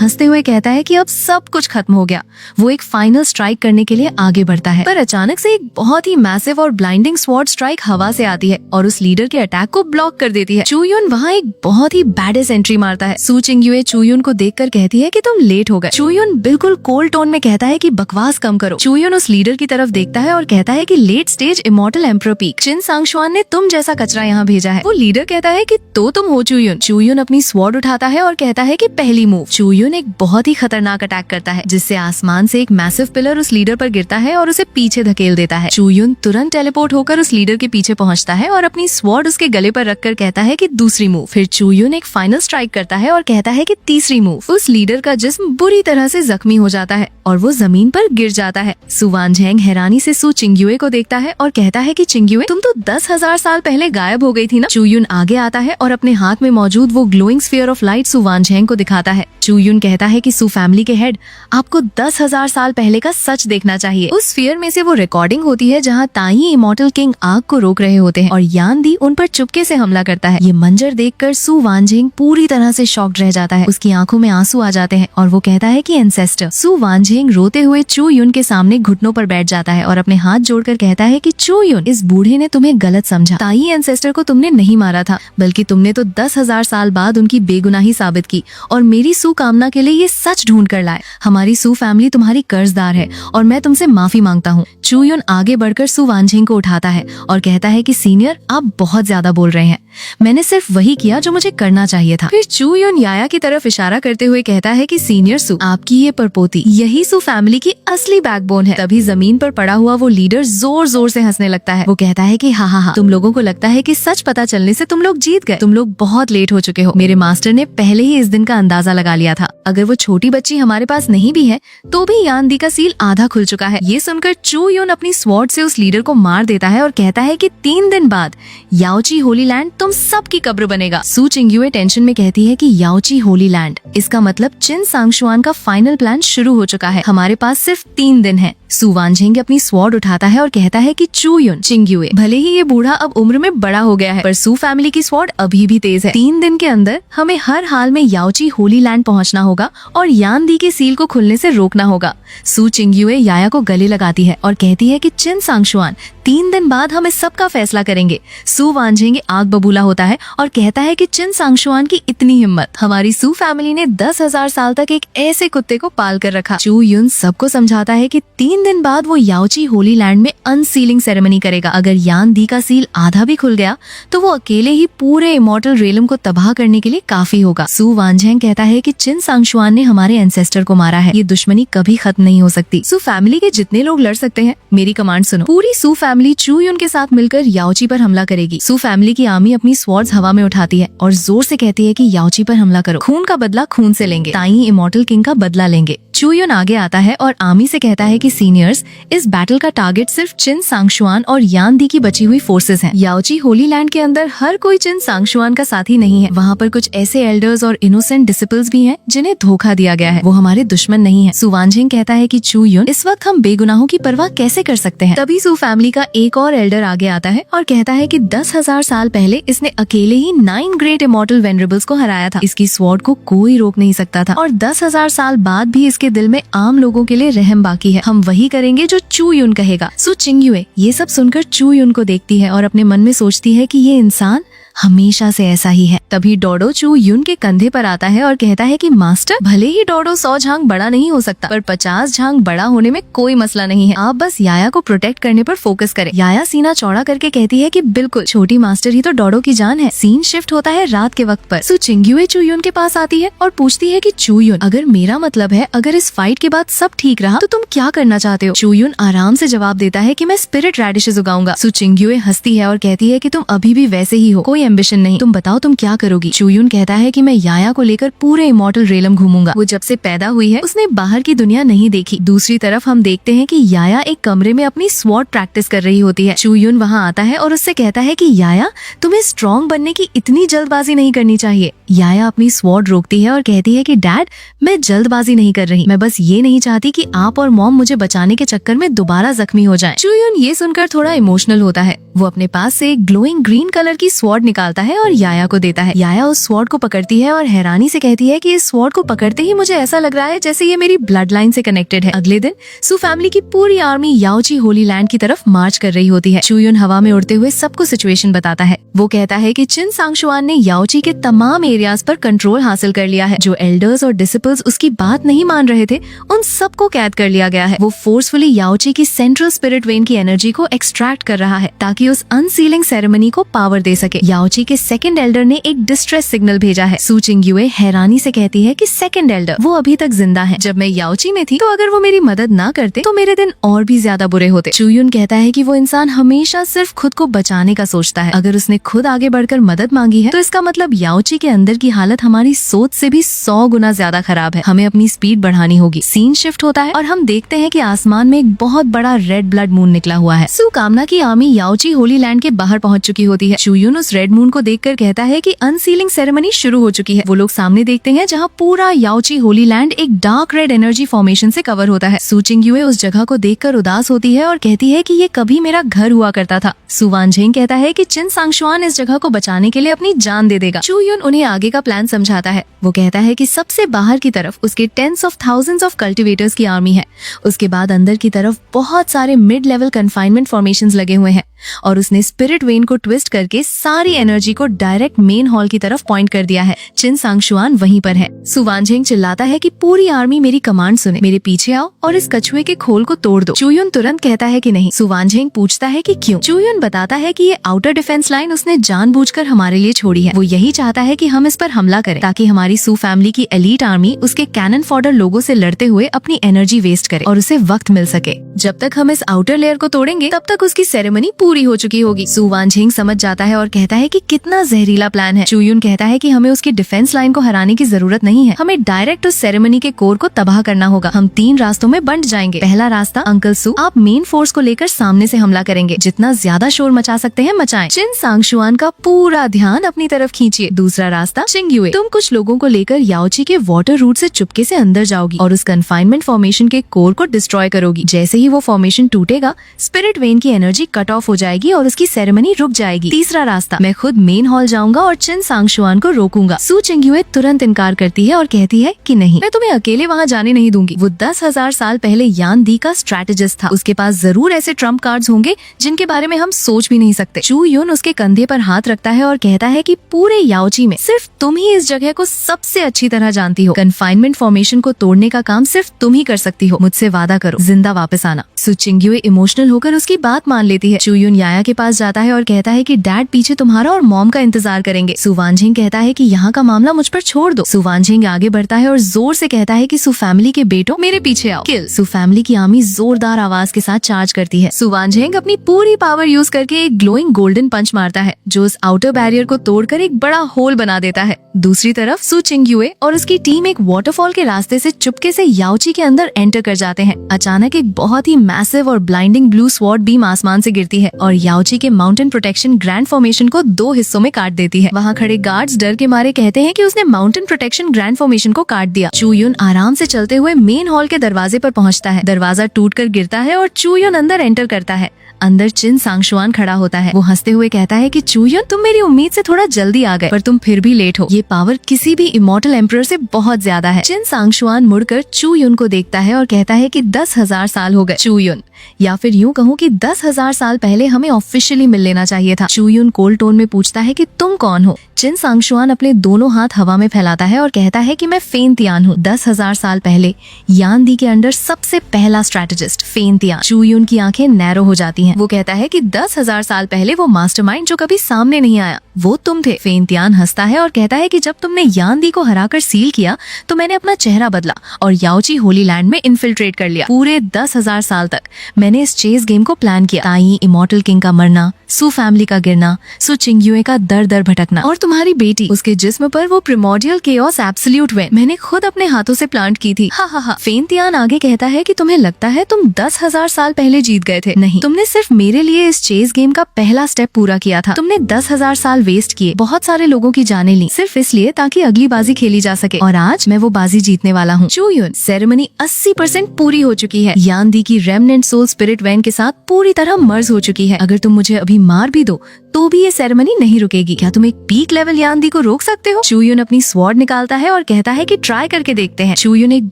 हंसते हुए कहता है कि अब सब कुछ खत्म हो गया। वो एक फाइनल स्ट्राइक करने के लिए आगे बढ़ता है, पर अचानक से एक बहुत ही मैसिव और ब्लाइंडिंग स्वॉर्ड स्ट्राइक हवा से आती है और उस लीडर के अटैक को ब्लॉक कर देती है। चूयुन वहाँ एक बहुत ही बैडेस्ट एंट्री मारता है। सू चिंगयुए चूयुन को देखकर कहती है कि तुम लेट हो गए। चूयुन बिल्कुल कोल्ड टोन में कहता है कि बकवास कम करो। चूयुन उस लीडर की तरफ देखता है और कहता है कि लेट स्टेज इमॉर्टल एम्परर पीक चिन सांगशुआन ने तुम जैसा कचरा यहाँ भेजा है। वो लीडर कहता है कि तो तुम हो चूयुन। चूयुन अपनी स्वॉर्ड उठाता है और कहता है कि पहली मूव। चूयुन एक बहुत ही खतरनाक अटैक करता है जिससे आसमान से एक मैसिव पिलर उस लीडर पर गिरता है और उसे पीछे धकेल देता है। चूयुन तुरंत टेलीपोर्ट होकर उस लीडर के पीछे पहुंचता है और अपनी स्वॉर्ड उसके गले पर रखकर कहता है कि दूसरी मूव। फिर चूयुन एक फाइनल स्ट्राइक करता है और कहता है कि तीसरी मूव। उस लीडर का जिस्म बुरी तरह से जख्मी हो जाता है और वो जमीन पर गिर जाता है। सू वानझेंग हैरानी से सू चिंगयुए को देखता है और कहता है कि चिंगयुए तुम तो 10,000 साल पहले गायब हो गई थी ना। चूयुन आगे आता है और अपने हाथ में मौजूद वो ग्लोइंग स्फीयर ऑफ लाइट सू वानझेंग को दिखाता है। चूयुन कहता है कि सू फैमिली के हेड, आपको 10,000 साल पहले का सच देखना चाहिए। उस स्फीयर में से वो रिकॉर्डिंग होती है जहाँ ताई इमॉर्टल किंग आग को रोक रहे होते हैं और यान दी उन पर चुपके से हमला करता है। ये मंजर देखकर सू वानझेंग पूरी तरह से शॉक्ड रह जाता है। उसकी आंखों में आंसू आ जाते हैं और वो कहता है कि एंसेस्टर। सू वानझेंग रोते हुए चूयुन के सामने घुटनों पर बैठ जाता है और अपने हाथ जोड़कर कहता है कि चूयुन, इस बूढ़े ने तुम्हें गलत समझा। ताई एंसेस्टर को तुमने नहीं मारा था, बल्कि तुमने तो 10,000 साल बाद उनकी बेगुनाही साबित की और मेरी सू कामना के लिए ये सच ढूंढ कर लाए। हमारी सू फैमिली तुम्हारी कर्जदार है और मैं तुमसे माफी मांगता हूँ। चूयुन आगे बढ़कर सू वानझेंग को उठाता है और कहता है कि सीनियर, आप बहुत ज्यादा बोल रहे हैं। मैंने सिर्फ वही किया जो मुझे करना चाहिए था। फिर चूयुन याया की तरफ इशारा करते हुए कहता है कि सीनियर सू, आपकी ये परपोती, यही सू फैमिली की असली बैकबोन है। तभी जमीन पर पड़ा हुआ वो लीडर जोर जोर से हंसने लगता है। वो कहता है कि हाँ, तुम लोगों को लगता है कि सच पता चलने से तुम लोग जीत गए। तुम लोग बहुत लेट हो चुके हो। मेरे मास्टर ने पहले ही इस दिन का अंदाजा लगा लिया था। अगर वो छोटी बच्ची हमारे पास नहीं भी है तो भी यान दी का सील आधा खुल चुका है। ये सुनकर चूयुन अपनी स्वॉर्ड से उस लीडर को मार देता है और कहता है कि 3 दिन बाद याओची होली लैंड तुम सबकी कब्र बनेगा। सू चिंगयुए टेंशन में कहती है कि याओची होली लैंड, इसका मतलब चिन सांगशुआन का फाइनल प्लान शुरू हो चुका है। हमारे पास सिर्फ 3 दिन है। सू वानझेंग अपनी स्वॉर्ड उठाता है और कहता है कि चूयुन, चिंगयुए, भले ही ये बूढ़ा अब उम्र में बड़ा हो गया है, पर सू फैमिली की स्वॉर्ड अभी भी तेज है। 3 दिन के अंदर हमें हर हाल में याओची होली लैंड पहुंचना होगा और यान दी के सील को खुलने से रोकना होगा। सू चिंगयुए याया को गले लगाती है और कहती है कि चिन सांगशुआन, 3 दिन बाद हम इस सब का फैसला करेंगे। सू वानझेंग आग बबूला होता है और कहता है कि चिन सांगशुआन की इतनी हिम्मत, हमारी सू फैमिली ने 10,000 साल तक एक ऐसे कुत्ते को पाल कर रखा। चूयुन सबको समझाता है कि 3 दिन बाद वो याओची होली लैंड में अनसीलिंग सेरेमनी करेगा। अगर यान दी का सील आधा भी खुल गया तो वो अकेले ही पूरे इमॉर्टल रेलम को तबाह करने के लिए काफी होगा। सू वानझेंग कहता है कि चिन सांगशुआन ने हमारे एंसेस्टर को मारा है। ये दुश्मनी कभी खत्म नहीं हो सकती। सू फैमिली के जितने लोग लड़ सकते हैं, मेरी कमांड सुनो। पूरी सू फैमिली चूयुन के साथ मिलकर याओची पर हमला करेगी। सू फैमिली की आर्मी अपनी स्वॉर्ड्स हवा में उठाती है और जोर से कहती है कि याओची पर हमला करो। खून का बदला खून से लेंगे। ताई इमॉर्टल किंग का बदला लेंगे। चूयुन आगे आता है और आर्मी से कहता है कि सीनियर्स, इस बैटल का टारगेट सिर्फ चिन सांगशुआन और यान दी की बची हुई फोर्सेस हैं। याओची होली लैंड के अंदर हर कोई चिन सांगशुआन का साथी नहीं है। वहाँ पर कुछ ऐसे एल्डर्स और इनोसेंट डिसिपल्स भी हैं जिन्हें धोखा दिया गया है। वो हमारे दुश्मन नहीं है। सू वानझेंग कहता है कि चूयुन, इस वक्त हम बेगुनाहों की परवाह कैसे कर सकते हैं। तभी सू फैमिली का एक और एल्डर आगे आता है और कहता है कि 10,000 साल पहले इसने अकेले ही 9 ग्रेट इमॉर्टल वेनरेबल्स को हराया था। इसकी स्वॉर्ड को कोई रोक नहीं सकता था और 10,000 साल बाद भी इसके दिल में आम लोगों के लिए रहम बाकी है। हम वही करेंगे जो चूयुन कहेगा। सू चिंगयुए ये सब सुनकर चूयुन को देखती है और अपने मन में सोचती है कि ये इंसान हमेशा से ऐसा ही है। तभी डोडो चूयुन के कंधे पर आता है और कहता है कि मास्टर, भले ही डोडो 100 झांग बड़ा नहीं हो सकता, पर 50 झांग बड़ा होने में कोई मसला नहीं है। आप बस याया को प्रोटेक्ट करने पर फोकस करें। याया सीना चौड़ा करके कहती है कि बिल्कुल, छोटी मास्टर ही तो डोडो की जान है। सीन शिफ्ट होता है रात के वक्त पर। सू चिंगयुए चूयुन के पास आती है और पूछती है कि चूयुन, अगर मेरा मतलब है, अगर इस फाइट के बाद सब ठीक रहा तो तुम क्या करना चाहते हो। चूयुन आराम से जवाब देता है कि मैं स्पिरिट रेडिशेस उगाऊंगा। सू चिंगयुए हंसती है और कहती है कि तुम अभी भी वैसे ही हो, कोई एम्बिशन नहीं। तुम बताओ तुम क्या करोगी। चूयुन कहता है कि मैं याया को लेकर पूरे इमॉर्टल रेलम घूमूंगा। वो जब से पैदा हुई है उसने बाहर की दुनिया नहीं देखी। दूसरी तरफ हम देखते हैं कि याया एक कमरे में अपनी स्वॉर्ड प्रैक्टिस कर रही होती है। चूयुन वहाँ आता है और उससे कहता है कि याया, तुम्हें स्ट्रॉन्ग बनने की इतनी जल्दबाजी नहीं करनी चाहिए। याया अपनी स्वॉर्ड रोकती है और कहती है कि डैड, मैं जल्दबाजी नहीं कर रही, मैं बस ये नहीं चाहती कि आप और मॉम मुझे बचाने के चक्कर में दोबारा जख्मी हो जाएं। चूयुन ये सुनकर थोड़ा इमोशनल होता है। वो अपने पास से एक ग्लोइंग ग्रीन कलर की स्वॉर्ड निकालता है और याया को देता है। याया उस स्वॉर्ड को पकड़ती है और हैरानी से कहती है कि इस स्वॉर्ड को पकड़ते ही मुझे ऐसा लग रहा है जैसे ये मेरी ब्लड लाइन से कनेक्टेड है। अगले दिन सू फैमिली की पूरी आर्मी याओची होली लैंड की तरफ मार्च कर रही होती है। चूयुन हवा में उड़ते हुए सबको सिचुएशन बताता है। वो कहता है कि चिन सांगशुआन ने याओची के तमाम एरियाज पर कंट्रोल हासिल कर लिया है। जो एल्डर्स और डिसिपल्स उसकी बात नहीं मान रहे थे, उन सबको कैद कर लिया गया है। वो फोर्सफुली याओची की सेंट्रल स्पिरिट वेन की एनर्जी को एक्सट्रैक्ट कर रहा है ताकि उस अनसीलिंग सेरेमनी को पावर दे सके। याओची के सेकंड एल्डर ने एक डिस्ट्रेस सिग्नल भेजा है। सू चिंगयुए हैरानी से कहती है कि सेकंड एल्डर, वो अभी तक जिंदा है। जब मैं याओची में थी तो अगर वो मेरी मदद ना करते तो मेरे दिन और भी ज्यादा बुरे होते। चूयुन कहता है कि वो इंसान हमेशा सिर्फ खुद को बचाने का सोचता है। अगर उसने खुद आगे बढ़कर मदद मांगी है तो इसका मतलब याओची के अंदर की हालत हमारी सोच से भी 100 गुना ज्यादा खराब है। हमें अपनी स्पीड बढ़ानी होगी। सीन शिफ्ट होता है और हम देखते हैं कि आसमान में एक बहुत बड़ा रेड ब्लड मून निकला हुआ है। सू कामना की आर्मी याओची होली लैंड के बाहर पहुंच चुकी होती है। चूयुन उस रेड मून को देखकर कहता है कि अनसीलिंग सेरेमनी शुरू हो चुकी है। वो लोग सामने देखते हैं जहाँ पूरा याओची होली लैंड एक डार्क रेड एनर्जी फॉर्मेशन से कवर होता है। सू चिंगयुए उस जगह को देखकर उदास होती है और कहती है कि ये कभी मेरा घर हुआ करता था। सू वानझेंग कहता है कि चिन सांगशुआन इस जगह को बचाने के लिए अपनी जान दे देगा। चूयुन उन्हें आगे का प्लान समझाता है। वो कहता है कि सबसे बाहर की तरफ उसके tens of thousands of cultivators की आर्मी है। उसके बाद अंदर की तरफ बहुत सारे मिड लेवल कन्फाइनमेंट फॉर्मेशंस लगे हुए हैं और उसने स्पिरिट वेन को ट्विस्ट करके सारी एनर्जी को डायरेक्ट मेन हॉल की तरफ पॉइंट कर दिया है। चिन सांगशुआन वहीं पर है। सू वानझेंग चिल्लाता है कि पूरी आर्मी मेरी कमांड सुने, मेरे पीछे आओ और इस कछुए के खोल को तोड़ दो। चूयुन तुरंत कहता है कि नहीं। सू वानझेंग पूछता है कि क्यों। चूयुन बताता है कि ये आउटर डिफेंस लाइन उसने जानबूझकर हमारे लिए छोड़ी है। वो यही चाहता है कि हम इस पर हमला करें ताकि हमारी सू फैमिली की एलीट आर्मी उसके कैनन फॉडर लोगों से लड़ते हुए अपनी एनर्जी वेस्ट करे और उसे वक्त मिल सके। जब तक हम इस आउटर लेयर को तोड़ेंगे तब तक उसकी सेरेमनी पूरी हो चुकी होगी। सू वानझेंग समझ जाता है और कहता है कि कितना जहरीला प्लान है। चूयुन कहता है कि हमें उसकी डिफेंस लाइन को हराने की जरूरत नहीं है, हमें डायरेक्ट उस सेरेमनी के कोर को तबाह करना होगा। हम 3 रास्तों में बंट जाएंगे। पहला रास्ता, अंकल सू, आप मेन फोर्स को लेकर सामने से हमला करेंगे। जितना ज्यादा शोर मचा सकते हैं मचाएं। चिन सांगशुआन का पूरा ध्यान अपनी तरफ खींचिए। दूसरा रास्ता, चिंगयुए, तुम कुछ लोगों को लेकर याओची के वाटर रूट से चुपके से अंदर जाओगी और उस कन्फाइनमेंट फॉर्मेशन के कोर को डिस्ट्रॉय करोगी। जैसे ही वो फॉर्मेशन टूटेगा, स्पिरिट वेन की एनर्जी कट ऑफ हो जाएगी और उसकी सेरेमनी रुक जाएगी। तीसरा रास्ता, मैं खुद मेन हॉल जाऊंगा और चिन सांगशुआन को रोकूंगा। सू चिंगयुए तुरंत इनकार करती है और कहती है कि नहीं, मैं तुम्हें अकेले वहाँ जाने नहीं दूंगी। वो 10,000 साल पहले यान दी का स्ट्रेटेजिस्ट था। उसके पास जरूर ऐसे ट्रम्प कार्ड्स होंगे जिनके बारे में हम सोच भी नहीं सकते। चूयुन उसके कंधे पर हाथ रखता है और कहता है कि पूरे याओची में सिर्फ तुम ही इस जगह को सबसे अच्छी तरह जानती हो। कन्फाइनमेंट फॉर्मेशन को तोड़ने का काम सिर्फ तुम ही कर सकती हो। मुझसे वादा करो जिंदा वापस आना। सू चिंगयुए इमोशनल होकर उसकी बात मान लेती है। चूयुन याया के पास जाता है और कहता है कि डैड पीछे तुम्हारा और मॉम का इंतजार करेंगे। सू वानझेंग कहता है कि यहाँ का मामला मुझ पर छोड़ दो। सू वानझेंग आगे बढ़ता है और जोर से कहता है कि सू फैमिली के बेटों, मेरे पीछे आओ। किल। सू फैमिली की आर्मी जोरदार आवाज के साथ चार्ज करती है। सू वानझेंग अपनी पूरी पावर यूज करके एक ग्लोइंग गोल्डन पंच मारता है जो उस आउटर बैरियर को तोड़कर एक बड़ा होल बना देता है। दूसरी तरफ सू चिंगयुए और उसकी टीम एक वाटरफॉल के रास्ते से चुपके से याओची के अंदर एंटर कर जाते हैं। अचानक एक बहुत ही मैसिव और ब्लाइंडिंग ब्लू स्वॉर्ड बीम आसमान से गिरती है और याओची के माउंटेन प्रोटेक्शन ग्रैंड फॉर्मेशन को 2 हिस्सों में काट देती है। वहाँ खड़े गार्ड्स डर के मारे कहते हैं कि उसने माउंटेन प्रोटेक्शन ग्रैंड फॉर्मेशन को काट दिया। चूयुन आराम से चलते हुए मेन हॉल के दरवाजे पर पहुँचता है। दरवाजा टूटकर गिरता है और चूयुन अंदर एंटर करता है। अंदर चिन सांगशुआन खड़ा होता है। वो हंसते हुए कहता है कि चूयुन, तुम मेरी उम्मीद से थोड़ा जल्दी आ गए, पर तुम फिर भी लेट हो। ये पावर किसी भी इमॉर्टल एम्परर से बहुत ज्यादा है। चिन सांगशुआन मुड़कर चूयुन को देखता है और कहता है कि 10,000 साल हो गए। चूयुन, या फिर यूं कहूँ कि 10,000 साल पहले हमें ऑफिशियली मिल लेना चाहिए था। चूयुन कोल्ड टोन में पूछता है कि तुम कौन हो। चिन सांगशुआन अपने दोनों हाथ हवा में फैलाता है और कहता है कि मैं फेन तियान हूँ। 10,000 साल पहले यान दी के अंडर सबसे पहला स्ट्रेटेजिस्ट फेन तियान। चूयुन की आंखें नैरो हो जाती हैं। वो कहता है कि 10,000 साल पहले वो मास्टरमाइंड जो कभी सामने नहीं आया, वो तुम थे। फेन तियान हंसता है और कहता है कि जब तुमने यान दी को हराकर सील किया तो मैंने अपना चेहरा बदला और याओची होली लैंड में इन्फिल्ट्रेट कर लिया। पूरे 10,000 साल तक मैंने इस चेस गेम को प्लान किया। ताई इमॉर्टल किंग का मरना, सू फैमिली का गिरना, सू चिंगयुए का दर दर भटकना और तुम्हारी बेटी, उसके जिस्म पर वो प्रिमोर्डियल केओस एब्सोल्यूट वेन मैंने खुद अपने हाथों से प्लांट की थी। हा हा हा। फेन तियान आगे कहता है कि तुम्हें लगता है तुम 10,000 साल पहले जीत गए थे। नहीं, तुमने सिर्फ मेरे लिए इस चेस गेम का पहला स्टेप पूरा किया था। तुमने 10,000 साल वेस्ट किए, बहुत सारे लोगों की जाने ली, सिर्फ इसलिए ताकि अगली बाजी खेली जा सके, और आज मैं वो बाजी जीतने वाला हूँ। चूयुन, सेरेमनी 80% पूरी हो चुकी है। यान दी की रेमनेंट सोल स्पिरिट वैन के साथ पूरी तरह मर्ज हो चुकी है। अगर तुम मुझे अभी मार भी दो तो भी ये सेरेमनी नहीं रुकेगी। क्या तुम एक पीक लेवल यान दी को रोक सकते हो? चूयुन अपनी स्वॉर्ड निकालता है और कहता है कि ट्राई करके देखते हैं। चूयुन एक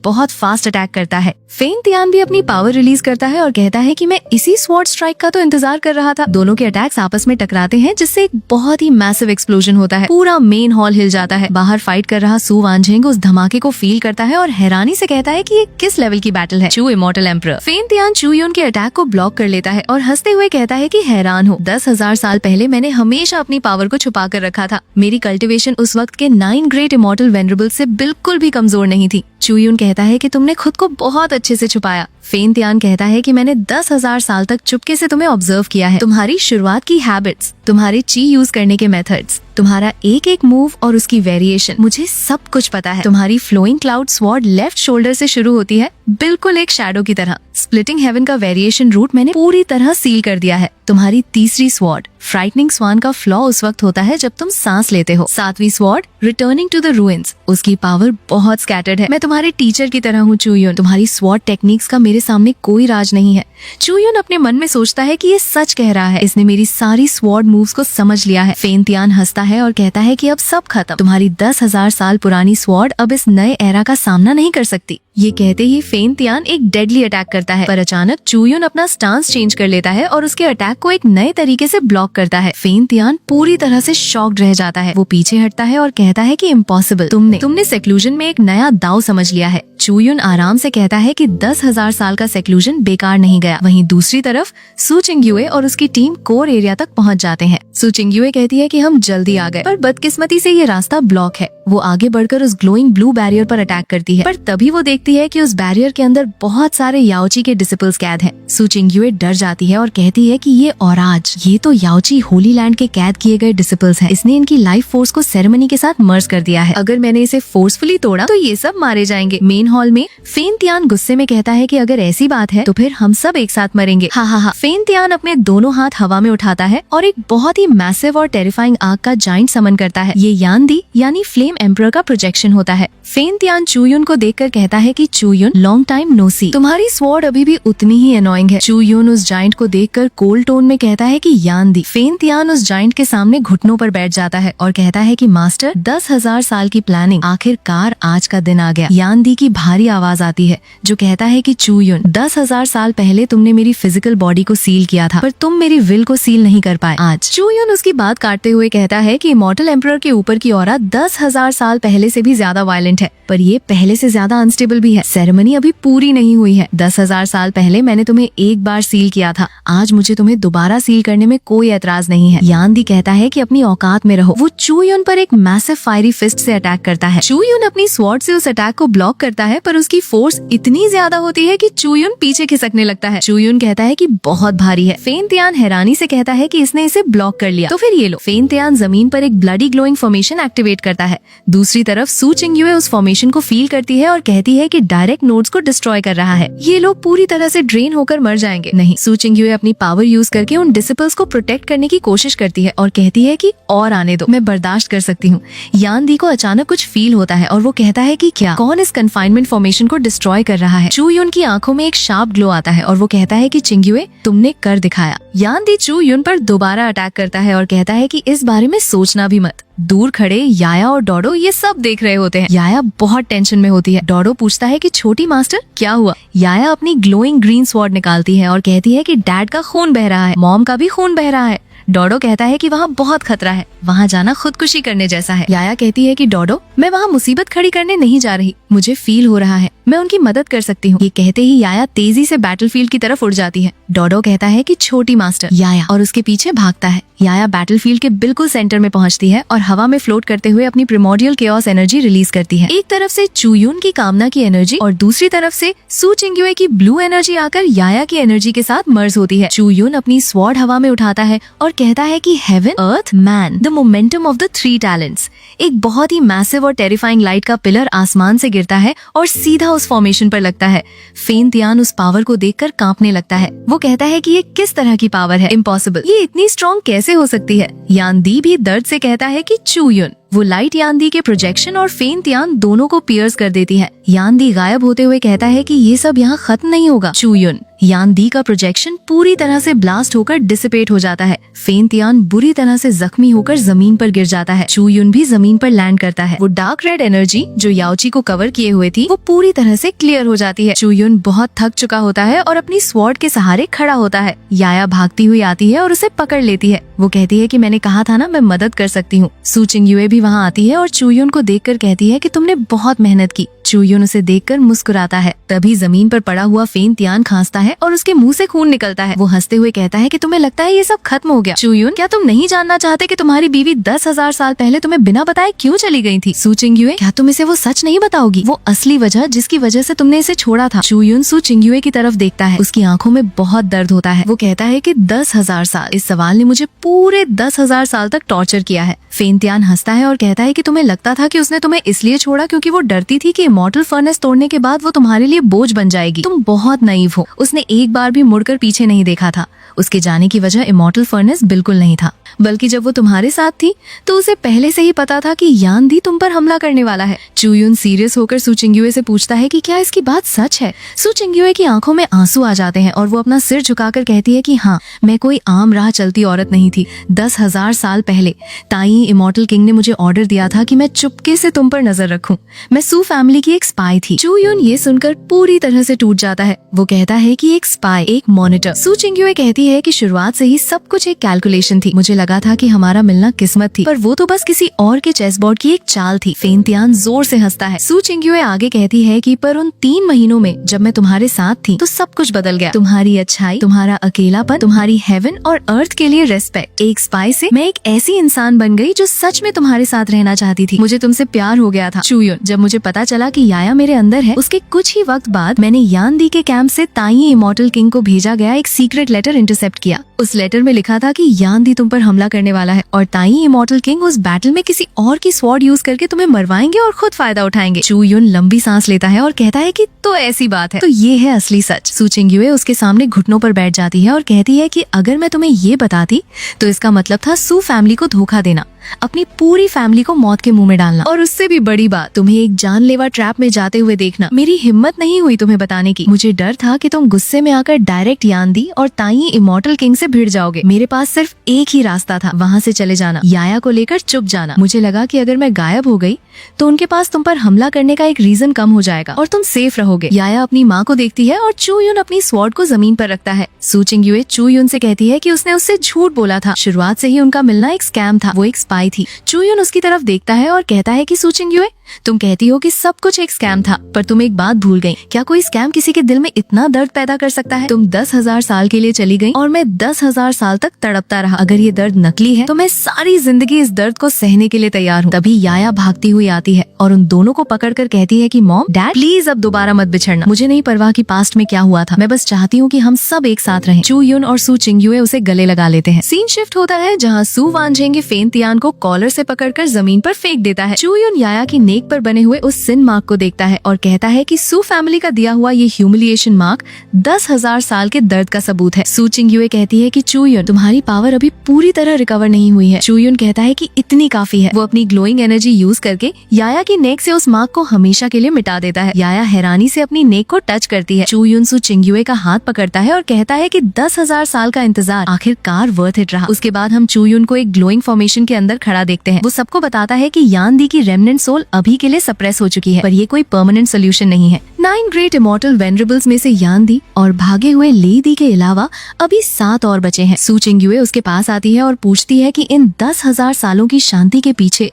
बहुत फास्ट अटैक करता है। फेन तियान भी अपनी पावर रिलीज करता है और कहता है कि मैं इसी स्वॉर्ड स्ट्राइक का तो इंतजार कर रहा था। दोनों के अटैक्स आपस में टकराते हैं, जिससे एक बहुत ही मैसिव एक्सप्लोजन होता है। पूरा मेन हॉल हिल जाता है। बाहर फाइट कर रहा सू वानझेंग उस धमाके को फील करता है और हैरानी से कहता है कि ये किस लेवल की बैटल है। चू इमॉर्टल एम्परर। फेन तियान चूयुन के अटैक को ब्लॉक कर लेता है और हंसते हुए कहता है कि हैरान हो, 10,000 साल पहले मैंने हमेशा अपनी पावर को छुपा कर रखा था। मेरी कल्टिवेशन उस वक्त के 9 ग्रेट इमॉर्टल वेनरेबल से बिल्कुल भी कमजोर नहीं थी। चूयुन कहता है कि तुमने खुद को बहुत अच्छे से छुपाया। फेन तियान कहता है कि मैंने 10,000 साल तक चुपके से तुम्हें ऑब्जर्व किया है। तुम्हारी शुरुआत की हैबिट्स, तुम्हारे ची यूज करने के मेथड्स, तुम्हारा एक एक मूव और उसकी वेरिएशन, मुझे सब कुछ पता है। तुम्हारी flowing cloud sword left shoulder से शुरू होती है, बिल्कुल एक शैडो की तरह। स्प्लिटिंग हेवन का वेरिएशन रूट मैंने पूरी तरह सील कर दिया है। तुम्हारी तीसरी स्वॉर्ड फ्राइटनिंग स्वान का फ्लॉ उस वक्त होता है जब तुम सांस लेते हो। 7वीं sword returning to the ruins, उसकी पावर बहुत स्कैटर्ड है। मैं तुम्हारे टीचर की तरह हूँ चूयुन। तुम्हारी स्वॉर्ड टेक्निक्स का मेरे सामने कोई राज नहीं है। चूयुन अपने मन में सोचता है कि ये सच कह रहा है, इसने मेरी सारी स्वॉर्ड मूव्स को समझ लिया है। फेन तियान हंसता है और कहता है कि अब सब खत्म। तुम्हारी 10,000 साल पुरानी स्वॉर्ड अब इस नए एरा का सामना नहीं कर सकती। ये कहते ही फेन तियान एक डेडली अटैक करता है, पर अचानक चूयुन अपना स्टांस चेंज कर लेता है और उसके अटैक को एक नए तरीके से ब्लॉक करता है। फेन तियान पूरी तरह से शॉक्ड रह जाता है। वो पीछे हटता है और कहता है कि इम्पॉसिबल, तुमने सेक्लूजन में एक नया दाव समझ लिया है। चूयुन आराम से कहता है कि 10,000 साल का सेक्लूजन बेकार नहीं गया। वहीं दूसरी तरफ सू चिंग्युए और उसकी टीम कोर एरिया तक पहुंच जाते हैं। सू चिंग्युए कहती है कि हम जल्दी आ गए, पर बदकिस्मती से ये रास्ता ब्लॉक है। वो आगे बढ़कर उस ग्लोइंग ब्लू बैरियर पर अटैक करती है, पर तभी वो देखती है कि उस बैरियर के अंदर बहुत सारे याओची के डिसिपल्स कैद हैं। सू चिंग्युए डर जाती है और कहती है कि ये औराज, ये तो याओची होली लैंड के कैद किए गए डिसिपल्स हैं। इसने इनकी लाइफ फोर्स को सेरेमनी के साथ मर्ज कर दिया है। अगर मैंने इसे फोर्सफुली तोड़ा तो ये सब मारे जाएंगे। मेन हॉल में फेन तियान गुस्से में कहता है कि अगर ऐसी बात है तो फिर हम सब एक साथ मरेंगे। हा हा हा। फेन तियान अपने दोनों हाथ हवा में उठाता है और एक बहुत ही मैसिव और टेरिफाइंग आग का जाइंट समन करता है। ये यान दी यानी फ्लेम एम्परर का प्रोजेक्शन होता है। फेन तियान चूयुन को देखकर कहता है कि चूयुन, लॉन्ग टाइम नो सी, तुम्हारी स्वॉर्ड अभी भी उतनी ही अनोइंग है। चूयुन उस जाइंट को देखकर कोल्ड टोन में कहता है कि यान दी। फेन तियान उस जाइंट के सामने घुटनों पर बैठ जाता है और कहता है कि मास्टर, 10,000 साल की प्लानिंग, आखिरकार आज का दिन आ गया। यान दी की भारी आवाज आती है जो कहता है कि चूयुन, 10,000 साल पहले तुमने मेरी फिजिकल बॉडी को सील किया था, पर तुम मेरी विल को सील नहीं कर पाए आज। चूयुन उसकी बात काटते हुए कहता है कि इमॉर्टल एम्परर के ऊपर की ऑरा 10,000 साल पहले से भी ज्यादा वायलेंट है, पर ये पहले से ज्यादा अनस्टेबल भी है। सेरेमनी अभी पूरी नहीं हुई है। 10,000 साल पहले मैंने तुम्हें एक बार सील किया था, आज मुझे तुम्हें दोबारा सील करने में कोई एतराज नहीं है। यान दी कहता है कि अपनी औकात में रहो। वो चूयुन पर एक मैसिव फायरी फिस्ट से अटैक करता है। चूयुन अपनी स्वॉर्ड से उस अटैक को ब्लॉक करता है, पर उसकी फोर्स इतनी ज्यादा होती है कि चूयुन पीछे खिसकने लगता है। चूयुन कहता है कि बहुत भारी है। फेन तियान हैरानी से कहता है कि इसने इसे ब्लॉक कर लिया, तो फिर ये लो। फेन तियान जमीन पर एक ब्लडी ग्लोइंग फॉर्मेशन एक्टिवेट करता है। दूसरी तरफ सू चिंग्युए उस फॉर्मेशन को फील करती है और कहती है कि डायरेक्ट नोड्स को डिस्ट्रॉय कर रहा है। ये लोग पूरी तरह से ड्रेन होकर मर जाएंगे। नहीं, सू चिंग्युए अपनी पावर यूज करके उन डिसिपल्स को प्रोटेक्ट करने की कोशिश करती है और कहती है कि और आने दो, मैं बर्दाश्त कर सकती हूँ। यान दी को अचानक कुछ फील होता है और वो कहता है कि क्या, कौन इस कन्फाइनमेंट फॉर्मेशन को डिस्ट्रॉय कर रहा है। चूयुन की आंखों में एक शार्प ग्लो आता है और वो कहता है कि चिंग्युए, तुमने कर दिखाया। यान दी चूयुन पर दोबारा अटैक करता है और कहता है कि इस बारे में सोचना भी मत। दूर खड़े याया और डोडो ये सब देख रहे होते हैं। याया बहुत टेंशन में होती है। डोडो पूछता है कि छोटी मास्टर, क्या हुआ? याया अपनी ग्लोइंग ग्रीन स्वॉर्ड निकालती है और कहती है कि डैड का खून बह रहा है, मॉम का भी खून बह रहा है। डोडो कहता है कि वहाँ बहुत खतरा है, वहाँ जाना खुदकुशी करने जैसा है। याया कहती है कि डोडो, मैं वहाँ मुसीबत खड़ी करने नहीं जा रही, मुझे फील हो रहा है, मैं उनकी मदद कर सकती हूँ। ये कहते ही याया तेजी से बैटलफील्ड की तरफ उड़ जाती है। डोडो कहता है कि छोटी मास्टर, याया, और उसके पीछे भागता है। याया बैटलफील्ड के बिल्कुल सेंटर में पहुंचती है और हवा में फ्लोट करते हुए अपनी प्रिमोर्डियल केओस एनर्जी रिलीज करती है। एक तरफ से चूयुन की कामना की एनर्जी और दूसरी तरफ से सू चिंग्युए की ब्लू एनर्जी आकर याया की एनर्जी के साथ मर्ज होती है। चूयुन अपनी स्वॉर्ड हवा में उठाता है और कहता है कि heaven, earth, man, the momentum of the 3 talents. एक बहुत ही मैसिव और टेरिफाइंग लाइट का पिलर आसमान से गिरता है और सीधा उस फॉर्मेशन पर लगता है। फेन तियान उस पावर को देखकर कांपने लगता है। वो कहता है कि ये किस तरह की पावर है, इम्पॉसिबल, ये इतनी स्ट्रॉन्ग कैसे हो सकती है। यान दी भी दर्द से कहता है कि चू युन। वो लाइट यान दी के प्रोजेक्शन और फेन तियान दोनों को पियर्स कर देती है। यान दी गायब होते हुए कहता है कि ये सब यहाँ खत्म नहीं होगा। चू युन, यान दी का प्रोजेक्शन पूरी तरह से ब्लास्ट होकर डिसिपेट हो जाता है। फेन तियान बुरी तरह से जख्मी होकर जमीन पर गिर जाता है। चू युन भी जमीन पर लैंड करता है। वो डार्क रेड एनर्जी जो याओची को कवर किए हुए थी वो पूरी तरह से क्लियर हो जाती है। चू युन बहुत थक चुका होता है और अपनी स्वॉर्ड के सहारे खड़ा होता है। याया भागती हुई आती है और उसे पकड़ लेती है। वो कहती है कि मैंने कहा था ना, मैं मदद कर सकती हूँ। सू चिंगयुए भी वहाँ आती है और चू युन को देखकर कहती है कि तुमने बहुत मेहनत की। चू युन उसे देखकर मुस्कुराता है। तभी जमीन पर पड़ा हुआ फेन तियान खांसता है और उसके मुंह से खून निकलता है। वो हंसते हुए कहता है कि तुम्हें लगता है ये सब खत्म हो गया। चू युन, क्या तुम नहीं जानना चाहते कि तुम्हारी बीवी 10,000 साल पहले तुम्हें बिना बताए क्यों चली गई थी? सू चिंगयुए, क्या तुम इसे वो सच नहीं बताओगी, वो असली वजह जिसकी वजह से तुमने इसे छोड़ा था? चू युन सू चिंगयुए की तरफ देखता है। उसकी आंखों में बहुत दर्द होता है। वो कहता है कि 10,000 साल, इस सवाल ने मुझे पूरे 10,000 साल तक टॉर्चर किया है। फेन तियान हंसता है और कहता है कि तुम्हें लगता था कि उसने तुम्हें इसलिए छोड़ा क्योंकि वो डरती थी कि इमॉर्टल फर्नेस तोड़ने के बाद वो तुम्हारे लिए बोझ बन जाएगी। तुम बहुत नाइव हो। उसने एक बार भी मुड़कर पीछे नहीं देखा था। उसके जाने की वजह इमॉर्टल फर्नेस बिल्कुल नहीं था, बल्कि जब वो तुम्हारे साथ थी तो उसे पहले से ही पता था कि यान दी तुम पर हमला करने वाला है। चू युन सीरियस होकर सू चिंगयुए से पूछता है कि क्या इसकी बात सच है? सू चिंगयुए की आंखों में आंसू आ जाते हैं और वो अपना सिर झुकाकर कहती है कि हाँ, मैं कोई आम राह चलती औरत नहीं थी। 10,000 साल पहले ताई इमॉर्टल किंग ने मुझे ऑर्डर दिया था कि मैं चुपके से तुम पर नजर रखूं। मैं सू फैमिली की एक स्पाई थी। चू युन ये सुनकर पूरी तरह से टूट जाता है। वो कहता है कि एक स्पाई, एक मॉनिटर। सू चिंगयुए कहती है कि शुरुआत से ही सब कुछ एक कैलकुलेशन थी। मुझे लगा था कि हमारा मिलना किस्मत थी, पर वो तो बस किसी और के चेस बोर्ड की एक चाल थी। फेन तियान जोर से हंसता है। सू चिंगयुए आगे कहती है कि पर उन 3 महीनों में जब मैं तुम्हारे साथ थी तो सब कुछ बदल गया। तुम्हारी अच्छाई, तुम्हारा अकेलापन, तुम्हारी हेवन और अर्थ के लिए रेस्पेक्ट। एक स्पाई से मैं एक ऐसी इंसान बन गई जो सच में तुम्हारे साथ रहना चाहती थी। मुझे तुमसे प्यार हो गया था। चू युन, जब मुझे पता चला कि याया मेरे अंदर है, उसके कुछ ही वक्त बाद मैंने यान दी के कैंप से ताई इमॉर्टल किंग को भेजा गया एक सीक्रेट लेटर इंटरसेप्ट किया। उस लेटर में लिखा था कि यान दी तुम पर हमला करने वाला है और ताई इमॉर्टल किंग उस बैटल में किसी और की स्वॉर्ड यूज करके तुम्हें मरवाएंगे और खुद फायदा उठाएंगे। चू युन लंबी सांस लेता है और कहता है कि तो ऐसी बात है, तो ये है असली सच। सू चिंगयुए उसके सामने घुटनों पर बैठ जाती है और कहती है कि अगर मैं तुम्हें ये बताती तो इसका मतलब था सू फैमिली को धोखा देना, अपनी पूरी फैमिली को मौत के मुंह में डालना, और उससे भी बड़ी बात, तुम्हें एक जानलेवा ट्रैप में जाते हुए देखना। मेरी हिम्मत नहीं हुई तुम्हें बताने की। मुझे डर था कि तुम गुस्से में आकर डायरेक्ट यान दी और ताई इमॉर्टल किंग से भिड़ जाओगे। मेरे पास सिर्फ एक ही रास्ता था, वहाँ से चले जाना, याया को लेकर चुप जाना। मुझे लगा कि अगर मैं गायब हो गई तो उनके पास तुम पर हमला करने का एक रीजन कम हो जाएगा और तुम सेफ रहोगे। याया अपनी माँ को देखती है और चू युन अपनी स्वॉर्ड को जमीन पर रखता है। सू चिंगयुए चू युन से कहती है कि उसने उससे झूठ बोला था। शुरुआत से ही उनका मिलना एक स्कैम था, वो एक स्पाई थी। चू युन उसकी तरफ देखता है और कहता है कि सू चिंगयुए, तुम कहती हो कि सब कुछ एक स्कैम था, पर तुम एक बात भूल गई। क्या कोई स्कैम किसी के दिल में इतना दर्द पैदा कर सकता है? तुम 10,000 साल के लिए चली गई और मैं 10,000 साल तक तड़पता रहा। अगर ये दर्द नकली है तो मैं सारी जिंदगी इस दर्द को सहने के लिए तैयार हूँ। तभी याया भागती हुई आती है और उन दोनों को पकड़कर कहती है कि मॉम, डैड, प्लीज अब दोबारा मत बिछड़ना। मुझे नहीं परवाह कि पास्ट में क्या हुआ था, मैं बस चाहती हूँ कि हम सब एक साथ रहें। चू युन और सू चिंगयुए उसे गले लगा लेते हैं। सीन शिफ्ट होता है जहाँ सू वानझेंग फेन तियान को कॉलर से पकड़कर जमीन पर फेंक देता है। चू युन याया की नेक पर बने हुए उस सिन मार्क को देखता है और कहता है कि सू फैमिली का दिया हुआ ये ह्यूमिलिएशन मार्क 10,000 साल के दर्द का सबूत है। सू चिंगयुए कहती है कि चू युन, तुम्हारी पावर अभी पूरी तरह रिकवर नहीं हुई है। चू युन कहता है कि इतनी काफी है। वो अपनी ग्लोइंग एनर्जी यूज करके याया की नेक से उस मार्क को हमेशा के लिए मिटा देता है। याया हैरानी से अपनी नेक को टच करती है। चू युन सू चिंगयुए का हाथ पकड़ता है और कहता है कि 10,000 साल का इंतजार आखिरकार वर्थ इट रहा। उसके बाद हम चू युन को एक ग्लोइंग फॉर्मेशन के अंदर खड़ा देखते हैं। वो सबको बताता है कि यान दी की रेमनेंट सोल अभी के लिए सप्रेस हो चुकी है, पर ये कोई परमानेंट सोल्यूशन नहीं है। 9 ग्रेट इमॉर्टल वेनरेबल्स में से यान दी और भागे हुए ली दी के अलावा अभी 7 और बचे हैं। सू चिंगयुए उसके पास आती है और पूछती है कि इन 10,000 सालों की शांति के पीछे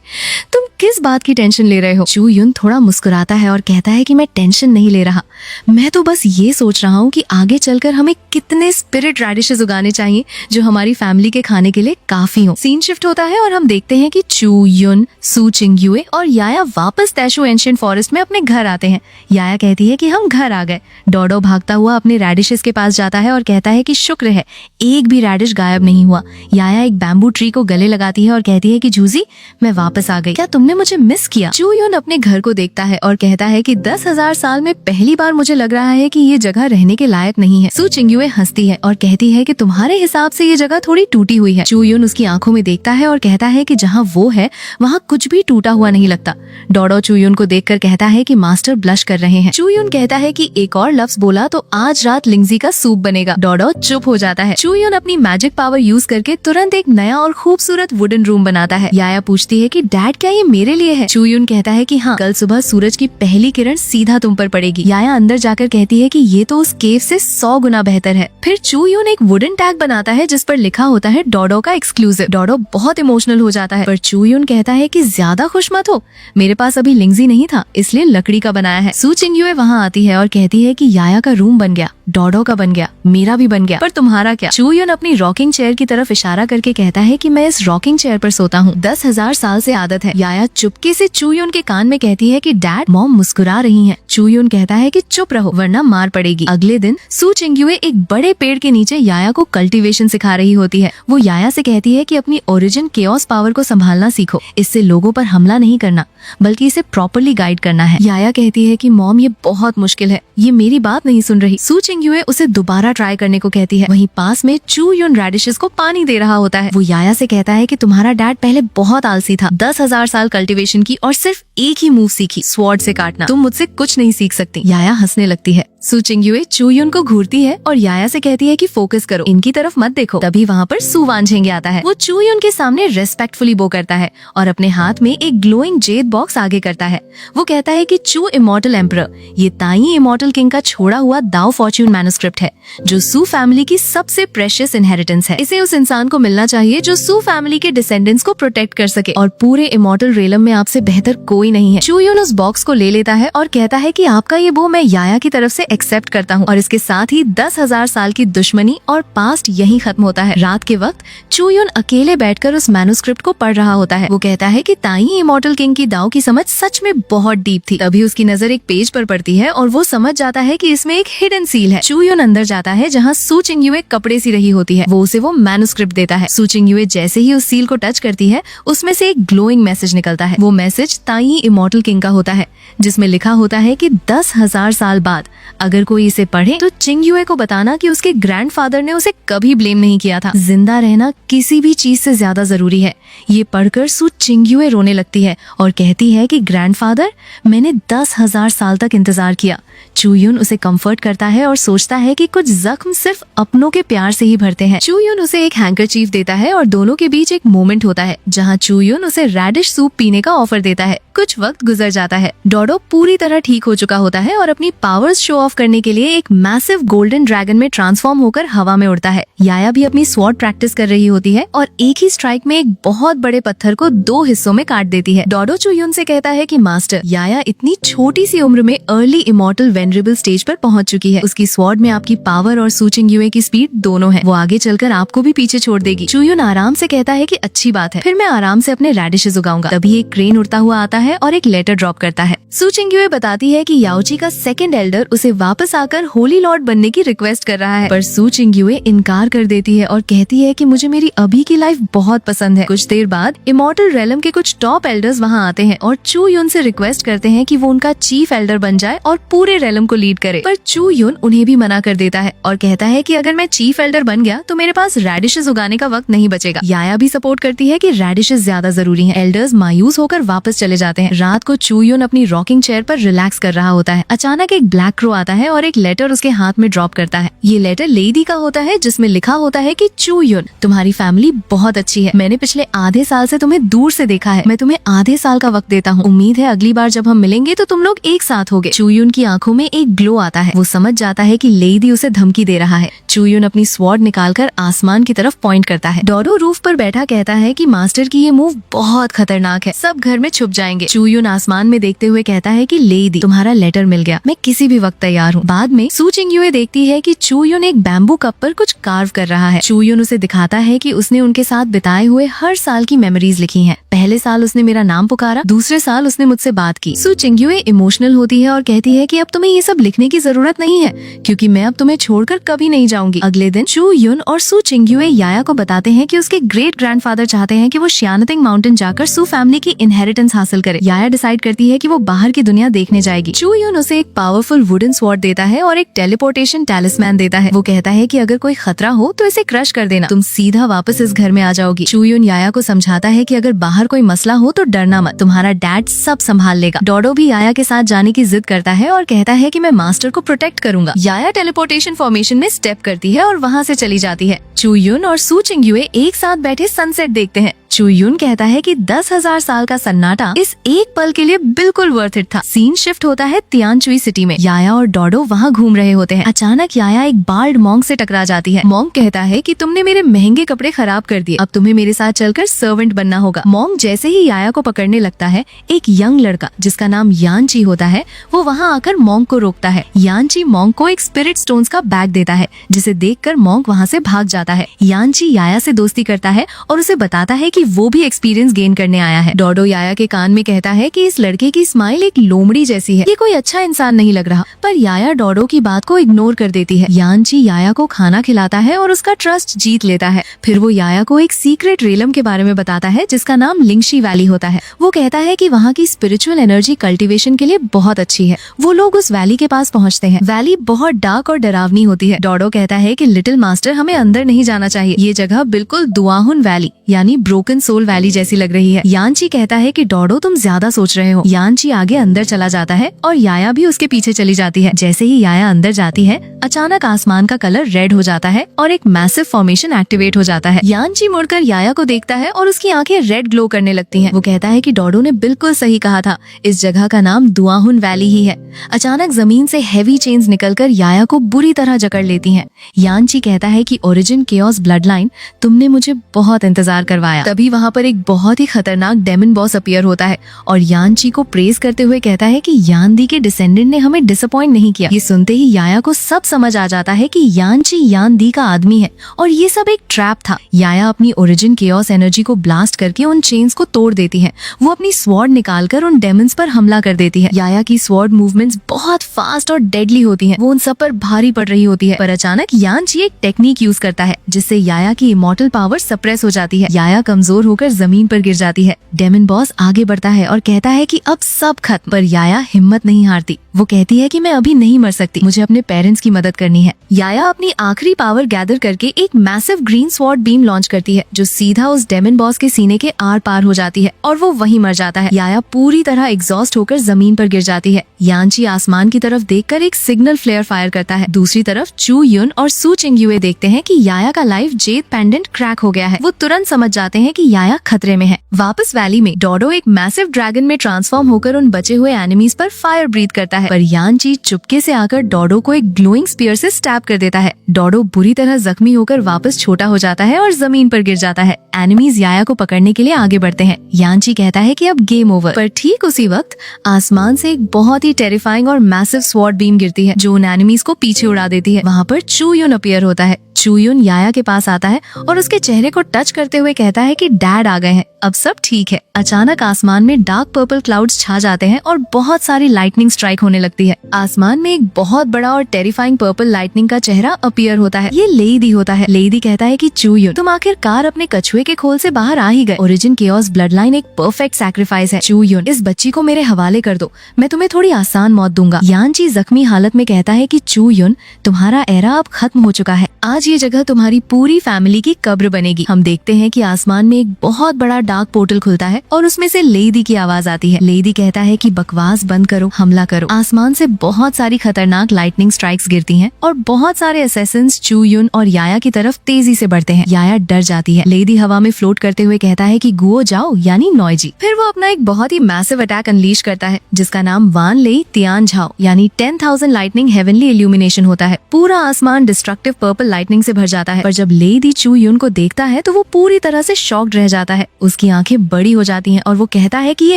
तुम किस बात की टेंशन ले रहे हो? चू युन थोड़ा मुस्कुराता है और कहता है कि मैं टेंशन नहीं ले रहा, मैं तो बस ये सोच रहा हूँ कि आगे चलकर हमें कितने स्पिरिट रेडिशेस उगाने चाहिए जो हमारी फैमिली के खाने के लिए काफी हो। सीन शिफ्ट होता है और हम देखते हैं कि चू युन, सू चिंग्युए और याया वापस तैशू एंशिएंट फॉरेस्ट में अपने घर आते हैं। याया कहती है कि हम घर आ गए। डोडो भागता हुआ अपने रेडिशेस के पास जाता है और कहता है कि शुक्र है एक भी रेडिश गायब नहीं हुआ। याया एक बैम्बू ट्री को गले लगाती है और कहती है कि जूजी मैं वापस आ गई, क्या तुमने मुझे मिस किया? चू युन अपने घर को देखता है और कहता है कि 10,000 साल में पहली बार मुझे लग रहा है कि ये जगह रहने के लायक नहीं है। सू चिंग्युए हंसती है और कहती है कि तुम्हारे हिसाब से ये जगह थोड़ी टूटी हुई है। चू युन उसकी आंखों में देखता है और कहता है कि जहाँ वो है वहाँ कुछ भी टूटा हुआ नहीं लगता। डोडो चू युन को देखकर कहता है कि मास्टर ब्लश कर रहे हैं। चू युन कहता है कि एक और लफ्ज बोला तो आज रात लिंगजी का सूप बनेगा। डोडो चुप हो जाता है। चू युन अपनी मैजिक पावर यूज करके तुरंत एक नया और खूबसूरत वुडन रूम बनाता है। याया पूछती है कि डैड क्या ये मेरे लिए है? चू युन कहता है कि हाँ, कल सुबह सूरज की पहली किरण सीधा तुम पर पड़ेगी। याया अंदर जाकर कहती है कि ये तो उस केव से 100 गुना बेहतर है। फिर चू युन एक वुडन टैग बनाता है जिस पर लिखा होता है डोडो का एक्सक्लूसिव। डोडो बहुत इमोशनल हो जाता है पर चू युन कहता है कि ज्यादा खुश मत हो, मेरे पास अभी लिंगजी नहीं था इसलिए लकड़ी का बनाया है। सू चिंग्युए वहाँ आती है और कहती है कि याया का रूम बन गया, डोडो का बन गया, मेरा भी बन गया, पर तुम्हारा क्या? चू युन अपनी रॉकिंग चेयर की तरफ इशारा करके कहता है कि मैं इस रॉकिंग चेयर पर सोता हूँ, 10,000 साल से आदत है। याया चुपके से चू युन के कान में कहती है कि डैड मॉम मुस्कुरा रही हैं। चू युन कहता है कि चुप रहो वरना मार पड़ेगी। अगले दिन सू चिंग्युए एक बड़े पेड़ के नीचे याया को कल्टीवेशन सिखा रही होती है। वो याया से कहती है कि अपनी ओरिजिन केओस पावर को संभालना सीखो, इससे लोगों पर हमला नहीं करना बल्कि इसे प्रॉपर्ली गाइड करना है। याया कहती है कि मॉम ये बहुत मुश्किल है, ये मेरी बात नहीं सुन रही। सू चिंग्युए उसे दोबारा ट्राई करने को कहती है। वहीं पास में चू युन रेडिशेस को पानी दे रहा होता है। वो याया से कहता है कि तुम्हारा डैड पहले बहुत आलसी था, 10,000 साल कल्टीवेशन की और सिर्फ एक ही मूव सीखी, स्वॉर्ड से काटना, तुम मुझसे कुछ नहीं सीख सकती। याया हंसने लगती है। सू चिंग्युए चू युन को घूरती है और याया से कहती है कि फोकस करो, इनकी तरफ मत देखो। तभी वहाँ पर सू वांझेंगे आता है। वो चू युन के सामने रेस्पेक्टफुली बो करता है और अपने हाथ में एक ग्लोइंग जेड बॉक्स आगे करता है। वो कहता है कि चू इमॉर्टल एम्परर, ये ताई इमॉर्टल किंग का छोड़ा हुआ दाओ फॉर्च्यून मैन्युस्क्रिप्ट है जो सू फैमिली की सबसे प्रेशियस इनहेरिटेंस है। इसे उस इंसान को मिलना चाहिए जो सू फैमिली के डिसेंडेंट्स को प्रोटेक्ट कर सके और पूरे इमॉर्टल रेलम में आपसे बेहतर कोई नहीं है। चू युन उस बॉक्स को ले लेता है और कहता है कि आपका ये बो मैं याया की तरफ से एक्सेप्ट करता हूँ और इसके साथ ही 10,000 साल की दुश्मनी और पास्ट यहीं खत्म होता है। रात के वक्त चू युन अकेले बैठकर उस मैन्युस्क्रिप्ट को पढ़ रहा होता है। वो कहता है कि ताई इमॉर्टल किंग की दाव की समझ सच में बहुत डीप थी। तभी उसकी नजर एक पेज पर पड़ती है और वो समझ जाता है कि इसमें एक हिडन सील है। चू युन अंदर जाता है जहाँ सू चिंग्युए कपड़े सी रही होती है। वो उसे वो मैन्युस्क्रिप्ट देता है। सू चिंग्युए जैसे ही उस सील को टच करती है उसमें से एक ग्लोइंग मैसेज निकलता है। वो मैसेज ताई इमॉर्टल किंग का होता है जिसमें लिखा होता है कि 10,000 साल बाद अगर कोई इसे पढ़े तो चिंग्युए को बताना कि उसके ग्रैंडफादर ने उसे कभी ब्लेम नहीं किया था। जिंदा रहना किसी भी चीज से ज्यादा जरूरी है। ये पढ़कर सू चिंग्युए रोने लगती है और कहती है कि ग्रैंडफादर, मैंने 10,000 साल तक इंतजार किया। चू युन उसे कंफर्ट करता है और सोचता है कि कुछ जख्म सिर्फ अपनों के प्यार से ही भरते हैं। चू युन उसे एक हैंकरचीफ देता है और दोनों के बीच एक मोमेंट होता है जहाँ चू युन उसे रेडिश सूप पीने का ऑफर देता है। कुछ वक्त गुजर जाता है। डोडो पूरी तरह ठीक हो चुका होता है और अपनी पावर्स शो ऑफ करने के लिए एक मैसिव गोल्डन ड्रैगन में ट्रांसफॉर्म होकर हवा में उड़ता है। याया भी अपनी स्वॉर्ड प्रैक्टिस कर रही होती है और एक ही स्ट्राइक में एक बहुत बड़े पत्थर को 2 हिस्सों में काट देती है। डोडो चू युन से कहता है कि मास्टर, याया इतनी छोटी सी उम्र में अर्ली इमॉर्टल वेनरेबल स्टेज पर पहुंच चुकी है। उसकी स्वॉर्ड में आपकी पावर और सू चिंग्युए की स्पीड दोनों है। वो आगे चलकर आपको भी पीछे छोड़ देगी। चू युन आराम से कहता है कि अच्छी बात है, फिर मैं आराम से अपने रेडिशेस उगाऊंगा। तभी एक क्रेन उड़ता हुआ आता है और एक लेटर ड्रॉप करता है। सू चिंग्युए बताती है कि याओची का सेकंड एल्डर उसे वापस आकर होली लॉर्ड बनने की रिक्वेस्ट कर रहा है, पर सू चिंग्युए इनकार कर देती है और कहती है कि मुझे मेरी अभी की लाइफ बहुत पसंद है। कुछ देर बाद इमॉर्टल रेलम के कुछ टॉप एल्डर्स वहाँ आते हैं और चू युन से रिक्वेस्ट करते हैं कि वो उनका चीफ एल्डर बन जाए और पूरे रेलम को लीड करे, पर चू युन उन्हें भी मना कर देता है और कहता है कि अगर मैं चीफ एल्डर बन गया तो मेरे पास रेडिशेस उगाने का वक्त नहीं बचेगा। याया भी सपोर्ट करती है कि रेडिशेस ज्यादा जरूरी हैं। एल्डर्स मायूस होकर वापस चले जाते हैं। रात को चू युन अपनी रॉकिंग चेयर पर रिलैक्स कर रहा होता है। अचानक एक ब्लैक क्रो आता है और एक लेटर उसके हाथ में ड्रॉप करता है। ये लेटर लेडी का होता है जिसमें लिखा होता है कि चू युन, तुम्हारी फैमिली बहुत अच्छी है। मैंने पिछले आधे साल से तुम्हें दूर से देखा है। मैं तुम्हें आधे साल का वक्त देता हूँ। उम्मीद है अगली बार जब हम मिलेंगे तो तुम लोग एक साथ होगे। चू युन की आंखों में एक ग्लो आता है। वो समझ जाता है कि लेडी उसे धमकी दे रहा है। चू युन अपनी स्वॉर्ड निकालकर आसमान की तरफ पॉइंट करता है। डोडो रूफ पर बैठा कहता है कि मास्टर की ये मूव बहुत खतरनाक है, सब घर में छुप जाएंगे। चू युन आसमान में देखते हुए कहता है कि लेडी, तुम्हारा लेटर मिल गया, मैं किसी भी वक्त तैयार तैयार हूँ। बाद में सू चिंगयुए देखती है कि चू युन एक बैम्बू कप पर कुछ कार्व कर रहा है। चू युन उसे दिखाता है कि उसने उनके साथ बिताए हुए हर साल की मेमोरीज लिखी हैं। पहले साल उसने मेरा नाम पुकारा, दूसरे साल उसने मुझसे बात की। सू चिंगयुए इमोशनल होती है और कहती है कि अब तुम्हें ये सब लिखने की जरूरत नहीं है, क्योंकि मैं अब तुम्हें छोड़कर कभी नहीं जाऊंगी। अगले दिन चू युन और सू चिंगयुए याया को बताते हैं कि उसके ग्रेट ग्रैंडफादर चाहते हैं कि वो शियानतिंग माउंटेन जाकर सू फैमिली की इनहेरिटेंस हासिल करे। याया डिसाइड करती है कि वो बाहर की दुनिया देखने जाएगी। चू युन उसे एक पावरफुल वुडन स्वॉर्ड देता है और एक टेलीपोर्टेशन टैलिस्मैन देता है। वो कहता है कि अगर कोई खतरा हो तो इसे क्रश कर देना, तुम सीधा वापस इस घर में आ जाओगी। चू युन याया को समझाता है कि अगर बाहर कोई मसला हो तो डरना मत, तुम्हारा डैड सब संभाल लेगा। डोडो भी याया के साथ जाने की जिद करता है और कहता है कि मैं मास्टर को प्रोटेक्ट करूंगा। याया टेलीपोर्टेशन फॉर्मेशन में स्टेप करती है और वहाँ से चली जाती है। चू युन और सू चिंगयुए एक साथ बैठे सनसेट देखते हैं। चू युन कहता है कि 10,000 साल का सन्नाटा इस एक पल के लिए बिल्कुल वर्थ इट था। सीन शिफ्ट होता है तियानचुई सिटी में। याया और डोडो वहाँ घूम रहे होते हैं। अचानक याया एक बाल्ड मॉन्क से टकरा जाती है। मॉन्क कहता है कि तुमने मेरे महंगे कपड़े खराब कर दिए, अब तुम्हें मेरे साथ चलकर सर्वेंट बनना होगा। मॉन्क जैसे ही याया को पकड़ने लगता है, एक यंग लड़का जिसका नाम यानची होता है वो वहाँ आकर मॉन्क को रोकता है। यानची मॉन्क को एक स्पिरिट स्टोन्स का बैग देता है, जिसे देखकर मॉन्क वहाँ से भाग जाता है। यानची याया से दोस्ती करता है और उसे बताता है कि वो भी एक्सपीरियंस गेन करने आया है। डोडो याया के कान में कहता है कि इस लड़के की स्माइल एक लोमड़ी जैसी है, ये कोई अच्छा इंसान नहीं लग रहा। पर याया डोडो की बात को इग्नोर कर देती है। यानची याया को खाना खिलाता है और उसका ट्रस्ट जीत लेता है। फिर वो याया को एक सीक्रेट रेलम के बारे में बताता है जिसका नाम लिंगशी वैली होता है। वो कहता है कि वहाँ की स्पिरिचुअल एनर्जी कल्टीवेशन के लिए बहुत अच्छी है। वो लोग उस वैली के पास पहुँचते हैं। वैली बहुत डार्क और डरावनी होती है। डोडो कहता है कि लिटिल मास्टर हमें अंदर नहीं जाना चाहिए, ये जगह बिल्कुल दुआहुन वैली यानी ब्रोकन सोल वैली जैसी लग रही है। यानची कहता है कि डोडो तुम ज्यादा सोच रहे हो। यानची आगे अंदर चला जाता है और याया भी उसके पीछे चली जाती है। जैसे ही याया अंदर जाती है, अचानक आसमान का कलर रेड हो जाता है और एक मैसिव फॉर्मेशन एक्टिवेट हो जाता है। यानची मुड़कर याया को देखता है और उसकी आंखें रेड ग्लो करने लगती हैं। वो कहता है कि डोडो ने बिल्कुल सही कहा था, इस जगह का नाम दुआहुन वैली ही है। अचानक जमीन से हेवी चेन्स निकलकर याया को बुरी तरह जकड़ लेती हैं। यानची कहता है कि ओरिजिन केओस ब्लड लाइन, तुमने मुझे बहुत इंतजार करवाया। तभी वहाँ पर एक बहुत ही खतरनाक डेमन बॉस अपीयर होता है और यानची को प्रेज करते हुए कहता है कि यानदी के डिसेंडेंट ने हमें डिसअपॉइंट नहीं किया। ये सुनते ही याया को सब समझ आ जाता है कि यानची यानदी का आदमी है और ये सब एक ट्रैप था। याया अपनी ओरिजिन केओस एनर्जी को ब्लास्ट करके उन चेन्स को तोड़ देती है। वो अपनी स्वॉर्ड निकालकर उन डेमन्स पर हमला कर देती है। याया की स्वॉर्ड मूवमेंट्स बहुत फास्ट और डेडली होती हैं। वो उन सब पर भारी पड़ रही होती है। पर अचानक यानची एक टेक्निक यूज करता है जिससे याया की इमॉर्टल पावर सप्रेस हो जाती है। याया कमजोर होकर जमीन पर गिर जाती है। डेमन बॉस आगे बढ़ता है और कहता है कि अब सब खत्म, पर याया हिम्मत नहीं हारती। वो कहती है कि मैं अभी नहीं मर सकती, मुझे अपने पेरेंट्स की मदद करनी है। याया अपनी आखिरी पावर गैदर करके एक massive green sword beam launch करती है जो सीधा उस डेमन बॉस के सीने के आर पार हो जाती है और वो वहीं मर जाता है। याया पूरी तरह एग्जॉस्ट होकर जमीन पर गिर जाती है। यानची आसमान की तरफ देखकर एक सिग्नल फ्लेयर फायर करता है। दूसरी तरफ चू युन और सू चिंगयुए देखते हैं कि याया का लाइफ जेड पेंडेंट क्रैक हो गया है। वो तुरंत समझ जाते हैं कि याया खतरे में है। वापस वैली में डोडो एक मैसिव ड्रैगन में ट्रांसफॉर्म होकर उन बचे हुए एनिमीज पर फायर ब्रीथ करता है, पर यानची चुपके से आकर डोडो को एक ग्लोइंग स्पीयर से स्टैब कर देता है। डोडो बुरी तरह जख्मी होकर वापस छोटा हो जाता है और जमीन पर गिर जाता है। एनिमीज याया को पकड़ने के लिए आगे बढ़ते हैं। यानची कहता है कि अब गेम ओवर, पर ठीक उसी वक्त आसमान से एक बहुत ही टेरिफाइंग और मैसिव स्वॉर्ड बीम गिरती है जो उन एनिमीज को पीछे उड़ा देती है। वहाँ पर चू युन अपीयर होता है। चू युन याया के पास आता है और उसके चेहरे को टच करते हुए कहता है कि डैड आ गए हैं, अब सब ठीक है। अचानक आसमान में डार्क पर्पल क्लाउड्स छा जाते हैं और बहुत सारी लाइटनिंग स्ट्राइक होने लगती है। आसमान में एक बहुत बड़ा और टेरिफाइंग पर्पल लाइटनिंग का चेहरा अपीयर होता है। ये लेडी होता है। लेडी कहता है कि चू युन, तुम आखिरकार अपने कछुए के खोल से बाहर आ ही गए। ओरिजिन केओस ब्लड लाइन एक परफेक्ट सैक्रिफाइस है। चू युन, इस बच्ची को मेरे हवाले कर दो, मैं तुम्हें थोड़ी आसान मौत दूंगा। यानची जख्मी हालत में कहता है कि चू युन, तुम्हारा एरा अब खत्म हो चुका है, आज ये जगह तुम्हारी पूरी फैमिली की कब्र बनेगी। हम देखते हैं कि आसमान में एक बहुत बड़ा डार्क पोर्टल खुलता है और उसमें से लेडी की आवाज आती है। लेडी कहता है कि बकवास बंद करो, हमला करो। आसमान से बहुत सारी खतरनाक लाइटनिंग स्ट्राइक्स गिरती हैं और बहुत सारे असैसिन्स चू युन और याया की तरफ तेजी से बढ़ते हैं। याया डर जाती है। लेडी हवा में फ्लोट करते हुए कहता है कि गुओ जाओ यानी नॉइजी। फिर वो अपना एक बहुत ही मैसिव अटैक अनलीश करता है जिसका नाम वान लेई तियान झाओ यानी 10,000 लाइटनिंग हेवनली इल्यूमिनेशन होता है। पूरा आसमान डिस्ट्रक्टिव पर्पल लाइटनिंग से भर जाता है। पर जब लेडी चू युन को देखता है तो वो पूरी तरह से शॉक्ड रह जाता है। उसकी आंखें बड़ी हो जाती हैं और वो कहता है कि ये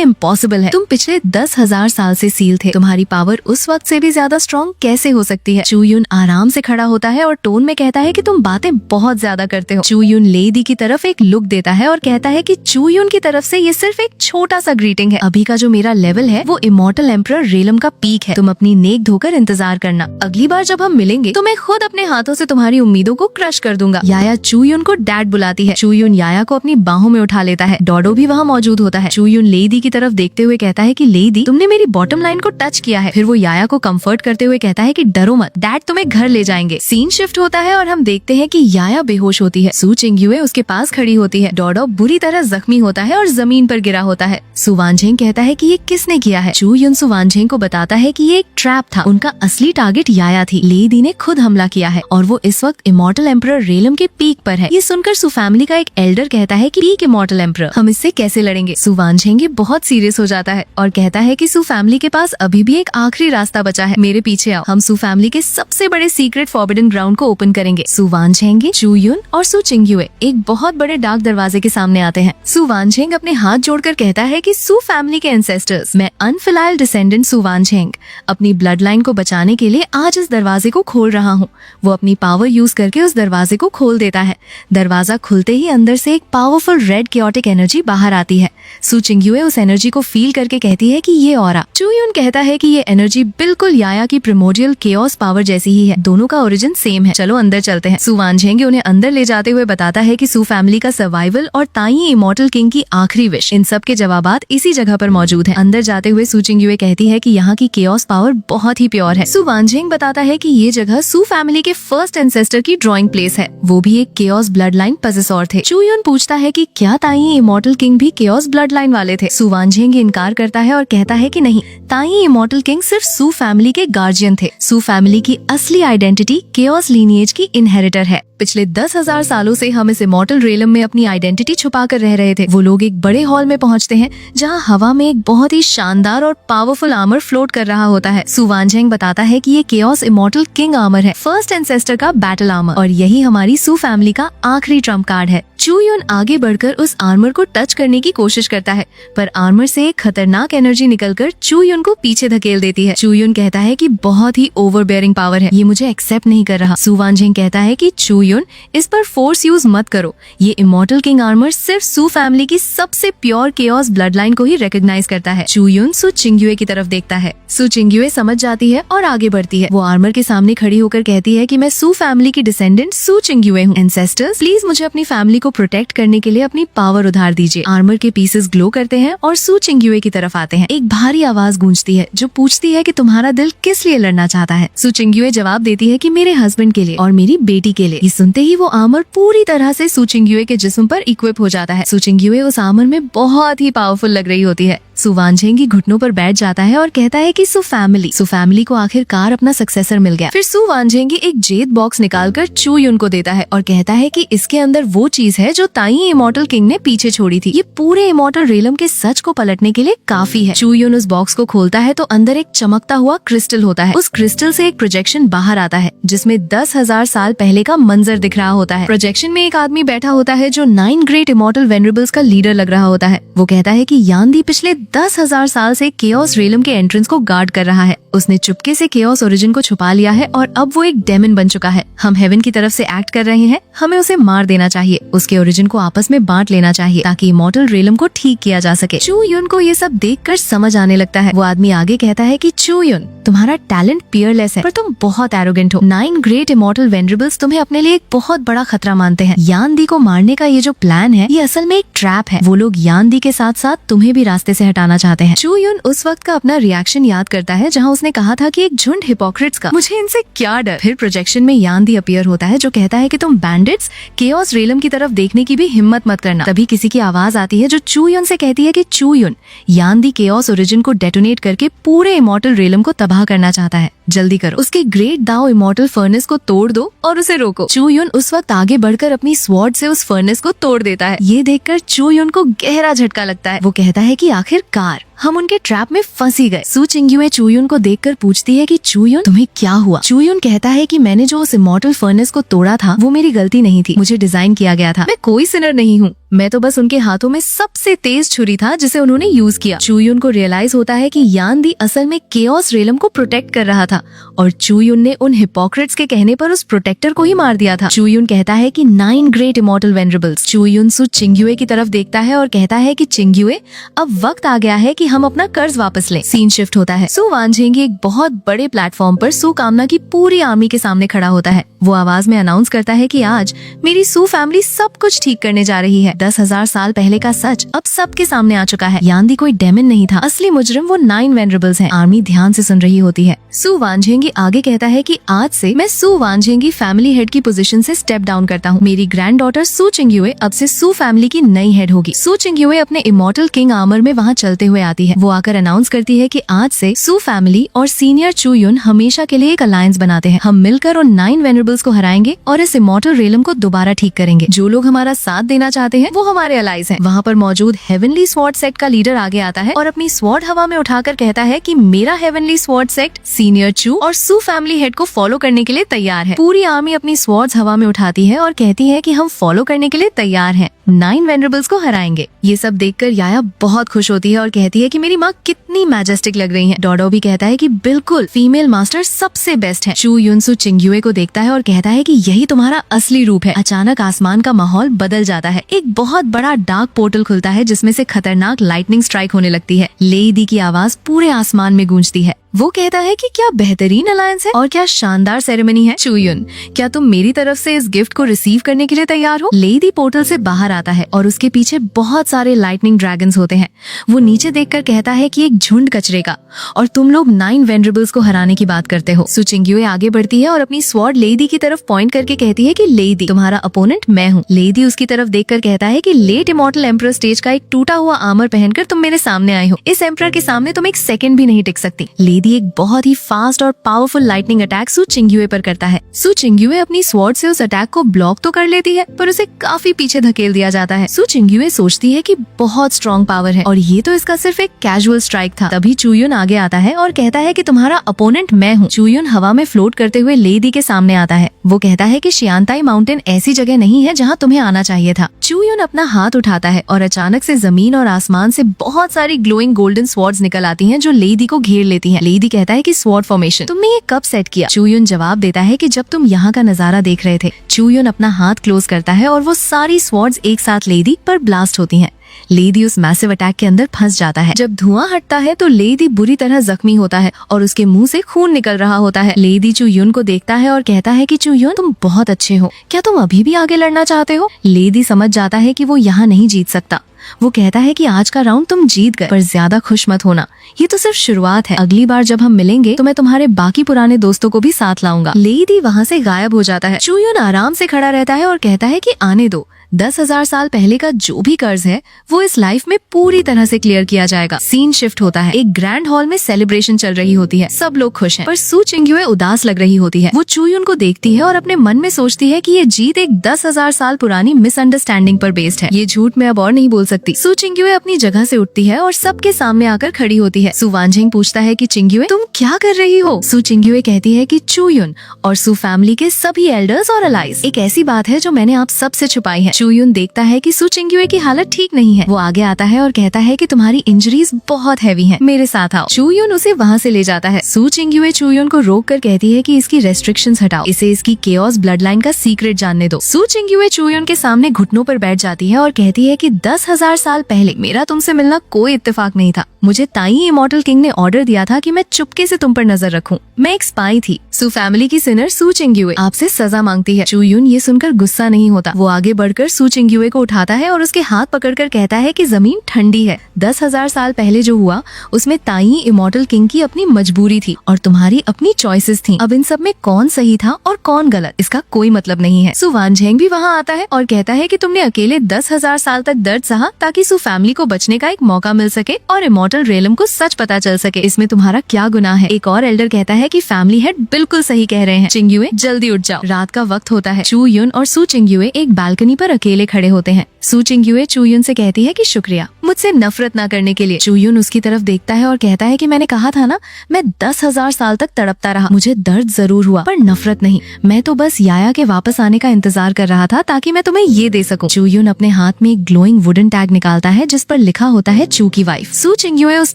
इम्पॉसिबल है। तुम पिछले 10,000 साल से सील थे, तुम्हारी पावर उस वक्त से भी ज्यादा स्ट्रॉन्ग कैसे हो सकती है? चू युन आराम से खड़ा होता है और टोन में कहता है कि तुम बातें बहुत ज्यादा करते हो। चू युन लेडी की तरफ एक लुक देता है और कहता है कि चू युन की तरफ से ये सिर्फ एक छोटा सा ग्रीटिंग है। अभी का जो मेरा लेवल है वो इमॉर्टल एम्परर रेलम का पीक है। तुम अपनी नेक धोकर इंतजार करना। अगली बार जब हम मिलेंगे तो मैं खुद अपने हाथों से तुम्हारी उम्मीदों को क्रश कर दूंगा। याया चू युन को डैड बुलाती है। चू युन याया को अपनी बाहों में उठा लेता है। डोडो भी वहाँ मौजूद होता है। चू युन लेडी की तरफ देखते हुए कहता है कि लेडी, तुमने मेरी बॉटम लाइन को टच किया है। फिर वो याया को कंफर्ट करते हुए कहता है कि डरो मत, डैड तुम्हें घर ले जाएंगे। सीन शिफ्ट होता है और हम देखते हैं कि याया बेहोश होती है। सू चिंग्युए उसके पास खड़ी होती है। डोडो बुरी तरह जख्मी होता है और जमीन पर गिरा होता है। सू वानझेंग कहता है कि ये किसने किया है? चू युन सू वानझेंग को बताता है कि ये एक ट्रैप था। उनका असली टारगेट याया थी। लेडी ने खुद हमला किया है और वो इस वक्त इमॉर्टल एम्परर रेलम के पीक पर है। ये सुनकर सू फैमिली का एक एल्डर कहता है कि पीक इमॉर्टल एम्परर, हम इससे कैसे लड़ेंगे? सू वानझेंग बहुत सीरियस हो जाता है और कहता है कि सू फैमिली के पास अभी भी एक आखिरी रास्ता बचा है। मेरे पीछे आओ, हम सू फैमिली के सबसे बड़े सीक्रेट फॉरबिडन ग्राउंड को ओपन करेंगे। सू वानझेंग, चू युन और सू चिंग्युए एक बहुत बड़े डार्क दरवाजे के सामने आते हैं। सू वानझेंग अपने हाथ जोड़कर कहता है कि सू फैमिली के एंसेस्टर्स, मैं अनफिलाइल डिसेंडेंट सू वानझेंग अपनी ब्लड लाइन को बचाने के लिए आज इस दरवाजे को खोल रहा हूँ। वो अपनी पावर यूज करके उस दरवाजे को खोल देता है। दरवाजा खुलते ही अंदर से एक पावरफुल रेड केओटिक एनर्जी बाहर आती है। सू चिंग्युए उस एनर्जी को फील करके कहती है कि ये ऑरा। चू युन कहता है कि ये एनर्जी बिल्कुल याया की प्रिमोडियल केओस पावर जैसी ही है। दोनों का ओरिजिन सेम है। चलो अंदर चलते हैं। सू वानझेंग उन्हें अंदर ले जाते हुए बताता है कि सू फैमिली का सर्वाइवल और ताई इमॉर्टल किंग की आखिरी विश, इन सब के जवाबात इसी जगह पर मौजूद हैं। अंदर जाते हुए सू चिंग्युए कहती है कि यहाँ की केओस पावर बहुत ही प्योर है। सू वानझेंग बताता है कि ये जगह सू फैमिली के फर्स्ट एंसेस्टर की ड्रॉइंग प्लेस है। वो भी एक केओस ब्लड लाइन पजेसर थे। चू युन पूछता है कि क्या ताई इमॉर्टल किंग भी केओस ब्लड लाइन वाले थे? सू वानझेंग इनकार करता है और कहता है कि नहीं, ताई इमॉर्टल किंग सिर्फ सू फैमिली के गार्जियन थे। सू फैमिली की असली आइडेंटिटी केओस लीनिएज की इनहेरिटर है। पिछले 10,000 सालों से हम इस इमॉर्टल रेलम में अपनी आइडेंटिटी छुपा कर रह रहे थे। वो लोग एक बड़े हॉल में पहुंचते हैं जहां हवा में एक बहुत ही शानदार और पावरफुल आर्मर फ्लोट कर रहा होता है। सू वानझेंग बताता है कि ये केओस इमॉर्टल किंग आर्मर है, फर्स्ट एंसेस्टर का बैटल आर्मर, और यही हमारी सू फैमिली का आखिरी ट्रम्प कार्ड है। चू युन आगे बढ़कर उस आर्मर को टच करने की कोशिश करता है, पर आर्मर से एक खतरनाक एनर्जी निकलकर चू युन को पीछे धकेल देती है। चू युन कहता है कि बहुत ही ओवरबेयरिंग पावर है, ये मुझे एक्सेप्ट नहीं कर रहा। सू वानझेंग कहता है कि चू युन, इस पर फोर्स यूज मत करो। ये इमॉर्टल किंग आर्मर सिर्फ सू फैमिली की सबसे प्योर केओस ब्लड लाइन को ही रिकॉग्नाइज करता है। चू युन सू चिंग्युए की तरफ देखता है। सू चिंग्युए समझ जाती है और आगे बढ़ती है। वो आर्मर के सामने खड़ी होकर कहती है कि मैं सू फैमिली की डिसेंडेंट सू चिंग्युए हूँ। एंसेस्टर्स, प्लीज मुझे अपनी फैमिली को प्रोटेक्ट करने के लिए अपनी पावर उधार दीजिए। आर्मर के पीसेस ग्लो करते हैं और सू चिंग्युए की तरफ आते हैं। एक भारी आवाज गूंजती है जो पूछती है कि तुम्हारा दिल किस लिए लड़ना चाहता है? सू चिंग्युए जवाब देती है कि मेरे हस्बैंड के लिए और मेरी बेटी के लिए। ये सुनते ही वो आर्मर पूरी तरह से सू चिंग्युए के जिस्म पर इक्विप हो जाता है। सू चिंग्युए उस आर्मर में बहुत ही पावरफुल लग रही होती है। सू वानझेंग घुटनों पर बैठ जाता है और कहता है कि सू फैमिली को आखिरकार अपना सक्सेसर मिल गया। फिर सू वानझेंग एक जेड बॉक्स निकालकर चू युन को देता है और कहता है कि इसके अंदर वो चीज है जो ताई इमॉर्टल किंग ने पीछे छोड़ी थी। ये पूरे इमॉर्टल रेलम के सच को पलटने के लिए काफी है। चू युन उस बॉक्स को खोलता है तो अंदर एक चमकता हुआ क्रिस्टल होता है। उस क्रिस्टल से एक प्रोजेक्शन बाहर आता है जिसमें 10,000 साल पहले का मंजर दिख रहा होता है। प्रोजेक्शन में एक आदमी बैठा होता है जो 9 ग्रेट इमॉर्टल वेनरेबल्स का लीडर लग रहा होता है। वो कहता है कि यान्दी पिछले 10,000 साल से केओस रेलम के एंट्रेंस को गार्ड कर रहा है। उसने चुपके से केओस ओरिजिन को छुपा लिया है और अब वो एक डेमन बन चुका है। हम हेवन की तरफ से एक्ट कर रहे हैं, हमें उसे मार देना चाहिए। उसके ओरिजिन को आपस में बांट लेना चाहिए ताकि इमॉर्टल रेलम को ठीक किया जा सके। चू युन को ये सब देखकर समझ आने लगता है। वो आदमी आगे कहता है कि चू युन, तुम्हारा टैलेंट पियरलेस है पर तुम बहुत एरोगेंट हो। 9 ग्रेट इमॉर्टल वेनरेबल्स तुम्हें अपने लिए एक बहुत बड़ा खतरा मानते हैं। यान्दी को मारने का ये जो प्लान है ये असल में एक ट्रैप है। वो लोग यान्दी के साथ साथ तुम्हें भी रास्ते से हटाना चाहते हैं। चू युन उस वक्त का अपना रिएक्शन याद करता है जहाँ उसने कहा था कि एक झुंड हिपोक्रेट्स का, मुझे इनसे क्या डर। फिर प्रोजेक्शन में यान्दी अपीयर होता है जो कहता है कि तुम बैंडिट्स केओस रेलम की तरफ देखने की भी हिम्मत मत करना। तभी किसी की आवाज आती है जो चू युन से कहती है कि चू युन, यान्दी केओस ओरिजिन को डेटोनेट करके पूरे इमॉर्टल रेलम को तबाह करना चाहता है, जल्दी करो। उसके ग्रेट दाओ इमॉर्टल फर्नेस को तोड़ दो और उसे रोको। चू युन उस वक्त आगे बढ़कर अपनी स्वॉर्ड से उस फर्नेस को तोड़ देता है। ये देखकर चू युन को गहरा झटका लगता है। वो कहता है कि आखिरकार हम उनके ट्रैप में फंस ही गए। सू चिंग्युए चूयुन को देखकर पूछती है कि चूयुन तुम्हें क्या हुआ। चूयुन कहता है कि मैंने जो उस इमॉर्टल फर्नेस को तोड़ा था वो मेरी गलती नहीं थी, मुझे डिजाइन किया गया था। मैं कोई सिनर नहीं हूँ, मैं तो बस उनके हाथों में सबसे तेज छुरी था जिसे उन्होंने यूज किया। चूयुन को रियलाइज होता है कि यान दी असल में केओस रेलम को प्रोटेक्ट कर रहा था और चूयुन ने उन हिपोक्रेट्स के कहने पर उस प्रोटेक्टर को ही मार दिया था। चूयुन कहता है कि 9 ग्रेट इमॉर्टल वेनरेबल्स। चूयुन सू चिंग्युए की तरफ देखता है और कहता है कि चिंग्युए अब वक्त आ गया है कि हम अपना कर्ज वापस लें। सीन शिफ्ट होता है। सू वानझेंगी एक बहुत बड़े प्लेटफॉर्म पर सू कामना की पूरी आर्मी के सामने खड़ा होता है। वो आवाज में अनाउंस करता है कि आज मेरी सू फैमिली सब कुछ ठीक करने जा रही है। 10,000 साल पहले का सच अब सबके सामने आ चुका है। यान दी कोई डेमन नहीं था, असली मुजरिम वो 9 वेनरेबल्स हैं। आर्मी ध्यान से सुन रही होती है। सू वानझेंगी आगे कहता है कि आज से मैं सू वानझेंगी फैमिली हेड की पोजीशन से स्टेप डाउन करता हूँ। मेरी ग्रैंड डॉटर सू चिंग्युए अब से सू फैमिली की नई हेड होगी। सू चिंग्युए अपने इमॉर्टल किंग आर्मर में वहाँ चलते हुए आती है। वो आकर अनाउंस करती है कि आज से सू फैमिली और सीनियर चूयुन हमेशा के लिए एक अलायंस बनाते हैं। हम मिलकर उन 9 वेनरेबल्स को हराएंगे और इस इमॉर्टल रेलम को दोबारा ठीक करेंगे। जो लोग हमारा साथ देना चाहते हैं वो हमारे अलाइज हैं। वहाँ पर मौजूद हेवनली स्वॉर्ड सेक्ट का लीडर आगे आता है और अपनी स्वॉर्ड हवा में उठाकर कहता है कि मेरा हेवनली स्वॉर्ड सेक्ट सीनियर चू और सू फैमिली हेड को फॉलो करने के लिए तैयार है। पूरी आर्मी अपनी स्वॉर्ड्स हवा में उठाती है और कहती है कि हम फॉलो करने के लिए तैयार हैं, 9 वेनरेबल्स को हराएंगे। ये सब देखकर याया बहुत खुश होती है और कहती है कि मेरी माँ कितनी मैजेस्टिक लग रही है। डोडो भी कहता है कि बिल्कुल फीमेल मास्टर सबसे बेस्ट है। चू युनसू चिंग्युए को देखता है और कहता है कि यही तुम्हारा असली रूप है। अचानक आसमान का माहौल बदल जाता है। एक बहुत बड़ा डार्क पोर्टल खुलता है जिसमें से खतरनाक लाइटनिंग स्ट्राइक होने लगती है। लेडी की आवाज पूरे आसमान में गूंजती है। वो कहता है कि क्या बेहतरीन अलायंस है और क्या शानदार सेरेमनी है। चूयुन, क्या तुम मेरी तरफ से इस गिफ्ट को रिसीव करने के लिए तैयार हो? लेडी पोर्टल से बाहर आता है और उसके पीछे बहुत सारे लाइटनिंग ड्रैगन्स होते हैं। वो नीचे देखकर कहता है कि एक झुंड कचरे का, और तुम लोग 9 वेनरेबल्स को हराने की बात करते हो। सू चिंग्युए आगे बढ़ती है और अपनी स्वॉर्ड लेडी की तरफ पॉइंट करके कहती है कि लेडी, तुम्हारा अपोनेंट मैं हूँ। लेडी उसकी तरफ देखकर कहता है कि लेट इमॉर्टल एम्परर स्टेज का एक टूटा हुआ आर्मर पहनकर तुम मेरे सामने आए हो। इस एम्परर के सामने तुम एक सेकंड भी नहीं टिक सकती। लेडी एक बहुत ही फास्ट और पावरफुल लाइटनिंग अटैक सू चिंग्युए पर करता है। सू चिंग्युए अपनी स्वॉर्ड से उस अटैक को ब्लॉक तो कर लेती है, पर उसे काफी पीछे धकेल दिया जाता है। सू चिंग्युए सोचती है कि बहुत स्ट्रॉन्ग पावर है और ये तो इसका सिर्फ एक कैजुअल स्ट्राइक था। तभी चूयुन आगे आता है और कहता है कि तुम्हारा अपोनेंट मैं हूँ। चूयुन हवा में फ्लोट करते हुए लेडी के सामने आता है। वो कहता है कि शियांताई माउंटेन ऐसी जगह नहीं है जहाँ तुम्हें आना चाहिए था। चूयुन अपना हाथ उठाता है और अचानक से जमीन और आसमान से बहुत सारी ग्लोइंग गोल्डन स्वॉर्ड्स निकल आती हैं जो लेडी को घेर लेती हैं। लेडी कहता है कि स्वॉर्ड फॉर्मेशन तुमने ये कब सेट किया? चूयुन जवाब देता है कि जब तुम यहाँ का नजारा देख रहे थे। चूयुन अपना हाथ क्लोज करता है और वो सारी स्वॉर्ड्स एक साथ लेडी पर ब्लास्ट होती हैं। लेडी उस मैसिव अटैक के अंदर फंस जाता है। जब धुआं हटता है तो लेडी बुरी तरह जख्मी होता है और उसके मुंह से खून निकल रहा होता है। लेडी चूयुन को देखता है और कहता है कि चूयुन, तुम बहुत अच्छे हो, क्या तुम अभी भी आगे लड़ना चाहते हो? लेडी समझ जाता है कि वो यहाँ नहीं जीत सकता। वो कहता है कि आज का राउंड तुम जीत गए, पर ज्यादा खुश मत होना, ये तो सिर्फ शुरुआत है। अगली बार जब हम मिलेंगे तो मैं तुम्हारे बाकी पुराने दोस्तों को भी साथ लाऊंगा। लेडी वहाँ से गायब हो जाता है। चूयुन आराम से खड़ा रहता है और कहता है कि आने दो, 10,000 साल पहले का जो भी कर्ज है वो इस लाइफ में पूरी तरह से क्लियर किया जाएगा। सीन शिफ्ट होता है। एक ग्रैंड हॉल में सेलिब्रेशन चल रही होती है। सब लोग खुश हैं, पर सू चिंग्युए उदास लग रही होती है। वो चूयुन को देखती है और अपने मन में सोचती है कि ये जीत एक 10,000 साल पुरानी मिसअंडरस्टैंडिंग पर बेस्ड है। ये झूठ मैं अब और नहीं बोल सकती। सू चिंग्युए अपनी जगह से उठती है और सबके सामने आकर खड़ी होती है। सू वानझेंग पूछता है कि चिंग्युए, तुम क्या कर रही हो? सू चिंग्युए कहती है कि चूयुन और सू फैमिली के सभी एल्डर्स और अलाइज, एक ऐसी बात है जो मैंने आप सबसे छुपाई है। चूयुन देखता है कि सू चिंग्युए की हालत ठीक नहीं है। वो आगे आता है और कहता है कि तुम्हारी इंजरीज बहुत हैवी हैं, मेरे साथ आओ। चूयुन उसे वहाँ से ले जाता है। सू चिंग्युए चूयुन को रोक कर कहती है कि इसकी रेस्ट्रिक्शंस हटाओ, इसे इसकी केओस ब्लड लाइन का सीक्रेट जानने दो। सू चिंग्युए चूयुन के सामने घुटनों पर बैठ जाती है और कहती है कि 10,000 साल पहले मेरा तुमसे मिलना कोई इत्तेफाक नहीं था। मुझे ताई इमॉर्टल किंग ने ऑर्डर दिया था कि मैं चुपके से तुम पर नजर रखूं। मैं एक स्पाई थी। सू फैमिली की सिनर सू चिंग्युए आपसे सजा मांगती है। चूयुन ये सुनकर गुस्सा नहीं होता। वो आगे बढ़कर सू चिंग्युए को उठाता है और उसके हाथ पकड़कर कहता है कि जमीन ठंडी है। 10,000 साल पहले जो हुआ उसमें ताई इमॉर्टल किंग की अपनी मजबूरी थी और तुम्हारी अपनी चॉइसेस थी। अब इन सब में कौन सही था और कौन गलत, इसका कोई मतलब नहीं है। सू वानझेंग भी वहाँ आता है और कहता है कि तुमने अकेले 10,000 साल तक दर्द सहा ताकि सू फैमिली को बचने का एक मौका मिल सके और इमॉर्टल रेलम को सच पता चल सके। इसमें तुम्हारा क्या गुनाह है? एक और एल्डर कहता है कि फैमिली हेड बिल्कुल सही कह रहे हैं। चिंग्युए जल्दी उठ जाओ, रात का वक्त होता है। चूयुन और सू चिंग्युए एक बालकनी पर अकेले खड़े होते हैं। सू चिंग्युए चूयुन से कहती है कि शुक्रिया, मुझसे नफरत ना करने के लिए। चूयुन उसकी तरफ देखता है और कहता है कि मैंने कहा था ना, मैं 10,000 साल तक तड़पता रहा, मुझे दर्द जरूर हुआ पर नफरत नहीं। मैं तो बस याया के वापस आने का इंतजार कर रहा था ताकि मैं तुम्हें ये दे सकूं। चूयुन अपने हाथ में एक ग्लोइंग वुडन टैग निकालता है जिस पर लिखा होता है चू की वाइफ। सू चिंग्युए उस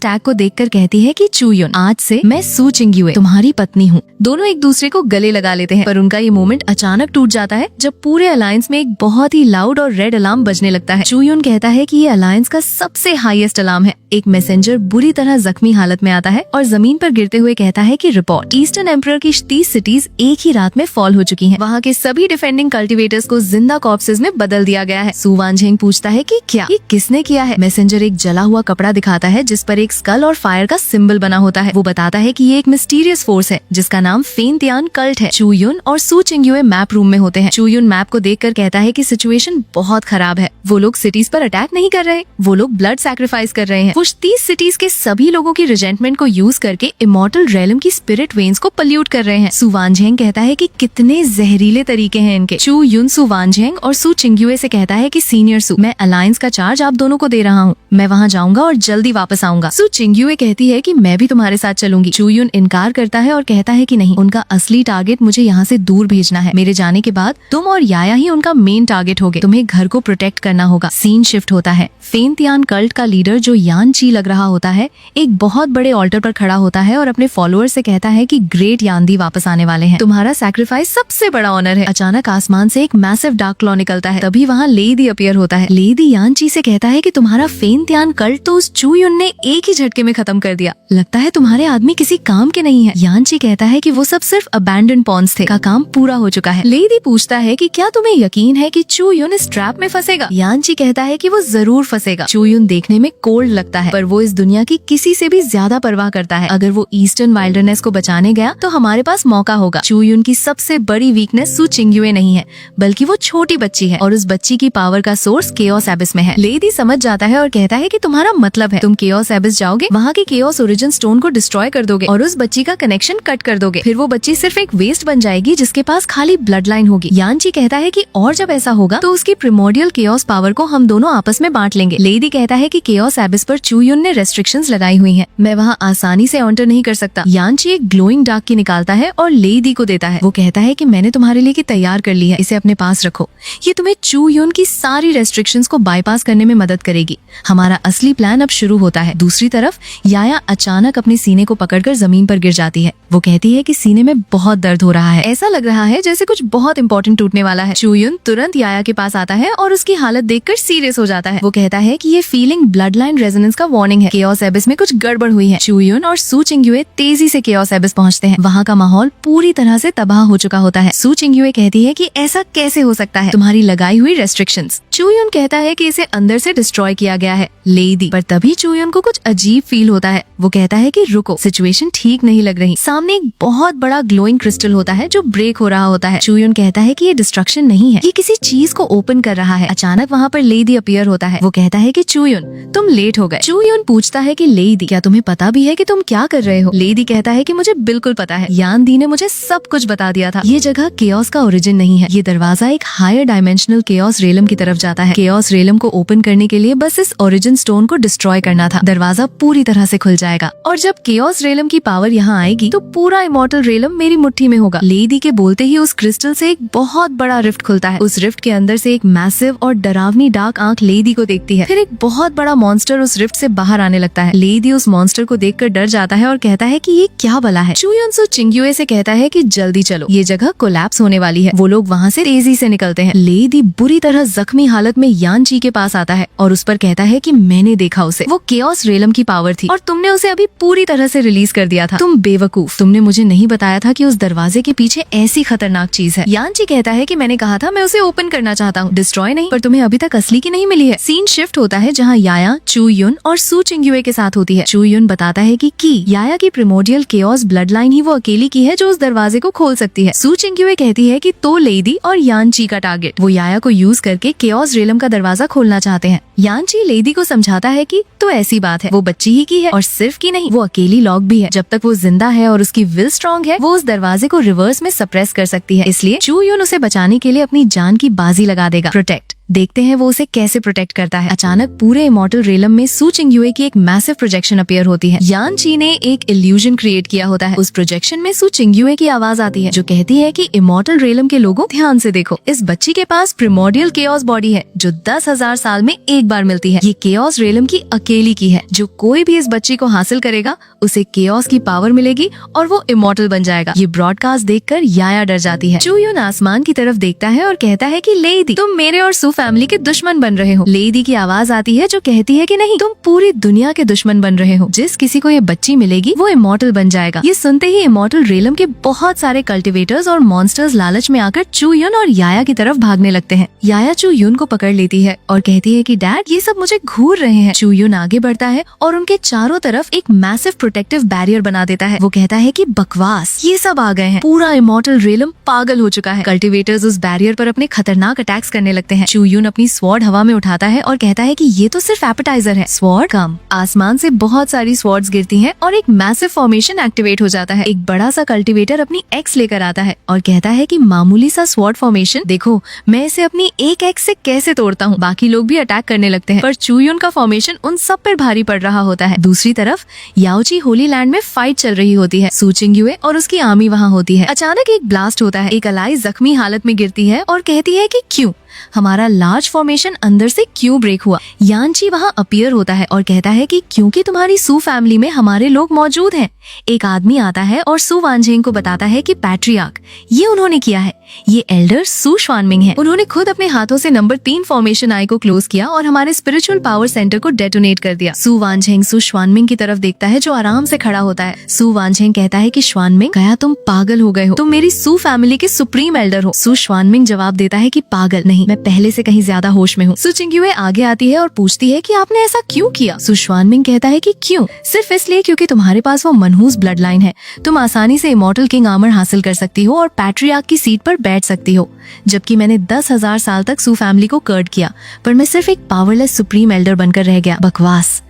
टैग को देखकर कहती है कि चूयुन, आज से मैं सू चिंग्युए तुम्हारी पत्नी हूँ। दोनों एक दूसरे को गले लगा लेते हैं, पर उनका ये मोमेंट अचानक टूट जाता है जब पूरे अलायंस में एक बहुत ही लाउड और रेड अलार्म बजने लगता है। चूयुन कहता है कि ये अलायंस का सबसे हाईएस्ट अलार्म है। एक मैसेंजर बुरी तरह जख्मी हालत में आता है और जमीन पर गिरते हुए कहता है कि रिपोर्ट, ईस्टर्न एम्परर की 30 सिटीज एक ही रात में फॉल हो चुकी हैं। वहाँ के सभी डिफेंडिंग कल्टिवेटर्स को जिंदा कॉर्प्सेस में बदल दिया गया है। सू वानझेंग पूछता है कि क्या ये किसने किया है। मैसेंजर एक जला हुआ कपड़ा दिखाता है जिस पर एक स्कल और फायर का सिंबल बना होता है। वो बताता है कि ये एक मिस्टीरियस फोर्स है जिसका नाम फेनतियान कल्ट है। चूयुन और सू चिंग्युए मैप रूम में होते हैं। चूयुन मैप को देखकर कहता है कि सिचुएशन बहुत खराब है। वो लोग सिटीज पर अटैक नहीं कर रहे, वो लोग ब्लड सैक्रिफाइस कर रहे हैं। वो 30 सिटीज के सभी लोगों की रिजेंटमेंट को यूज करके इमॉर्टल रेलम की स्पिरिट वेन्स को पल्यूट कर रहे हैं। सू वानझेंग कहता है कि कितने जहरीले तरीके हैं इनके। चू युन सू वानझेंग और सू चिंग्युए से कहता है कि सीनियर सू, मैं अलायंस का चार्ज आप दोनों को दे रहा हूँ, मैं वहाँ जाऊंगा और जल्दी वापस आऊंगा। सू चिंग्युए कहती है कि मैं भी तुम्हारे साथ चलूंगी। चू युन इनकार करता है और कहता है कि नहीं, उनका असली टारगेट मुझे यहाँ से दूर भेजना है। मेरे जाने के बाद तुम और याया ही उनका मेन टारगेट होगे। तुम्हें घर को प्रोटेक्ट करना होगा। सीन शिफ्ट होता है। फेनतियान कल्ट का लीडर जो यान ची लग रहा होता है एक बहुत बड़े ऑल्टर पर खड़ा होता है और अपने फॉलोअर से कहता है कि ग्रेट यानदी वापस आने वाले हैं, तुम्हारा सैक्रिफाइस सबसे बड़ा ऑनर है। अचानक आसमान से एक मैसिव डार्क क्लॉ निकलता है। तभी वहाँ लेदी अपीयर होता है। लेदी यान ची से कहता है कि तुम्हारा फेनतियान कल्ट तो उस चूयुन ने एक ही झटके में खत्म कर दिया, लगता है तुम्हारे आदमी किसी काम के नहीं है। यान ची कहता है कि वो सब सिर्फ अबैंडन पॉन्स थे, का काम पूरा हो चुका है। लेदी पूछता है कि क्या तुम्हें यकीन है कि चूयुन इस ट्रैप में फंसेगा। यान ची कहता है कि वो जरूर फंसेगा। चूयुन देखने में कोल्ड लगता है पर वो इस दुनिया की किसी से भी ज्यादा परवाह करता है। अगर वो ईस्टर्न वाइल्डरनेस को बचाने गया तो हमारे पास मौका होगा। चूयुन की सबसे बड़ी वीकनेस सू चिंग्युए नहीं है बल्कि वो छोटी बच्ची है और उस बच्ची की पावर का सोर्स केओस एबिस में है। लेदी समझ जाता है और कहता है कि तुम्हारा मतलब है तुम केओस एबिस जाओगे, वहाँ के केओस ओरिजिन स्टोन को डिस्ट्रॉय कर दोगे और उस बच्ची का कनेक्शन कट कर दोगे। फिर वो बच्ची सिर्फ एक वेस्ट बन जाएगी जिसके पास खाली ब्लड लाइन होगी। यानची कहता है कि और जब ऐसा होगा तो उसकी प्रिमोडियल केओस पावर को हम दोनों आपस में बांट लेंगे। लेडी कहता है कि केओस एबिस पर चूयुन ने रेस्ट्रिक्शंस लगाई हुई हैं, मैं वहाँ आसानी से एंटर नहीं कर सकता। यानची एक ग्लोइंग डार्क की निकालता है और लेडी को देता है। वो कहता है कि मैंने तुम्हारे लिए तैयार कर ली है, इसे अपने पास रखो, ये तुम्हें चूयुन की सारी रेस्ट्रिक्शंस को बाईपास करने में मदद करेगी। हमारा असली प्लान अब शुरू होता है। दूसरी तरफ याया अचानक अपने सीने को पकड़कर जमीन पर गिर जाती है। वो कहती है कि सीने में बहुत दर्द हो रहा है, ऐसा लग रहा है जैसे कुछ बहुत इंपॉर्टेंट टूटने वाला है। चूयुन तुरंत याया के पास आता है और उसकी हालत देखकर सीरियस हो जाता है। वो कहता है कि ये फीलिंग ब्लड लाइन रेजोनेंस का वार्निंग है, केओस एबिस में कुछ गड़बड़ हुई है। चूयुन और सू चिंग्युए तेजी से केओस एबिस पहुंचते हैं। वहाँ का माहौल पूरी तरह से तबाह हो चुका होता है। सू चिंग्युए कहती है कि ऐसा कैसे हो सकता है, तुम्हारी लगाई हुई रेस्ट्रिक्शंस। चूयुन कहता है कि इसे अंदर से डिस्ट्रॉय किया गया है, लेदी। पर तभी चूयुन को कुछ अजीब फील होता है। वो कहता है कि रुको, सिचुएशन ठीक नहीं लग रही। सामने एक बहुत बड़ा ग्लोइंग क्रिस्टल होता है जो ब्रेक हो रहा होता है। चूयुन कहता है कि ये डिस्ट्रक्शन नहीं है, ये किसी चीज को ओपन कर रहा है। अचानक वहाँ पर लेदी अपीयर होता है। वो कहता है कि चूयुन तुम लेट हो गए। चूयुन पूछता है कि लेदी, क्या तुम्हें पता भी है कि तुम क्या कर रहे हो? लेदी कहता है कि मुझे बिल्कुल पता है, यानदी ने मुझे सब कुछ बता दिया था। ये जगह केओस का ओरिजिन नहीं है, ये दरवाजा एक हायर डायमेंशनल केओस रेलम की तरफ जाता है। केओस रेलम को ओपन करने के लिए बस इस ओरिजिन स्टोन को डिस्ट्रॉय करना था, दरवाजा पूरी तरह से खुल जाएगा और जब केओस रेलम की पावर यहाँ आएगी तो पूरा इमॉर्टल रेलम मेरी मुट्ठी में होगा। लेदी के बोलते ही उस क्रिस्टल से एक बहुत बड़ा रिफ्ट खुलता है। उस रिफ्ट के अंदर से एक मैसिव और डरावनी डार्क आंख लेदी को देखती है। फिर एक बहुत बड़ा मॉन्स्टर उस रिफ्ट से बाहर आने लगता है। लेदी उस मॉन्स्टर को देखकर डर जाता है और कहता है कि ये क्या बला है। चूयुन सू चिंग्युए से कहता है कि जल्दी चलो, ये जगह कोलैप्स होने वाली है। वो लोग वहाँ से तेजी से निकलते हैं। लेदी बुरी तरह जख्मी हालत में यानची के पास आता है और उस पर कहता है कि मैंने देखा उसे, वो केओस रेलम की पावर थी और तुमने उसे अभी पूरी तरह से रिलीज कर दिया था। तुम बेवकूफ, तुमने मुझे नहीं बताया था कि उस दरवाजे के पीछे ऐसी खतरनाक चीज है। यानची कहता है कि मैंने कहा था मैं उसे ओपन करना चाहता हूँ, डिस्ट्रॉय नहीं, पर तुम्हें अभी तक असली की नहीं मिली है। सीन शिफ्ट होता है जहाँ याया चूयुन और सू चिंग्युए के साथ होती है। चूयुन बताता है कि याया की प्रिमोडियल केओस ब्लड लाइन ही वो अकेली की है जो उस दरवाजे को खोल सकती है। सू चिंग्युए कहती है कि तो लेदी और यानची का टारगेट, वो याया को यूज करके केओस रेलम का दरवाजा खोलना चाहते हैं। यानची लेदी को समझाता है कि तो ऐसी बात है, वो बच्ची ही की है और सिर्फ की नहीं, वो अकेली लॉक भी है। जब तक वो जिंदा है और उसकी विल स्ट्रॉन्ग है, वो उस दरवाजे को रिवर्स में सप्रेस कर सकती है। इसलिए चूयुन उसे बचाने के लिए अपनी जान की बाजी लगा देगा। प्रोटेक्ट देखते हैं वो उसे कैसे प्रोटेक्ट करता है। अचानक पूरे इमॉर्टल रेलम में सू चिंगयुए की एक मैसिव प्रोजेक्शन अपीयर होती है। यान ची ने एक इल्यूजन क्रिएट किया होता है। उस प्रोजेक्शन में सू चिंगयुए की आवाज आती है जो कहती है कि इमॉर्टल रेलम के लोगों ध्यान से देखो, इस बच्ची के पास प्रिमोर्डियल केओस बॉडी है जो 10,000 साल में एक बार मिलती है। ये केओस रेलम की अकेली की है। जो कोई भी इस बच्ची को हासिल करेगा उसे केओस की पावर मिलेगी और वो इमॉर्टल बन जाएगा। ये ब्रॉडकास्ट देखकर याया डर जाती है। चू यून आसमान की तरफ देखता है और कहता है कि लेडी, तुम मेरे और सू फैमिली के दुश्मन बन रहे हो। लेडी की आवाज आती है जो कहती है कि नहीं, तुम पूरी दुनिया के दुश्मन बन रहे हो। जिस किसी को ये बच्ची मिलेगी वो इमॉर्टल बन जाएगा। ये सुनते ही इमॉर्टल रेलम के बहुत सारे कल्टिवेटर्स और मॉन्स्टर्स लालच में आकर चू यून और याया की तरफ भागने लगते हैं। याया चू यून को पकड़ लेती है और कहती है कि डैड, ये सब मुझे घूर रहे हैं। चू यून आगे बढ़ता है और उनके चारों तरफ एक मैसिव प्रोटेक्टिव बैरियर बना देता है। वो कहता है कि बकवास, ये सब आ गए हैं। पूरा इमॉर्टल रेलम पागल हो चुका है। कल्टिवेटर्स उस बैरियर पर अपने खतरनाक अटैक्स करने लगते हैं। चू यून अपनी स्वॉर्ड हवा में उठाता है और कहता है कि ये तो सिर्फ एपेटाइजर है। स्वॉर्ड कम। आसमान से बहुत सारी स्वॉर्ड्स गिरती हैं और एक मैसिव फॉर्मेशन एक्टिवेट हो जाता है। एक बड़ा सा कल्टिवेटर अपनी एक्स लेकर आता है और कहता है कि मामूली सा स्वॉर्ड फॉर्मेशन, देखो मैं इसे अपनी एक एक्स से कैसे तोड़ता हूँ। बाकी लोग भी अटैक करने लगते हैं पर चू यून का फॉर्मेशन उन सब पर भारी पड़ रहा होता है। दूसरी तरफ याओची होली लैंड में फाइट चल रही होती है। सू चिंगयुए और उसकी आर्मी वहाँ होती है। अचानक एक ब्लास्ट होता है। एक अलाई जख्मी हालत में गिरती है और कहती है कि क्यों, हमारा लार्ज फॉर्मेशन अंदर से क्यों ब्रेक हुआ। यानची वहाँ अपीयर होता है और कहता है कि क्योंकि तुम्हारी सू फैमिली में हमारे लोग मौजूद हैं। एक आदमी आता है और सू वानझेंग को बताता है कि पैट्रियार्क ये उन्होंने किया है। ये एल्डर सू श्वानमिंग है। उन्होंने खुद अपने हाथों से नंबर 3 फॉर्मेशन आई को क्लोज किया और हमारे स्पिरिचुअल पावर सेंटर को डेटोनेट कर दिया। सू वानझेंग सू श्वानमिंग की तरफ देखता है जो आराम से खड़ा होता है। सू वानझेंग कहता है कि श्वानमिंग, गया तुम पागल हो गए हो, तुम मेरी सू फैमिली के सुप्रीम एल्डर हो। सू श्वानमिंग जवाब देता है कि पागल नहीं, मैं पहले से कहीं ज्यादा होश में हूँ। सू चिंगयुए आगे आती है और पूछती है कि आपने ऐसा क्यों किया। सू श्वानमिंग कहता है कि क्यों, सिर्फ इसलिए क्योंकि तुम्हारे पास वो मनहूस ब्लड लाइन है। तुम आसानी से इमॉर्टल किंग आर्मर हासिल कर सकती हो और पैट्रियार्क की सीट पर बैठ सकती हो, जबकि मैंने 10,000 साल तक सू फैमिली को कर्ड किया पर मैं सिर्फ एक पावरलेस सुप्रीम एल्डर बनकर रह गया। बकवास।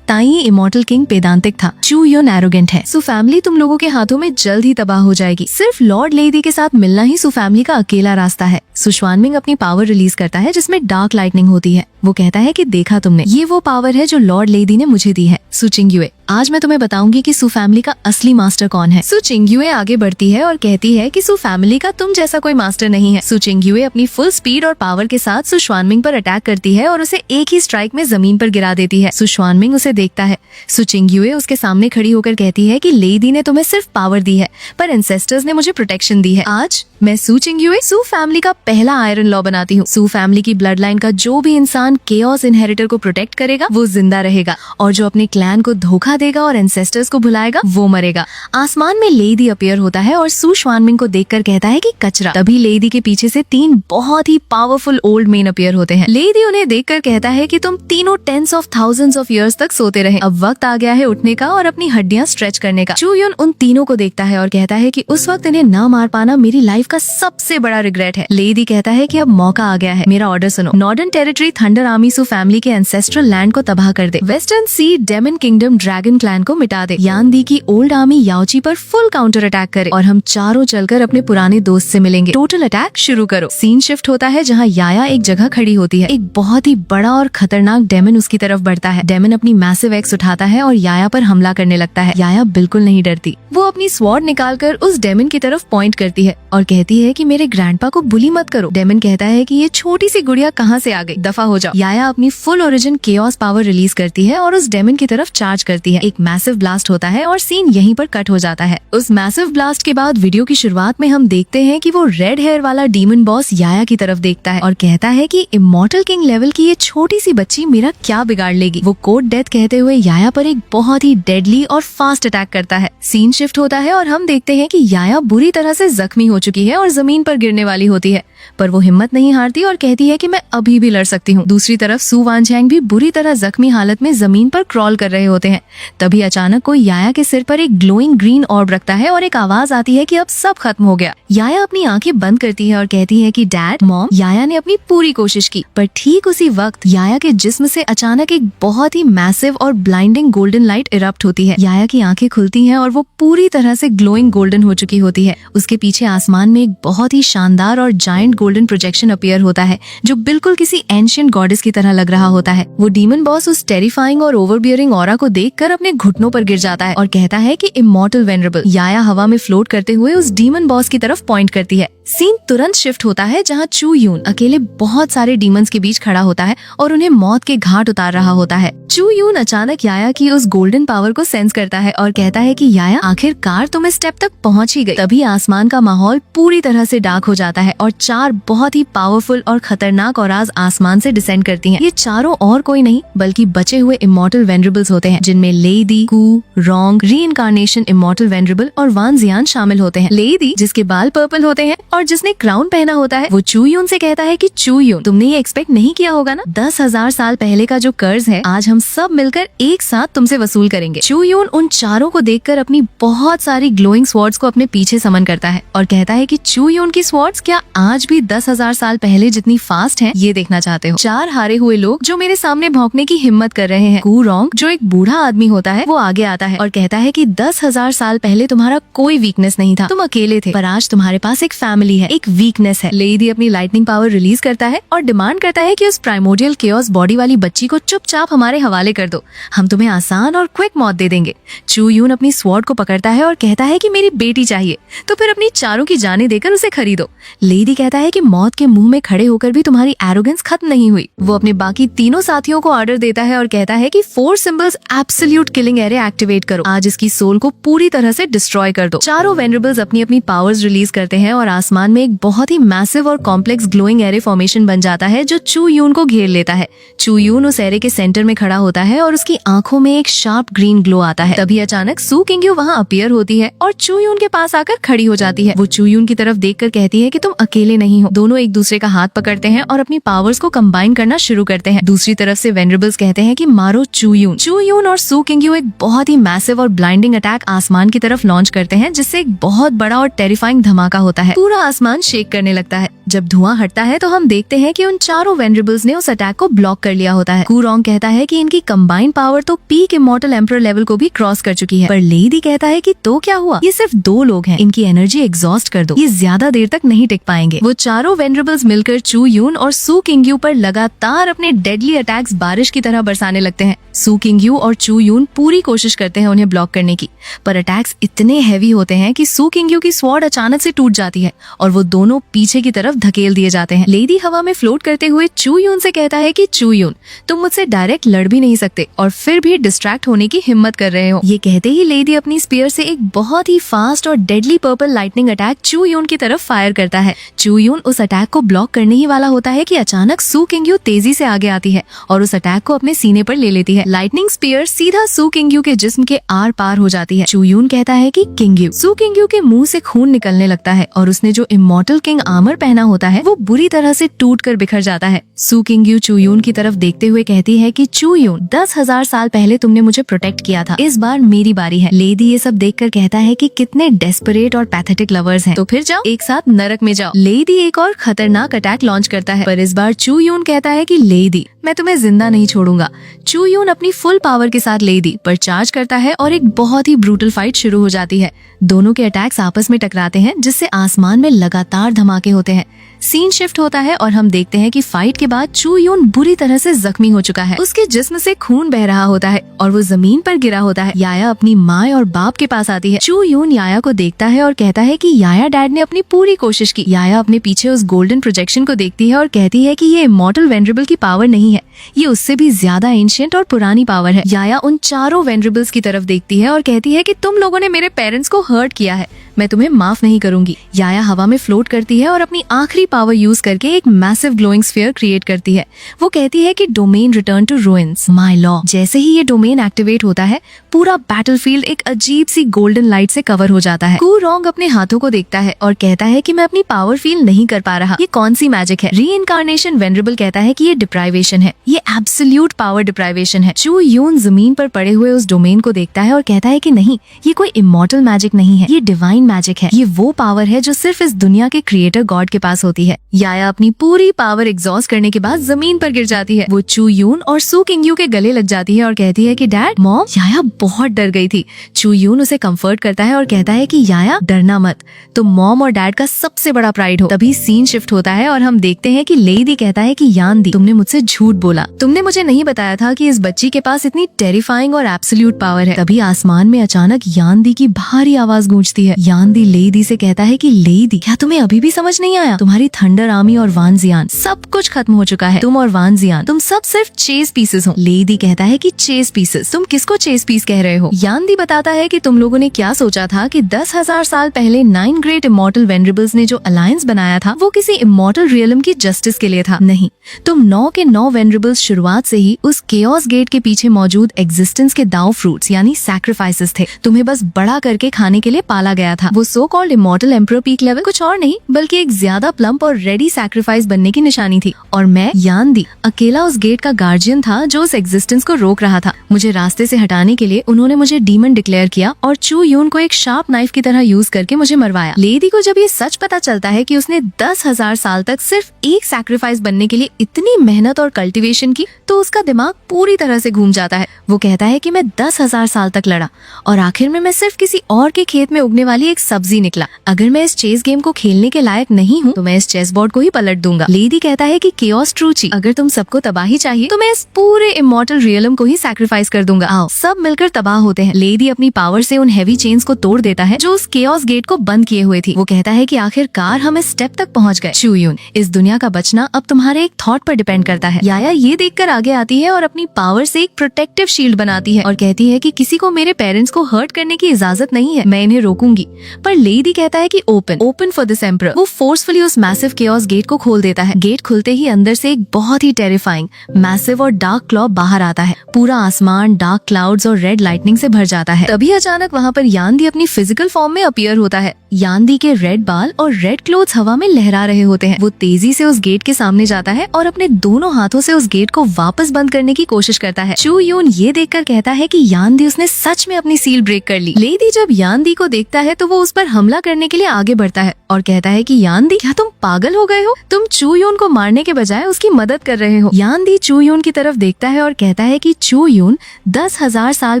ताई इमॉर्टल किंग पेदांतिक था। चू यून एरोगेंट है। सू फैमिली तुम लोगों के हाथों में जल्द ही तबाह हो जाएगी। सिर्फ लॉर्ड लेडी के साथ मिलना ही सू फैमिली का अकेला रास्ता है। सू श्वानमिंग अपनी पावर रिलीज करता है जिसमें डार्क लाइटनिंग होती है। वो कहता है कि देखा तुमने, ये वो पावर है जो लॉर्ड लेडी ने मुझे दी है। सू चिंगयुए, आज मैं तुम्हें बताऊंगी कि सू फैमिली का असली मास्टर कौन है। सू चिंगयुए आगे बढ़ती है और कहती है कि सू फैमिली का तुम जैसा कोई मास्टर नहीं है। सू चिंगयुए अपनी फुल स्पीड और पावर के साथ सू श्वानमिंग पर अटैक करती है और उसे एक ही स्ट्राइक में जमीन पर गिरा देती है। सू श्वानमिंग उसे देखता है। सू चिंगयुए उसके सामने खड़ी होकर कहती है कि लेडी ने तुम्हें सिर्फ पावर दी है पर एंसेस्टर्स ने मुझे प्रोटेक्शन दी है। आज मैं सू चिंगयुए सू फैमिली का पहला आयरन लॉ बनाती हूँ। सू फैमिली की ब्लड लाइन का जो भी इंसान केओस इनहेरिटर को प्रोटेक्ट करेगा वो जिंदा रहेगा और जो अपने क्लैन को धोखा देगा और एंसेस्टर्स को भुलाएगा वो मरेगा। आसमान में लेडी अपीयर होता है और सू श्वानमिंग को देखकर कहता है कि कचरा। तभी लेडी के पीछे से 3 बहुत ही पावरफुल ओल्ड मेन अपीयर होते हैं। लेडी उन्हें देखकर कहता है कि तुम तीनों tens of thousands of years तक सोते रहे, अब वक्त आ गया है उठने का और अपनी हड्डियां स्ट्रेच करने का। चू यून उन तीनों को देखता है और कहता है कि उस वक्त इन्हें न मार पाना मेरी लाइफ का सबसे बड़ा रिग्रेट है। लेडी कहता है कि अब मौका आ गया है, मेरा ऑर्डर सुनो। नॉर्दर्न टेरिटरी थंडर आर्मी सू फैमिली के एंसेस्ट्रल लैंड को तबाह कर दे। वेस्टर्न सी डेमन किंगडम ड्रैगन क्लैन को मिटा दे। यान दी की ओल्ड आर्मी याओची पर फुल काउंटर अटैक करे और हम चारों चलकर अपने पुराने दोस्त से मिलेंगे। टोटल अटैक शुरू करो। सीन शिफ्ट होता है जहाँ याया एक जगह खड़ी होती है। एक बहुत ही बड़ा और खतरनाक डेमन उसकी तरफ बढ़ता है। डेमन अपनी मैसिव एक्स उठाता है और याया पर हमला करने लगता है। याया बिल्कुल नहीं डरती। वो अपनी स्वॉर्ड निकालकर उस डेमन की तरफ पॉइंट करती है और कहती है कि मेरे ग्रैंडपा को बुली मत करो। डेमन कहता है कि ये छोटी सी गुड़िया कहाँ से आ गई, दफा हो जाओ। याया अपनी full origin chaos power release करती है और उस डेमन की तरफ चार्ज करती है। एक मैसिव ब्लास्ट होता है और सीन यहीं पर कट हो जाता है। उस मैसिव ब्लास्ट के बाद वीडियो की शुरुआत में हम देखते हैं कि वो रेड हेयर वाला डीमन बॉस याया की तरफ देखता है और कहता है कि इमॉर्टल किंग लेवल की ये छोटी सी बच्ची मेरा क्या बिगाड़ लेगी। वो कोड डेथ कहते हुए याया पर एक बहुत ही डेडली और फास्ट अटैक करता है। सीन शिफ्ट होता है और हम देखते हैं कि याया बुरी तरह से जख्मी हो चुकी है और जमीन पर गिरने वाली होती है, पर वो हिम्मत नहीं हारती और कहती है कि मैं अभी भी लड़ सकती हूँ। दूसरी तरफ सू वानझेंग भी बुरी तरह जख्मी हालत में जमीन पर क्रॉल कर रहे होते हैं। तभी अचानक कोई याया के सिर पर एक ग्लोइंग ग्रीन ऑर्ब रखता है और एक आवाज आती है कि अब सब खत्म हो गया। याया अपनी आंखें बंद करती है और कहती है कि डैड, मॉम। याया ने अपनी पूरी कोशिश की पर ठीक उसी वक्त याया के जिस्म से अचानक एक बहुत ही मैसिव और ब्लाइंडिंग गोल्डन लाइट इरप्ट होती है। याया की आंखें खुलती हैं और वो पूरी तरह से ग्लोइंग गोल्डन हो चुकी होती है। उसके पीछे आसमान में एक बहुत ही शानदार और जायंट गोल्डन प्रोजेक्शन अपीयर होता है जो बिल्कुल किसी एंशिएंट गॉडेस की तरह लग रहा होता है। वो डीमन बॉस उस टेरिफाइंग और ओवरबियरिंग ऑरा को देखकर अपने घुटनों पर गिर जाता है और कहता है कि इमॉर्टल वेनरेबल। याया हवा में फ्लोट करते हुए उस डीमन बॉस की तरफ पॉइंट करती है। सीन तुरंत शिफ्ट होता है जहाँ चू यून अकेले बहुत सारे डीमंस के बीच खड़ा होता है और उन्हें मौत के घाट उतार रहा होता है। चू यून अचानक याया की उस गोल्डन पावर को सेंस करता है और कहता है कि याया आखिरकार तुम इस स्टेप तक पहुंच ही गई। तभी आसमान का माहौल पूरी तरह से डार्क हो जाता है और 4 बहुत ही पावरफुल और खतरनाक औराज आसमान से डिसेंड करती हैं। ये चारों और कोई नहीं बल्कि बचे हुए इमॉर्टल वेनरेबल्स होते हैं जिनमें लेडी, कू, रोंग, रीइंकार्नेशन इमॉर्टल वेनरेबल और वान जियान शामिल होते हैं। लेडी जिसके बाल पर्पल होते हैं और जिसने क्राउन पहना होता है वो चू यून से कहता है कि चू यून तुमने ये एक्सपेक्ट नहीं किया होगा ना, 10,000 साल पहले का जो कर्ज है आज हम सब मिलकर एक साथ तुमसे वसूल करेंगे। चू यून उन चारों को देखकर अपनी बहुत सारी ग्लोइंग स्वॉर्ड्स को अपने पीछे समन करता है और कहता है कि चू यून की स्वॉर्ड्स क्या आज भी 10,000 साल पहले जितनी फास्ट है ये देखना चाहते हो। 4 हारे हुए लोग जो मेरे सामने भौंकने की हिम्मत कर रहे हैं। कू रोंग जो एक बूढ़ा आदमी होता है वो आगे आता है और कहता है कि 10,000 साल पहले तुम्हारा कोई वीकनेस नहीं था, तुम अकेले थे, पर आज तुम्हारे पास एक फैमिली है, एक वीकनेस है। लेडी अपनी लाइटनिंग पावर रिलीज करता है और डिमांड करता है कि उस प्राइमोर्डियल केओस बॉडी वाली बच्ची को चुपचाप हमारे हवाले कर दो, हम तुम्हें आसान और क्विक मौत दे देंगे। चू यून अपनी स्वॉर्ड को पकड़ता है और कहता है कि मेरी बेटी चाहिए तो फिर अपनी चारों की जानें देकर उसे खरीदो। लेडी कहता है कि मौत के मुंह में खड़े होकर भी तुम्हारी एरोगेंस खत्म नहीं हुई। वो अपने बाकी तीनों साथियों को ऑर्डर देता है और कहता है कि 4 symbols absolute killing array activate करो, आज इसकी सोल को पूरी तरह से डिस्ट्रॉय कर दो। चारों वेनरेबल्स अपनी अपनी पावर्स रिलीज करते हैं और आसमान में एक बहुत ही मैसिव और कॉम्प्लेक्स ग्लोइंग एरे फॉर्मेशन बन जाता है जो चू यून को घेर लेता है। चू यून उस एरे के सेंटर में खड़ा होता है और उसकी आंखों में एक शार्प ग्रीन ग्लो आता है। तभी अचानक सू किंग्यू वहाँ अपीयर होती है और चू यून के पास आकर खड़ी हो जाती है। वो चू यून की तरफ देखकर कहती है कि तुम अकेले नहीं हो। दोनों एक दूसरे का हाथ पकड़ते हैं और अपनी पावर्स को कंबाइन करना शुरू करते हैं। दूसरी तरफ से वेनरेबल्स कहते हैं कि मारो चू यून। चू यून और सू किंग्यू एक बहुत ही मैसिव और ब्लाइंडिंग अटैक आसमान की तरफ लॉन्च करते हैं जिससे एक बहुत बड़ा और टेरिफाइंग धमाका होता है। पूरा आसमान शेक करने लगता है। जब धुआं हटता है तो हम देखते हैं कि उन चारों वेनरेबल्स ने उस अटैक को ब्लॉक कर लिया होता है। कू रोंग कहता है कि इनकी कंबाइंड पावर तो पीक इमॉर्टल एम्परर लेवल को भी क्रॉस कर चुकी है, पर लेडी कहता है कि तो क्या हुआ, ये सिर्फ 2 लोग हैं, इनकी एनर्जी एग्जॉस्ट कर दो, ये ज्यादा देर तक नहीं टिक पाएंगे। वो चारों वेनरेबल्स मिलकर चू यून और सू किंग्यू पर लगातार अपने डेडली अटैक्स बारिश की तरह बरसाने लगते हैं। सू किंग्यू और चू यून पूरी कोशिश करते हैं उन्हें ब्लॉक करने की, पर अटैक्स इतने हैवी होते हैं कि सू किंग्यू की स्वॉर्ड अचानक से टूट जाती है और वो दोनों पीछे की तरफ धकेल दिए जाते हैं। लेडी हवा में फ्लोट करते हुए चू यून से कहता है कि चू यून तुम मुझसे डायरेक्ट लड़ भी नहीं सकते और फिर भी डिस्ट्रैक्ट होने की हिम्मत कर रहे हो। ये कहते ही लेडी अपनी स्पीयर से एक बहुत ही फास्ट और डेडली पर्पल लाइटनिंग अटैक चू यून की तरफ फायर करता है। चू यून उस अटैक को ब्लॉक करने ही वाला होता है कि अचानक सू किंग्यू तेजी से आगे आती है और उस अटैक को अपने सीने पर ले लेती है। लाइटनिंग स्पीयर सीधा सू किंग्यू के जिस्म के आर पार हो जाती है। चू यून कहता है कि किंग्यू। सू किंग्यू के मुंह से खून निकलने लगता है और उसने जो इमॉर्टल किंग आर्मर पहना होता है वो बुरी तरह से टूट कर बिखर जाता है। सू किंग्यू चू यून की तरफ देखते हुए कहती है कि चू यून 10,000 साल पहले तुमने मुझे प्रोटेक्ट किया था, इस बार मेरी बारी है। लेडी ये सब देखकर कहता है कि कितने डेस्परेट और पैथेटिक लवर्स हैं, तो फिर जाओ एक साथ नरक में जाओ। लेडी एक और खतरनाक अटैक लॉन्च करता है, पर इस बार चू यून कहता है कि लेडी मैं तुम्हें जिंदा नहीं छोड़ूंगा। चू यून अपनी फुल पावर के साथ लेडी पर चार्ज करता है और एक बहुत ही ब्रूटल फाइट शुरू हो जाती है। दोनों के अटैक्स आपस में टकराते हैं जिससे आसमान में लगातार धमाके होते हैं। सीन शिफ्ट होता है और हम देखते हैं कि फाइट के बाद चू यून बुरी तरह से जख्मी हो चुका है। उसके जिस्म से खून बह रहा होता है और वो जमीन पर गिरा होता है। याया अपनी माँ और बाप के पास आती है। चू यून याया को देखता है और कहता है कि याया डैड ने अपनी पूरी कोशिश की। याया अपने पीछे उस गोल्डन प्रोजेक्शन को देखती है और कहती है कि ये इमॉर्टल वेनरेबल की पावर नहीं है, ये उससे भी ज्यादा एंशिएंट और पुरानी पावर है। याया उन चारों वेनरेबल्स की तरफ देखती है और कहती है कि तुम लोगों ने मेरे पेरेंट्स को हर्ट किया है, मैं तुम्हें माफ नहीं करूंगी। याया हवा में फ्लोट करती है और अपनी आखिरी पावर यूज करके एक मैसिव ग्लोइंग स्फीयर क्रिएट करती है। वो कहती है कि domain return to ruins, my law. जैसे ही ये डोमेन एक्टिवेट होता है पूरा बैटलफील्ड एक अजीब सी गोल्डन लाइट से कवर हो जाता है। कू रोंग अपने हाथों को देखता है और कहता है कि मैं अपनी पावर फील नहीं कर पा रहा, ये कौन सी मैजिक है। रीइंकार्नेशन वेनरेबल कहता है कि ये डिप्राइवेशन है, ये एब्सोल्यूट पावर डिप्राइवेशन है। चू यून जमीन पर पड़े हुए उस डोमेन को देखता है और कहता है कि नहीं, ये कोई इमॉर्टल मैजिक नहीं है, ये डिवाइन मैजिक है। ये वो पावर है जो सिर्फ इस दुनिया के क्रिएटर गॉड के पास होती है। याया अपनी पूरी पावर एग्जॉस्ट करने के बाद जमीन पर गिर जाती है। वो चू यून और सू किंगयू के गले लग जाती है और कहती है कि डैड, मॉम। याया बहुत डर गई थी। चू यून उसे कंफर्ट करता है और कहता है कि याया डरना मत, तुम मॉम और डैड का सबसे बड़ा प्राइड हो। तभी सीन शिफ्ट होता है और हम देखते हैं कि लेडी कहता है कि यान दी, तुमने मुझसे झूठ बोला, तुमने मुझे नहीं बताया था कि इस बच्ची के पास इतनी टेरिफाइंग और एब्सोल्यूट पावर है। तभी आसमान में अचानक यान दी की भारी आवाज गूंजती है। यान दी लेडी से कहता है कि लेडी, क्या तुम्हें अभी भी समझ नहीं आया? तुम्हारी थंडर आर्मी और वान जियान सब कुछ खत्म हो चुका है। तुम और वान जियान, तुम सब सिर्फ चेस पीसेस हो। लेडी कहता है कि चेस पीसेस? तुम किसको चेस पीस कह रहे हो? यान दी बताता है कि तुम लोगों ने क्या सोचा था कि 10,000 साल पहले 9 ग्रेट इमॉर्टल वेनरेबल्स ने जो अलायंस बनाया था वो किसी इमॉर्टल रियलम की जस्टिस के लिए था। नहीं, तुम 9 के 9 वेनरेबल्स शुरुआत से ही उस केओस गेट के पीछे मौजूद एग्जिस्टेंस के दाव फ्रूट्स यानी सैक्रिफाइसेस थे। तुम्हें बस बड़ा करके खाने के लिए पाला गया था। वो so called immortal emperor peak level कुछ और नहीं बल्कि एक ज्यादा प्लम्प और रेडी सैक्रिफाइस बनने की निशानी थी। और मैं यान दी अकेला उस गेट का गार्जियन था जो उस एग्जिस्टेंस को रोक रहा था। मुझे रास्ते से हटाने के लिए उन्होंने मुझे डीमन डिक्लेयर किया और चू यून को एक शार्प नाइफ की तरह यूज करके मुझे मरवाया। लेडी को जब ये सच पता चलता है कि उसने 10,000 साल तक सिर्फ एक सैक्रिफाइस बनने के लिए इतनी मेहनत और कल्टीवेशन की, तो उसका दिमाग पूरी तरह से घूम जाता है। वो कहता है कि मैं 10,000 साल तक लड़ा और आखिर में मैं सिर्फ किसी और के खेत में उगने वाली एक सब्जी निकला। अगर मैं इस चेस गेम को खेलने के लायक नहीं हूँ तो मैं इस चेस बोर्ड को ही पलट दूंगा। लेडी कहता है कि केओस ट्रूची, अगर तुम सबको तबाही चाहिए तो मैं इस पूरे इमॉर्टल रियलम को ही सैक्रिफाइस कर दूंगा। आओ, सब मिलकर तबाह होते हैं। लेडी अपनी पावर से उन हैवी चेन्स को तोड़ देता है जो उस केओस गेट को बंद किए हुए थी। वो कहता है कि आखिरकार हम इस स्टेप तक पहुंच गए। चू यून, इस दुनिया का बचना अब तुम्हारे एक थॉट पर डिपेंड करता है। याया ये देखकर आगे आती है और अपनी पावर से एक प्रोटेक्टिव शील्ड बनाती है और कहती है कि किसी को मेरे पेरेंट्स को हर्ट करने की इजाजत नहीं है, मैं इन्हें रोकूंगी। पर लेडी कहता है कि ओपन फॉर दिस एम्परर। वो फोर्सफुली उस मैसिव केओस गेट को खोल देता है। गेट खुलते ही अंदर से एक बहुत ही टेरिफाइंग, मैसिव और डार्क क्लॉ बाहर आता है। पूरा आसमान डार्क क्लाउड्स और रेड लाइटनिंग से भर जाता है। तभी अचानक वहाँ पर यान दी अपनी फिजिकल फॉर्म में अपीयर होता है। यान दी के रेड बाल और रेड क्लोथ्स हवा में लहरा रहे होते हैं। वो तेजी से उस गेट के सामने जाता है और अपने दोनों हाथों से उस गेट को वापस बंद करने की कोशिश करता है। चू यून ये देखकर कहता है कि यान दी, उसने सच में अपनी सील ब्रेक कर ली। लेडी जब यान दी को देखता है तो वो उस पर हमला करने के लिए आगे बढ़ता है और कहता है कि यान दी, क्या तुम पागल हो गए हो? तुम चू यून को मारने के बजाय उसकी मदद कर रहे हो। यान दी चू यून की तरफ देखता है और कहता है कि चू यून, 10,000 साल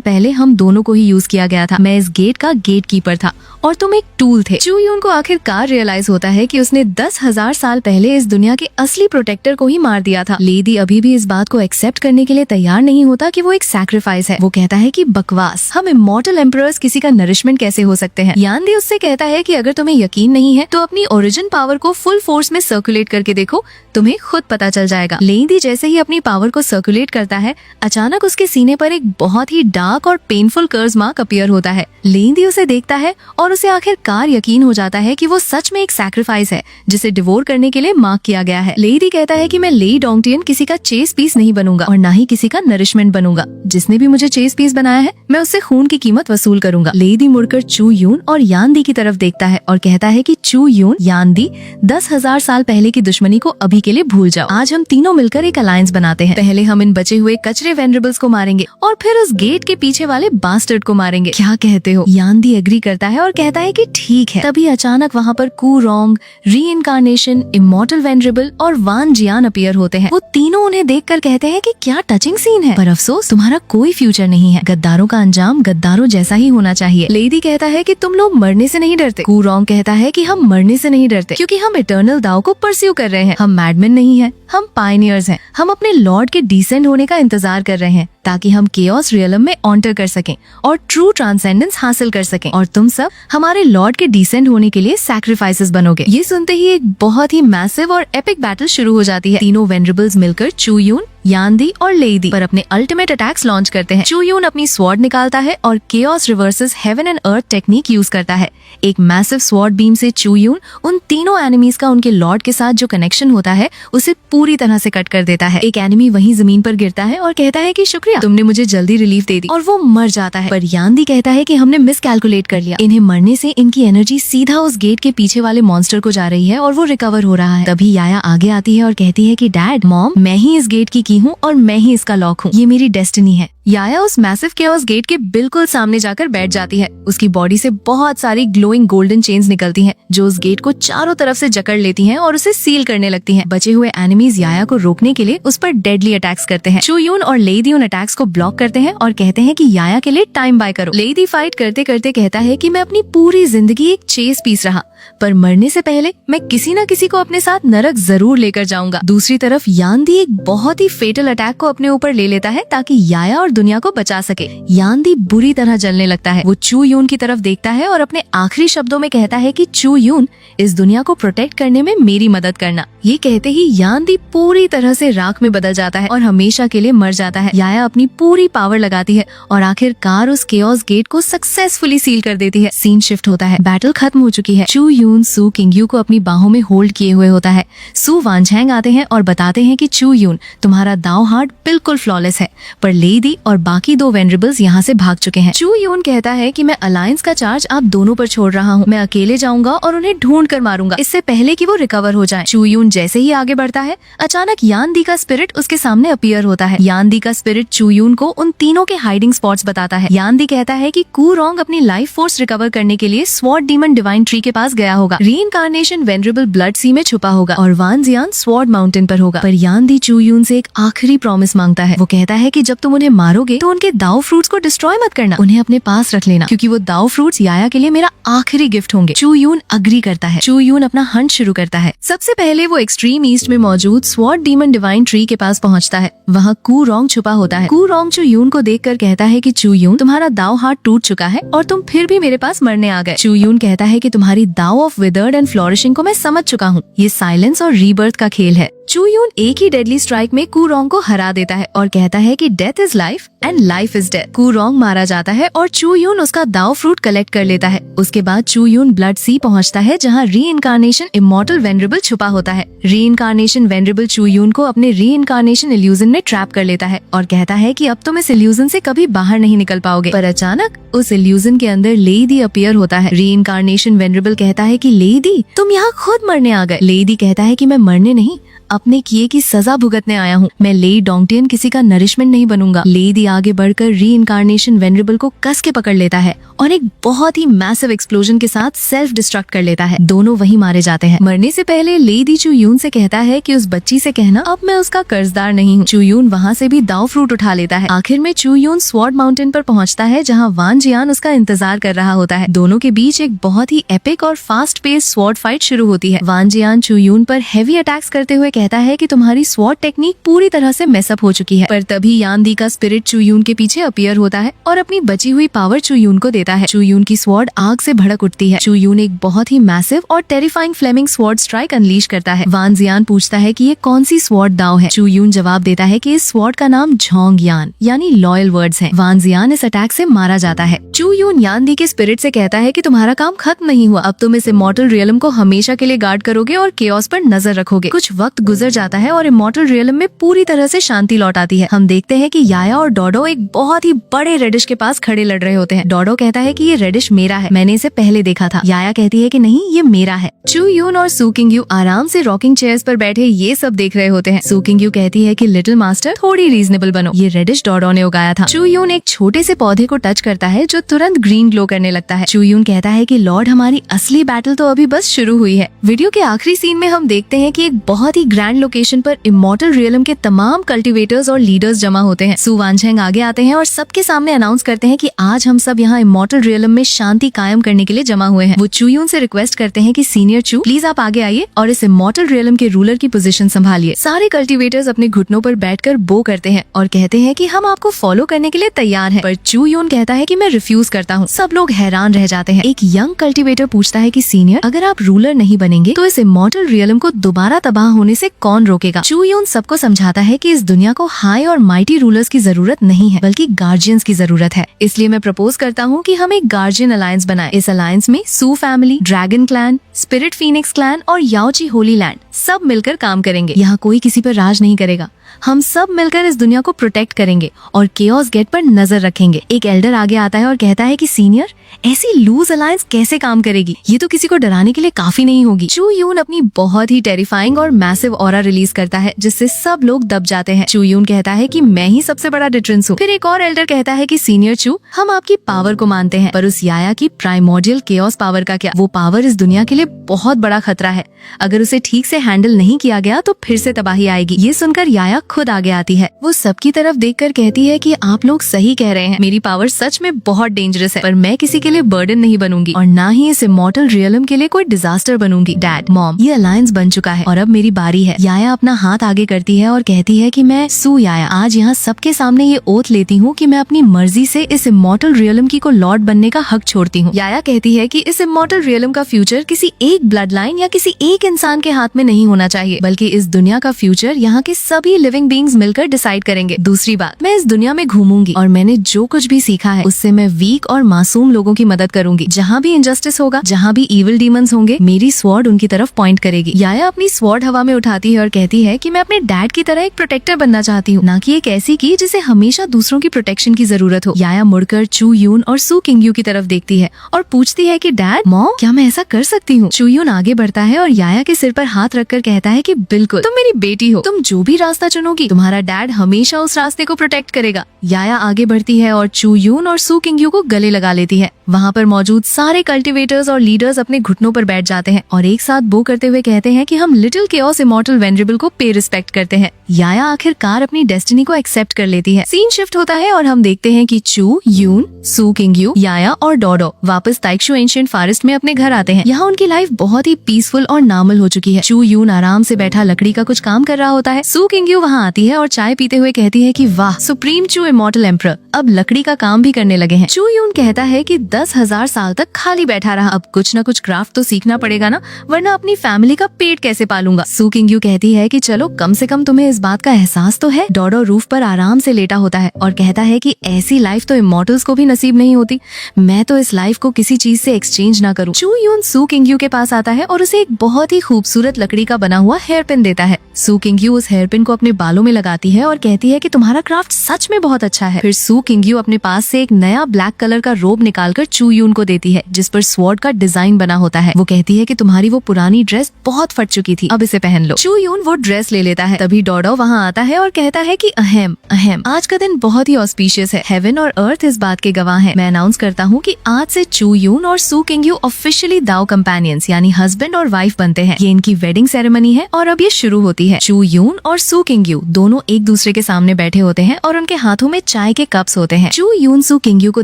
पहले हम दोनों को ही यूज किया गया था। मैं इस गेट का गेट कीपर था और तुम एक टूल थे। चू यून को आखिरकार रियलाइज होता है कि उसने 10,000 साल पहले इस दुनिया के असली प्रोटेक्टर को ही मार दिया था। लेडी अभी भी इस बात को एक्सेप्ट करने के लिए तैयार नहीं होता कि वो एक सैक्रिफाइस है। वो कहता है कि बकवास, हम इमॉर्टल एम्परर्स किसी का नरिशमेंट कैसे हो सकते हैं? यान दी उससे कहता है कि अगर तुम्हें यकीन नहीं है तो अपनी ओरिजिन पावर को फुल फोर्स में सर्कुलेट करके देखो, तुम्हें खुद पता चल जाएगा। लेडी जैसे ही अपनी पावर को सर्कुलेट करता है, अचानक उसके सीने पर एक बहुत ही डार्क और पेनफुल कर्व मार्क अपीयर होता है। लेडी उसे देखता है और उसे आखिरकार यकीन हो जाता है कि वो सच में एक सैक्रिफाइस है जिसे डिवोर करने के लिए मार्क किया गया है। लेडी कहता है कि मैं लेई डोंगटियन किसी का चेस पीस नहीं बनूंगा और ना ही किसी का नरिशमेंट बनूंगा। जिसने भी मुझे चेस पीस बनाया है मैं उससे खून की कीमत वसूल करूंगा। लेडी मुड़कर चू यून और यान दी की तरफ देखता है और कहता है कि चू यून, यान दी, 10,000 साल पहले की दुश्मनी को अभी के लिए भूल जाओ। आज हम तीनों मिलकर एक अलायंस बनाते हैं। पहले हम इन बचे हुए कचरे वेनरेबल्स को मारेंगे और फिर उस गेट के पीछे वाले बास्टर्ड को मारेंगे। क्या कहते हो? यान दी एग्री करता है और कहता है कि ठीक है। तभी अचानक वहाँ पर कू रोंग, रीइंकार्नेशन, इमॉर्टल वेनरेबल और वान जियान अपीयर होते हैं। वो तीनों उन्हें देखकर कहते हैं कि क्या टचिंग सीन है, पर अफसोस तुम्हारा कोई फ्यूचर नहीं है। गद्दारों का अंजाम गद्दारों जैसा ही होना चाहिए। लेडी कहता है कि तुम लोग मरने से नहीं डरते। कू रोंग कहता है कि हम मरने से नहीं डरते क्योंकि हम इटर्नल दाव को परस्यू कर रहे हैं। हम मैडमैन नहीं है, हम पायनियर्स हैं। हम अपने लॉर्ड के डिसेंड होने का इंतजार कर रहे हैं ताकि हम केओस रियलम में ऑन्टर कर सकें और ट्रू ट्रांसेंडेंस हासिल कर सकें। और तुम सब हमारे लॉर्ड के डिसेंड होने के लिए सैक्रिफाइसेस बनोगे। ये सुनते ही एक बहुत ही मैसिव और एपिक बैटल शुरू हो जाती है। तीनों वेनरेबल्स मिलकर चू यून, यान दी और लेडी पर अपने अल्टीमेट अटैक्स लॉन्च करते हैं। चू यून अपनी स्वॉर्ड निकालता है और chaos reverses heaven and earth technique use करता है। एक मैसिव स्वॉर्ड बीम से चू यून उन तीनों एनिमीज का उनके लॉर्ड के साथ जो कनेक्शन होता है उसे पूरी तरह से कट कर देता है। एक एनिमी वहीं जमीन पर गिरता है और कहता है कि शुक्रिया, तुमने मुझे जल्दी रिलीफ दे दी, और वो मर जाता है। पर यान्दी कहता है कि हमने मिस कैलकुलेट कर लिया। इन्हें मरने से इनकी एनर्जी सीधा उस गेट के पीछे वाले मॉन्स्टर को जा रही है और वो रिकवर हो रहा है। तभी याया आगे आती है और कहती है कि डैड, मॉम, मैं ही इस गेट की हूँ और मैं ही इसका लॉक हूँ। ये मेरी डेस्टिनी है। याया उस मैसिव केओस गेट के बिल्कुल सामने जाकर बैठ जाती है। उसकी बॉडी से बहुत सारी ग्लोइंग गोल्डन चेन्स निकलती हैं, जो उस गेट को चारों तरफ से जकड़ लेती हैं और उसे सील करने लगती हैं। बचे हुए एनिमीज याया को रोकने के लिए उस पर डेडली अटैक्स करते हैं। चू यून और लेडी उन अटैक्स को ब्लॉक करते हैं और कहते हैं कि याया के लिए टाइम बाय करो। लेडी फाइट करते करते कहता है कि मैं अपनी पूरी जिंदगी एक चेस पीस रहा, पर मरने से पहले मैं किसी न किसी को अपने साथ नरक जरूर लेकर जाऊंगा। दूसरी तरफ यान्दी एक बहुत ही फेटल अटैक को अपने ऊपर ले लेता है ताकि याया और दुनिया को बचा सके। यान्दी बुरी तरह जलने लगता है। वो चू यून की तरफ देखता है और अपने आखिरी शब्दों में कहता है कि चू यून, इस दुनिया को प्रोटेक्ट करने में मेरी मदद करना। ये कहते ही यान्दी पूरी तरह से राख में बदल जाता है और हमेशा के लिए मर जाता है। याया अपनी पूरी पावर लगाती है और आखिरकार उस केओस गेट को सक्सेसफुली सील कर देती है। सीन शिफ्ट होता है। बैटल खत्म हो चुकी है। चू यून सू किंगयू को अपनी बाहों में होल्ड किए हुए होता है। सू वांझैंग आते हैं और बताते हैं कि चू यून, तुम्हारा दाव हार्ट बिल्कुल फ्लॉलेस है, पर लेडी और बाकी दो वेनरेबल्स यहाँ से भाग चुके हैं। चू यून कहता है कि मैं अलायंस का चार्ज आप दोनों पर छोड़ रहा हूँ। मैं अकेले जाऊंगा और उन्हें ढूंढ कर मारूंगा, इससे पहले कि वो रिकवर हो जाएं। चू यून जैसे ही आगे बढ़ता है, अचानक यान्दी का स्पिरिट उसके सामने अपीयर होता है। यान्दी का स्पिरिट चू यून को उन तीनों के हाइडिंग स्पॉट्स बताता है। यान्दी कहता है कि कू रोंग अपनी लाइफ फोर्स रिकवर करने के लिए स्वॉर्ड डीमन डिवाइन ट्री के पास गया होगा। रीइंकार्नेशन वेनरेबल ब्लड सी में छुपा होगा और वान जियान स्वॉर्ड माउंटेन पर होगा। पर यान्दी चू यून से एक आखिरी प्रॉमिस मांगता है। वो कहता है कि जब तुम उन्हें मारोगे तो उनके दाव फ्रूट्स को डिस्ट्रॉय मत करना, उन्हें अपने पास रख लेना, क्योंकि वो दाव फ्रूट्स याया के लिए मेरा आखिरी गिफ्ट होंगे। चू यून अग्री करता है। चू यून अपना हंट शुरू करता है। सबसे पहले वो एक्सट्रीम ईस्ट में मौजूद स्वॉर्ड डीमन डिवाइन ट्री के पास पहुंचता है। वहाँ कू रोंग छुपा होता है। कू रोंग चू यून को देखकर कहता है कि चू यून, तुम्हारा दाव हार्ट टूट चुका है और तुम फिर भी मेरे पास मरने आ गए। चू यून कहता है कि तुम्हारी दाव ऑफ विदर्ड एंड फ्लोरिशिंग को मैं समझ चुका हूँ। ये साइलेंस और रीबर्थ का खेल है। चू यून एक ही डेडली स्ट्राइक में कू रोंग को हरा देता है और कहता है कि death is life and life is death. कू रोंग मारा जाता है और चू यून उसका दाव फ्रूट कलेक्ट कर लेता है। उसके बाद चू यून ब्लड सी पहुंचता है, जहां रीइंकार्नेशन इमॉर्टल वेनरेबल छुपा होता है। रीइंकार्नेशन वेनरेबल चू यून को अपने रीइंकार्नेशन इल्यूजन में ट्रैप कर लेता है और कहता है कि अब तुम इस इल्यूजन से कभी बाहर नहीं निकल पाओगे। पर अचानक उस इल्यूजन के अंदर लेडी अपीयर होता है। रीइंकार्नेशन वेनरेबल कहता है कि लेडी, तुम यहाँ खुद मरने आ गए। लेडी कहता है कि मैं मरने नहीं, अपने किए की सजा भुगतने आया हूँ। मैं लेई डोंगटियन किसी का नरिशमेंट नहीं बनूंगा। लेडी आगे बढ़कर रीइंकार्नेशन वेनरेबल को कस के पकड़ लेता है और एक बहुत ही मैसिव एक्सप्लोजन के साथ सेल्फ डिस्ट्रक्ट कर लेता है। दोनों वहीं मारे जाते हैं। मरने से पहले लेडी चू यून से कहता है कि उस बच्ची से कहना अब मैं उसका कर्जदार नहीं हूँ। चू यून वहाँ से भी दाव फ्रूट उठा लेता है। आखिर में चू यून स्वॉर्ड माउंटेन पर पहुँचता है, जहाँ वान जियान उसका इंतजार कर रहा होता है। दोनों के बीच एक बहुत ही एपिक और फास्ट पेस स्वॉर्ड फाइट शुरू होती है। वान जियान चू यून पर हेवी अटैक्स करते हुए कहता है कि तुम्हारी स्वॉर्ड टेक्निक पूरी तरह से मेसअप हो चुकी है। पर तभी यान्दी का स्पिरिट चू यून के पीछे अपीयर होता है और अपनी बची हुई पावर चू यून को देता है। चू यून की स्वॉर्ड आग से भड़क उठती है। चू यून एक बहुत ही मैसिव और terrifying flaming sword strike unleash करता है। वान जियान पूछता है कि ये कौन सी स्वॉर्ड दाव है। चू यून जवाब देता है कि इस स्वॉर्ड का नाम झोंग यान यानी लॉयल वर्ड्स है। वान जियान इस अटैक से मारा जाता है। चू यून यान्दी के स्पिरिट से कहता है कि तुम्हारा काम खत्म नहीं हुआ। अब तुम इस इमॉर्टल रियलम को हमेशा के लिए गार्ड करोगे और केओस पर नजर रखोगे। कुछ वक्त गुजर जाता है और इमॉर्टल रियलम में पूरी तरह से शांति लौट आती है। हम देखते हैं कि याया और डोडो एक बहुत ही बड़े रेडिश के पास खड़े लड़ रहे होते हैं। डोडो कहता है कि ये रेडिश मेरा है, मैंने इसे पहले देखा था। याया कहती है कि नहीं, ये मेरा है। चू यून और सू किंगयू आराम से रॉकिंग चेयर्स पर बैठे ये सब देख रहे होते हैं। सू किंगयू कहती है कि लिटिल मास्टर थोड़ी रीजनेबल बनो, ये रेडिश डोडो ने उगाया था। चू यून एक छोटे से पौधे को टच करता है जो तुरंत ग्रीन ग्लो करने लगता है। चू यून कहता है कि लॉर्ड, हमारी असली बैटल तो अभी बस शुरू हुई है। वीडियो के आखिरी सीन में हम देखते हैं कि एक बहुत ही ग्रैंड लोकेशन पर इमॉर्टल रियलम के तमाम कल्टिवेटर्स और लीडर्स जमा होते हैं। सू वांझेंग आगे आते हैं और सबके सामने अनाउंस करते हैं कि आज हम सब यहाँ इमॉर्टल रियलम में शांति कायम करने के लिए जमा हुए हैं। वो चू यून से रिक्वेस्ट करते हैं कि सीनियर चू, प्लीज आप आगे आइए और इस इमॉर्टल रियलम के रूलर की पोजीशन संभालिए। सारे कल्टिवेटर्स अपने घुटनों पर बैठकर बो करते हैं और कहते हैं कि हम आपको फॉलो करने के लिए तैयार हैं। पर चू यून कहता है कि मैं रिफ्यूज करता हूँ। सब लोग हैरान रह जाते हैं। एक यंग कल्टिवेटर पूछता है कि सीनियर, अगर आप रूलर नहीं बनेंगे तो इस इमॉर्टल रियलम को दोबारा तबाह होने इसे कौन रोकेगा। चू यून सबको समझाता है कि इस दुनिया को हाई और माइटी रूलर्स की जरूरत नहीं है, बल्कि गार्जियंस की जरूरत है। इसलिए मैं प्रपोज करता हूँ कि हम एक गार्जियन अलायंस बनाएं। इस अलायंस में Su family, dragon clan, spirit phoenix clan और याओची होली लैंड सब मिलकर काम करेंगे। यहाँ कोई किसी पर राज नहीं करेगा। हम सब मिलकर इस दुनिया को प्रोटेक्ट करेंगे और केओस गेट पर नजर रखेंगे। एक एल्डर आगे आता है और कहता है कि सीनियर, ऐसी लूज अलायंस कैसे काम करेगी? ये तो किसी को डराने के लिए काफी नहीं होगी। चू यून अपनी बहुत ही टेरिफाइंग और मैसिव ऑरा रिलीज करता है, जिससे सब लोग दब जाते हैं। चू यून कहता है कि मैं ही सबसे बड़ा डिटरेंस हूँ। फिर एक और एल्डर कहता है कि सीनियर चू, हम आपकी पावर को मानते हैं, पर उस याया की प्राइमोर्डियल केओस पावर का क्या? वो पावर इस दुनिया के लिए बहुत बड़ा खतरा है। अगर उसे ठीक से हैंडल नहीं किया गया तो फिर से तबाही आएगी। ये सुनकर याया खुद आगे आती है। वो सबकी तरफ देखकर कहती है कि आप लोग सही कह रहे हैं, मेरी पावर सच में बहुत डेंजरस है, पर मैं किसी के लिए बर्डन नहीं बनूंगी और ना ही इस इमॉर्टल रियलम के लिए कोई डिजास्टर बनूंगी। डैड, मॉम, ये अलायंस बन चुका है और अब मेरी बारी है। याया अपना हाथ आगे करती है और कहती है कि मैं सू याया आज यहाँ सबके सामने ये ओथ लेती हूँ कि मैं अपनी मर्जी से इस इमॉर्टल रियलम की को लॉर्ड बनने का हक छोड़ती हूँ। याया कहती है कि इस इमॉर्टल रियलम का फ्यूचर किसी एक ब्लड लाइन या किसी एक इंसान के हाथ में नहीं होना चाहिए, बल्कि इस दुनिया का फ्यूचर यहाँ के सभी लिविंग बींग्स मिलकर डिसाइड करेंगे। दूसरी बात, मैं इस दुनिया में घूमूंगी और मैंने जो कुछ भी सीखा है उससे मैं वीक और मासूम लोगों की मदद करूंगी। जहाँ भी इनजस्टिस होगा, जहाँ भी इविल डीमंस होंगे, मेरी स्वॉर्ड उनकी तरफ पॉइंट करेगी। याया अपनी स्वॉर्ड हवा में उठाती है और कहती है कि मैं अपने डैड की तरह एक प्रोटेक्टर बनना चाहती हूँ, ना कि एक ऐसी की जिसे हमेशा दूसरों की प्रोटेक्शन की जरूरत हो। याया मुड़कर चू यून और सू किंगयू की तरफ देखती है और पूछती है कि डैड, मॉम, क्या मैं ऐसा कर सकती हूँ? चू यून आगे बढ़ता है और याया के सिर पर हाथ रखकर कहता है कि बिल्कुल, तुम मेरी बेटी हो। तुम जो भी रास्ता चुनोगी, तुम्हारा डैड हमेशा उस रास्ते को प्रोटेक्ट करेगा। याया आगे बढ़ती है और चू यून और सू किंगयू को गले लगा लेती है। वहाँ पर मौजूद सारे कल्टिवेटर्स और लीडर्स अपने घुटनों पर बैठ जाते हैं और एक साथ बो करते हुए कहते हैं कि हम लिटिल केओस इमॉर्टल वेनरेबल को पे रिस्पेक्ट करते हैं। याया आखिरकार अपनी डेस्टिनी को एक्सेप्ट कर लेती है। सीन शिफ्ट होता है और हम देखते हैं कि चू, यून, सू किंगयू, याया और डोडो वापस ताइक्शू एंशिएंट फॉरेस्ट में अपने घर आते हैं। यहाँ उनकी लाइफ बहुत ही पीसफुल और नॉर्मल हो चुकी है। चू यून आराम से बैठा लकड़ी का कुछ काम कर रहा होता है। सू किंगयू वहाँ आती है और चाय पीते हुए कहती है कि वाह, सुप्रीम चू इमॉर्टल एम्परर अब लकड़ी का काम भी करने लगे हैं। चू यून कहता है कि 10,000 साल तक खाली बैठा रहा, अब कुछ न कुछ क्राफ्ट तो सीखना पड़ेगा ना, वरना अपनी फैमिली का पेट कैसे पालूंगा। सू किंगयू कहती है कि चलो, कम से कम तुम्हें इस बात का एहसास तो है। डोडो रूफ पर आराम से लेटा होता है और कहता है कि ऐसी लाइफ तो इमॉर्टल्स को भी नसीब नहीं होती। मैं तो इस लाइफ को किसी चीज से एक्सचेंज ना करूं। चू यून सू किंगयू के पास आता है और उसे एक बहुत ही खूबसूरत लकड़ी का बना हुआ हेयर पिन देता है। सू किंगयू उस हेयर पिन को अपने बालों में लगाती है और कहती है कि तुम्हारा क्राफ्ट सच में बहुत अच्छा है। फिर सू किंगयू अपने पास से एक नया ब्लैक कलर का रोब निकालकर चू यून को देती है, जिस पर स्वॉर्ड का डिजाइन बना होता है। वो कहती है कि तुम्हारी वो पुरानी ड्रेस बहुत फट चुकी थी, अब इसे पहन लो। चू यून वो ड्रेस ले लेता है। तभी डोडो वहाँ आता है और कहता है कि अहम अहम, आज का दिन बहुत ही ऑस्पिशियस है। हेवन और अर्थ इस बात के गवाह हैं। मैं अनाउंस करता हूँ कि आज से चू यून और सू किंगयू ऑफिशियली दाओ कंपेनियंस यानी हस्बैंड और वाइफ बनते हैं। ये इनकी वेडिंग सेरेमनी है और अब ये शुरू होती है। चू यून और सू किंगयू दोनों एक दूसरे के सामने बैठे होते हैं और उनके हाथों में चाय के कप्स होते हैं। चू यून सू किंगयू को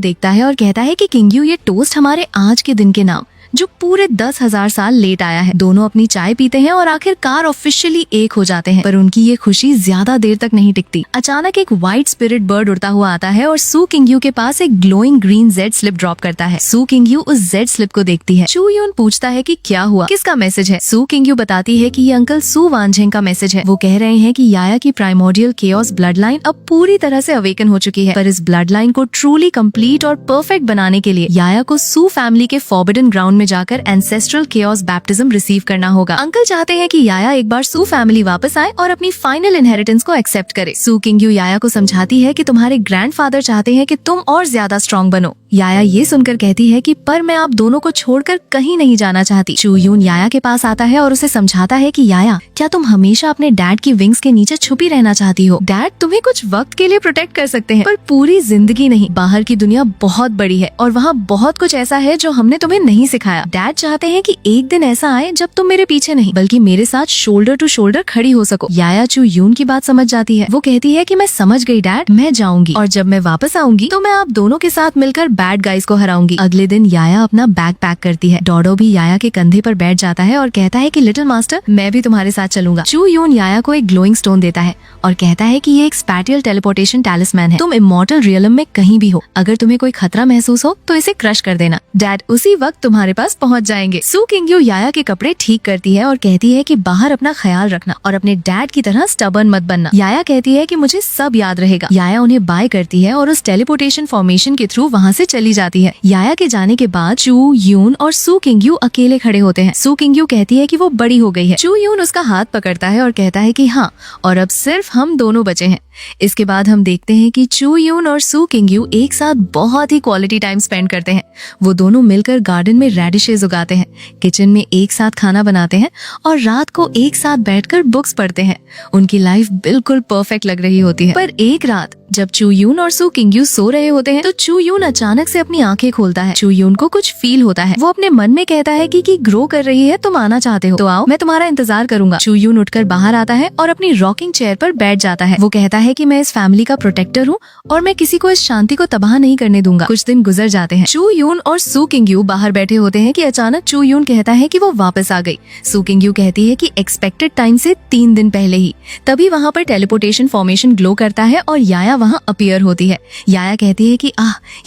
देखता है और कहता है कि किंगयू, ये टोस्ट हमारे आज के दिन के नाम, जो पूरे 10,000 साल लेट आया है। दोनों अपनी चाय पीते हैं और आखिरकार ऑफिशियली एक हो जाते हैं, पर उनकी ये खुशी ज्यादा देर तक नहीं टिकती। अचानक एक व्हाइट स्पिरिट बर्ड उड़ता हुआ आता है और सू किंगयू के पास एक glowing green Z slip drop करता है। सू किंगयू उस जेड स्लिप को देखती है। चू यून पूछता है कि क्या हुआ, किसका मैसेज है? सू किंगयू बताती है कि ये अंकल सू वानझेंग का मैसेज है। वो कह रहे हैं कि याया की प्राइमोर्डियल केओस ब्लड लाइन अब पूरी तरह से अवेकन हो चुकी है, पर इस ब्लड लाइन को ट्रूली कंप्लीट और परफेक्ट बनाने के लिए याया को सू फैमिली के फॉरबिडन ग्राउंड में जाकर एंसेस्ट्रल केओस बैप्टिज्म रिसीव करना होगा। अंकल चाहते हैं कि याया एक बार सू फैमिली वापस आए और अपनी फाइनल इनहेरिटेंस को एक्सेप्ट करे। सू किंगयू याया को समझाती है कि तुम्हारे ग्रैंडफादर चाहते हैं कि तुम और ज्यादा स्ट्रॉन्ग बनो। याया ये सुनकर कहती है कि पर मैं आप दोनों को छोड़कर कहीं नहीं जाना चाहती। चू यून याया के पास आता है और उसे समझाता है कि याया, क्या तुम हमेशा अपने डैड की विंग्स के नीचे छुपी रहना चाहती हो? डैड तुम्हें कुछ वक्त के लिए प्रोटेक्ट कर सकते हैं, पर पूरी जिंदगी नहीं। बाहर की दुनिया बहुत बड़ी है और वहाँ बहुत कुछ ऐसा है जो हमने तुम्हें नहीं सिखाया। डैड चाहते हैं कि एक दिन ऐसा आए जब तुम मेरे पीछे नहीं बल्कि मेरे साथ शोल्डर टू शोल्डर खड़ी हो सको। याया चू यून की बात समझ जाती है। वो कहती है कि मैं समझ गई डैड, मैं जाऊंगी और जब मैं वापस आऊंगी तो मैं आप दोनों के साथ मिलकर बैड गाइज को हराऊंगी। अगले दिन याया अपना बैग पैक करती है। डोडो भी याया के कंधे पर बैठ जाता है और कहता है कि लिटिल मास्टर, मैं भी तुम्हारे साथ चलूंगा। चू यून याया को एक ग्लोइंग स्टोन देता है और कहता है कि ये एक स्पैटियल टेलीपोर्टेशन टैलिस्मैन है। तुम इमॉर्टल रियलम में कहीं भी हो, अगर तुम्हें कोई खतरा महसूस हो तो इसे क्रश कर देना। डैड, उसी वक्त तुम्हारे पास पहुंच जाएंगे। सू किंग-यू याया के कपड़े ठीक करती है और कहती है कि बाहर अपना ख्याल रखना और अपने डैड की तरह स्टबर्न मत बनना। याया कहती है कि मुझे सब याद रहेगा। याया उन्हें बाय करती है और उस टेलीपोर्टेशन फॉर्मेशन के थ्रू वहाँ से चली जाती है। याया के जाने के बाद चू यून और सू किंग-यू अकेले खड़े होते हैं। सू किंग-यू कहती है कि वो बड़ी हो गई है। चू यून उसका हाथ पकड़ता है और कहता है कि हाँ, और अब सिर्फ हम दोनों बचे हैं। इसके बाद हम देखते हैं कि चू यून और सू किंग-यू एक साथ बहुत ही क्वालिटी टाइम स्पेंड करते हैं। वो दोनों मिलकर गार्डन में रेडिशेस उगाते हैं, किचन में एक साथ खाना बनाते हैं और रात को एक साथ बैठकर बुक्स पढ़ते हैं। उनकी लाइफ बिल्कुल परफेक्ट लग रही होती है। पर एक रात जब चू यून और सू किंग-यू सो रहे होते हैं तो चू यून अचानक से अपनी आंखें खोलता है। चू यून को कुछ फील होता है। वो अपने मन में कहता है कि ग्रो कर रही है, तुम आना चाहते हो तो आओ, मैं तुम्हारा इंतजार करूंगा। चू यून उठकर बाहर आता है और अपनी रॉकिंग चेयर पर बैठ जाता है। वो कहता है कि मैं इस फैमिली का प्रोटेक्टर हूँ और मैं किसी को इस शांति को तबाह नहीं करने दूंगा। कुछ दिन गुजर जाते हैं। चू यून और सू किंग-यू बाहर बैठे होते हैं कि अचानक चू यून कहता है कि वो वापस आ गई। सू किंग-यू कहती है कि एक्सपेक्टेड टाइम से 3 दिन पहले ही। तभी वहाँ पर टेलीपोर्टेशन फॉर्मेशन ग्लो करता है और याया वहाँ अपीयर होती है। याया कहती है कि